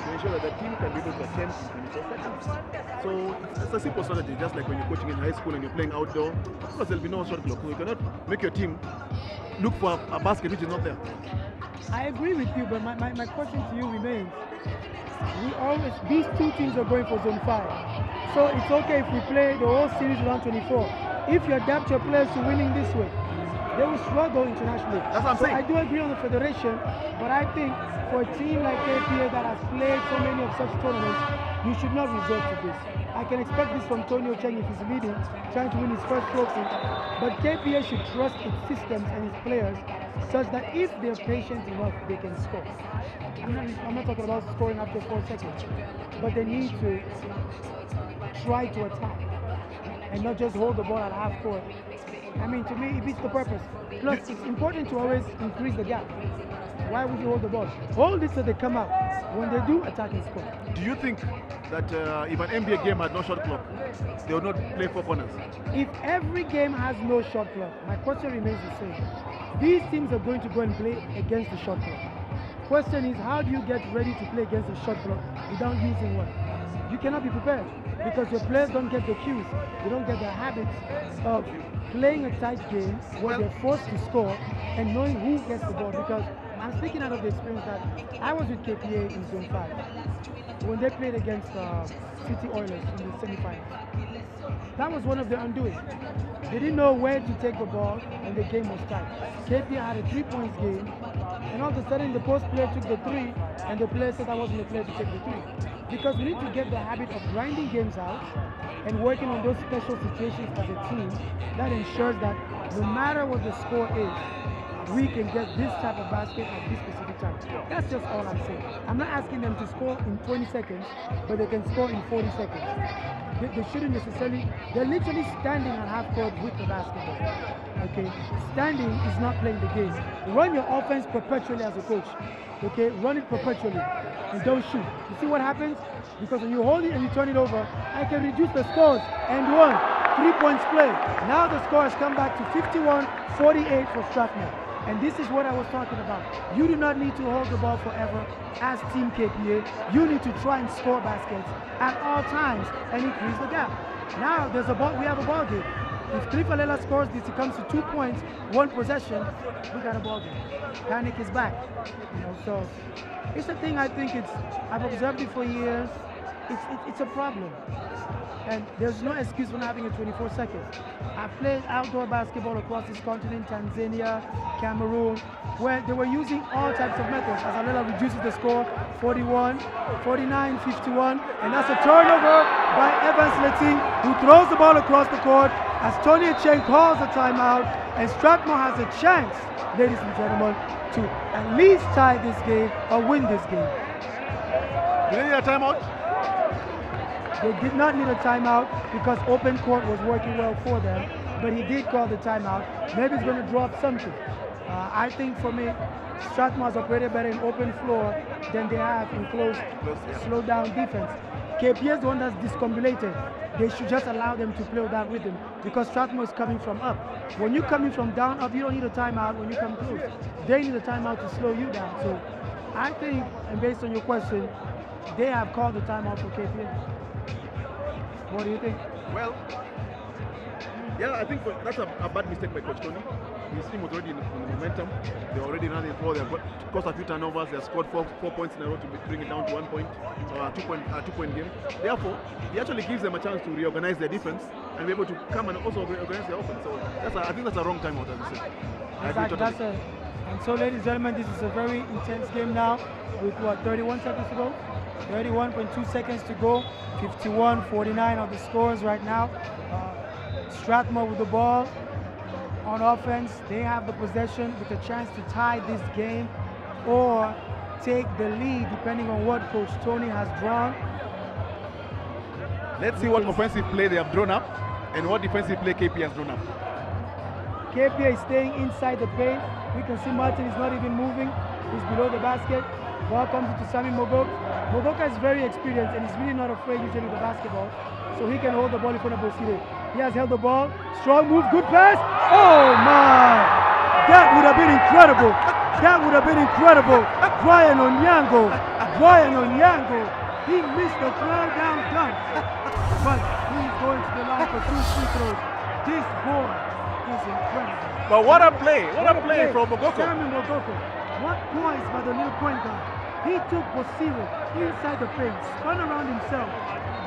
to ensure that the team can be able to attend in 24 seconds? So it's a simple strategy, just like when you're coaching in high school and you're playing outdoor. Of course there'll be no shot clock. So you cannot make your team look for a basket which is not there. I agree with you, but my question to you remains. These two teams are going for zone 5. So it's okay if we play the whole series around 24. If you adapt your players to winning this way, they will struggle internationally. That's what I'm saying. I do agree on the federation, but I think for a team like KPA that has played so many of such tournaments, you should not resort to this. I can expect this from Tonio Cheng if he's leading, trying to win his first trophy, but KPA should trust its systems and its players such that if they're patient enough, they can score. I'm not talking about scoring after 4 seconds, but they need to try to attack and not just hold the ball at half court. I mean, to me, it beats the purpose. Plus, it's important to always increase the gap. Why would you hold the ball? Hold it so they come out. When they do, attack and score. Do you think that if an NBA game had no shot clock, they would not play 4 corners? If every game has no shot clock, my question remains the same. These teams are going to go and play against the shot clock. Question is, how do you get ready to play against the shot clock without using one? You cannot be prepared because your players don't get the cues. They don't get the habits of playing a tight game where they're forced to score and knowing who gets the ball. Because I'm speaking out of the experience that I was with KPA in Zone 5 when they played against City Oilers in the semi-finals. That was one of their undoing. They didn't know where to take the ball and the game was tight. KPA had a 3-point game and all of a sudden the post player took the 3 and the player said I wasn't the player to take the 3. Because we need to get the habit of grinding games out and working on those special situations as a team that ensures that no matter what the score is, we can get this type of basket at this specific time. That's just all I'm saying. I'm not asking them to score in 20 seconds, but they can score in 40 seconds. They shouldn't necessarily, they're literally standing at half court with the basketball. Okay, standing is not playing the game. Run your offense perpetually as a coach. Okay, run it perpetually and don't shoot. You see what happens? Because when you hold it and you turn it over, I can reduce the scores and 3 points play. Now the score has come back to 51-48 for Strathmore. And this is what I was talking about. You do not need to hold the ball forever as Team KPA. You need to try and score baskets at all times and increase the gap. Now there's a ball, we have a ball game. If Cliff Alela scores this, it comes to 2 points, 1 possession, we got a ball game. Panic is back. So it's a thing I think I've observed it for years. It's a problem. And there's no excuse for not having a 24 seconds. I've played outdoor basketball across this continent, Tanzania, Cameroon, where they were using all types of methods. As Alela reduces the score, 41, 49, 51, and that's a turnover by Evans Letting, who throws the ball across the court as Tony Cheng calls a timeout, and Strathmore has a chance, ladies and gentlemen, to at least tie this game or win this game. Do they need a timeout? They did not need a timeout because open court was working well for them, but he did call the timeout. Maybe he's going to drop something. I think for me, Strathmore has operated better in open floor than they have in close, slow down defense. KPA is the one that's discombobulated. They should just allow them to play with that rhythm because Strathmore is coming from up. When you're coming from down up, you don't need a timeout when you come close. They need a timeout to slow you down. So I think, and based on your question, they have called the timeout for KPA. What do you think? Well, yeah, I think that's a bad mistake by Coach Tony. His team was already in momentum. They already ran the floor. They caused a few turnovers. They scored four points in a row to bring it down to 1 point, 2-point game. Therefore, he actually gives them a chance to reorganize their defense and be able to come and also reorganize their offense. So I think that's a wrong timeout, as you said. And so, ladies and gentlemen, this is a very intense game now with 31 seconds to go? 31.2 seconds to go. 51-49 are the scores right now. Strathmore with the ball on offense. They have the possession with a chance to tie this game or take the lead depending on what Coach Tony has drawn. Let's see what offensive play they have drawn up and what defensive play KPA has drawn up. KPA is staying inside the paint. We can see Martin is not even moving. He's below the basket. Ball comes into Sami Mogoka. Mogoka is very experienced and he's really not afraid usually with the basketball. So he can hold the ball in front of Bosire. He has held the ball. Strong move, good pass. Oh my! That would have been incredible. That would have been incredible. Brian Onyango. He missed the throw down dunk. But he's going to the line for 2 free throws. This boy is incredible. But what a play. What a play from Mogoka. Sami Mogoka. What points by the little point guard. He took Bosire inside the paint, spun around himself,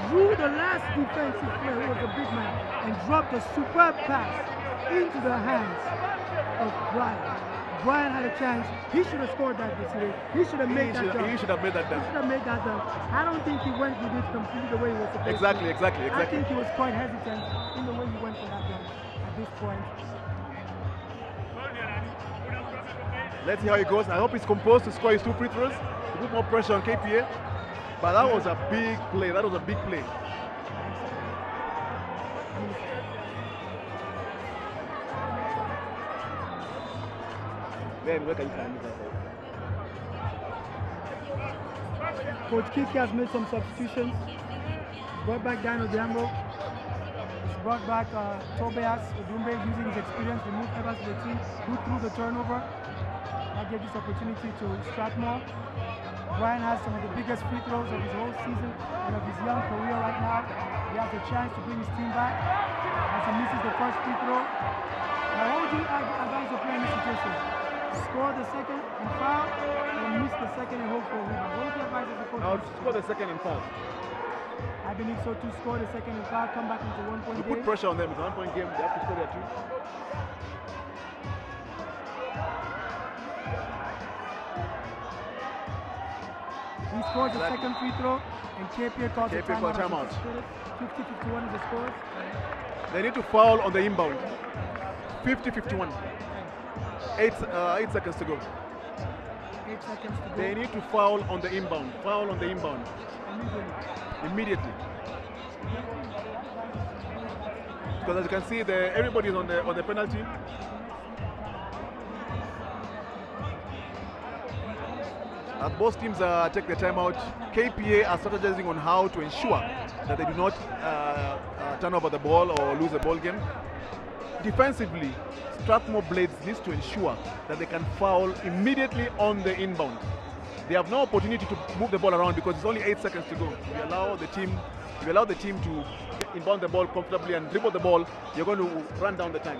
drew the last defensive player who was a big man, and dropped a superb pass into the hands of Brian. Brian had a chance. He should have scored that this year. He should have made that dunk. He should have made that dunk. He should have made that dunk. I don't think he went with it completely the way he was supposed Exactly. to. I think he was quite hesitant in the way he went for that dunk at this point. Let's see how it goes. I hope he's composed to score his 2 free throws, to put more pressure on KPA. But that was a big play. That was a big play. Then where can you find it? Coach Kiki has made some substitutions. Brought back Dino Diambo. He's brought back Tobias Odumbe using his experience to move Evans to the team, who threw the turnover. That gave this opportunity to Strathmore. Brian has some of the biggest free throws of his whole season and of his young career right now. He has a chance to bring his team back as he misses the first free throw. Now, what would you advise the player in this situation? Score the second and foul, or miss the second and hope for a rebound? What would you advise as a coach? Now score the second and foul. I believe so to score the second and foul, come back into 1 point game. Put pressure on them. It's a 1 point game. They have to score their 2. He scores the second free throw, and KPA calls a timeout. 50-51 is the score. They need to foul on the inbound. 50-51. 8 seconds to go. 8 seconds to go. They need to foul on the inbound. Foul on the inbound. Immediately. Because as you can see, everybody is on the penalty. As both teams take the timeout, KPA are strategizing on how to ensure that they do not turn over the ball or lose a ball game. Defensively, Strathmore Blades needs to ensure that they can foul immediately on the inbound. They have no opportunity to move the ball around because it's only 8 seconds to go. If you allow the team to inbound the ball comfortably and dribble the ball, you're going to run down the time.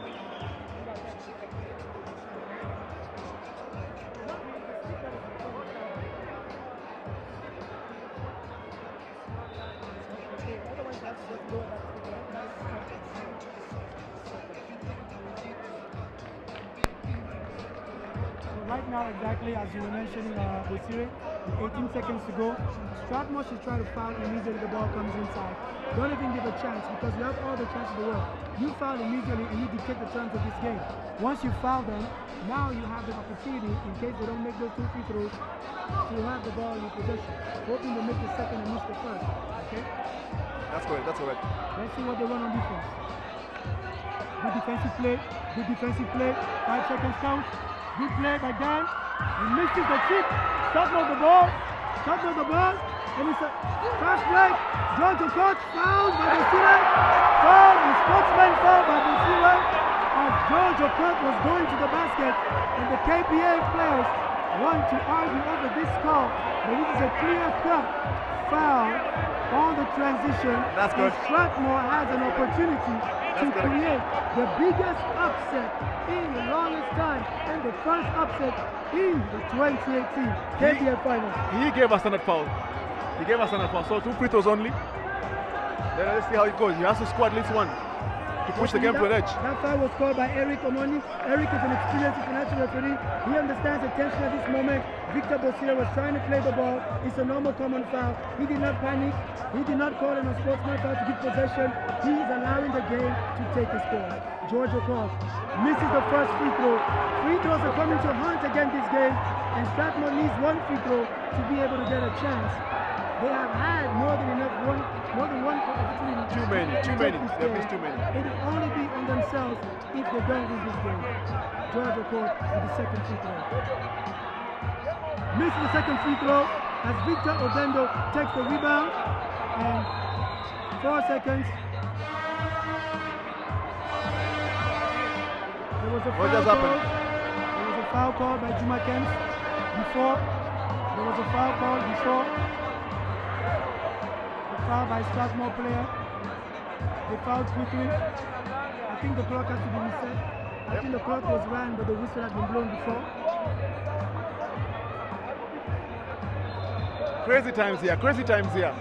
Right now, exactly as you were mentioning, Bosire, 18 seconds to go. Strathmore should try to foul immediately the ball comes inside. Don't even give a chance because you have all the chances in the world. You foul immediately and you dictate the terms of this game. Once you foul them, now you have the opportunity, in case they don't make those 2 free throws, to have the ball in your possession, hoping to make the second and miss the first. Okay? That's correct. That's correct. Let's see what they run on defense. Good defensive play. Good defensive play. 5 seconds count. Good play by Dan. He misses the chip. Strathmore the ball. Strathmore the ball. And it's a fast break. George O'Court fouled by Bosire. Foul. The sportsman foul by Bosire as George O'Court was going to the basket. And the KPA players want to argue over this call. But this is a clear-cut foul on the transition. That's good. And Strathmore has an opportunity to create the biggest upset in the longest time and the first upset in the 2018 KBF Finals. He gave us standard foul. He gave us standard foul. So 2 free throws only. Then let's see how it goes. He has to score at least 1 to push the game to an edge. That foul was called by Eric Omondi. Eric is an experienced international referee. He understands the tension at this moment. Victor Bosire was trying to play the ball. It's a normal common foul. He did not panic. He did not call an unsportsmanlike foul to give possession. He is allowing the game to take its course. George O'Court misses the first free throw. Free throws are coming to haunt again this game, and Strathmore needs 1 free throw to be able to get a chance. They have had more than one opportunity. Too many. They've missed too many. It will only be on themselves if they don't win this game. George O'Court with the second free throw. Misses the second free throw as Victor Obendo takes the rebound. And 4 seconds. There was a foul call. There was a foul call by Juma Kent before. There was a foul call before. The foul by Strathmore player. They fouled quickly. I think the clock has to be reset. I think the clock was ran, but the whistle had been blown before. Crazy times here. Crazy times here.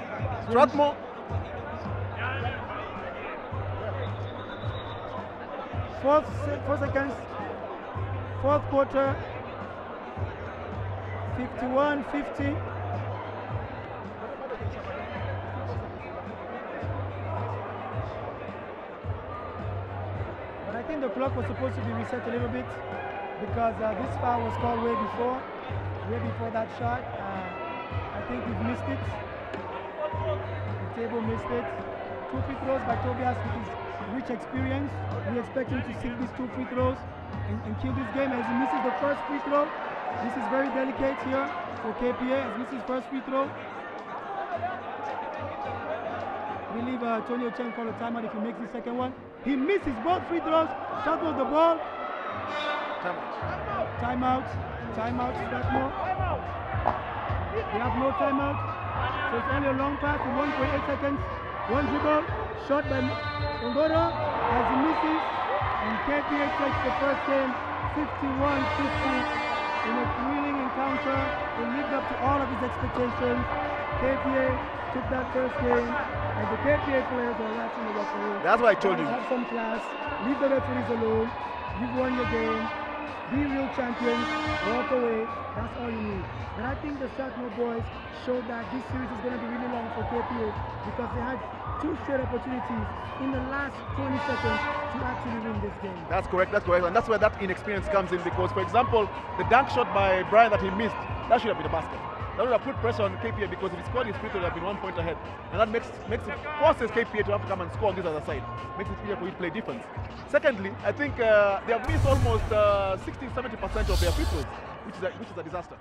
Strathmore. 4 seconds. fourth quarter, 51-50. But I think the clock was supposed to be reset a little bit because this foul was called way before that shot. I think we've missed it. The table missed it. 2 free throws by Tobias with his rich experience. We expect him to sink these 2 free throws and kill this game. As he misses the first free throw, this is very delicate here for KPA as he misses first free throw. We leave Tony Ochen call a timeout if he makes the second one. He misses both free throws, shuttles the ball. Timeout. Timeout, Strathmore. We have no timeout. So it's only a long pass in 1.8 seconds. One dribble, shot by Ngoro as he misses. And KPA takes the first game 51-50 in a thrilling encounter. It lived up to all of his expectations. KPA took that first game, and the KPA players are watching the referee. That's what I told you. Have some class, leave the referees alone, you've won your game, be real champions, walk away, that's all you need. But I think the Strathmore boys showed that this series is going to be really long for KPA because they had 2 straight opportunities in the last 20 seconds to actually win this game. That's correct, and that's where that inexperience comes in because, for example, the dunk shot by Brian that he missed, that should have been a basket. That would have put pressure on KPA because if he scored his free throw, would have been 1 point ahead. And that forces KPA to have to come and score on this other side. Makes it easier for you to play defense. Secondly, I think they have missed almost 60-70% of their free throws, which is a disaster.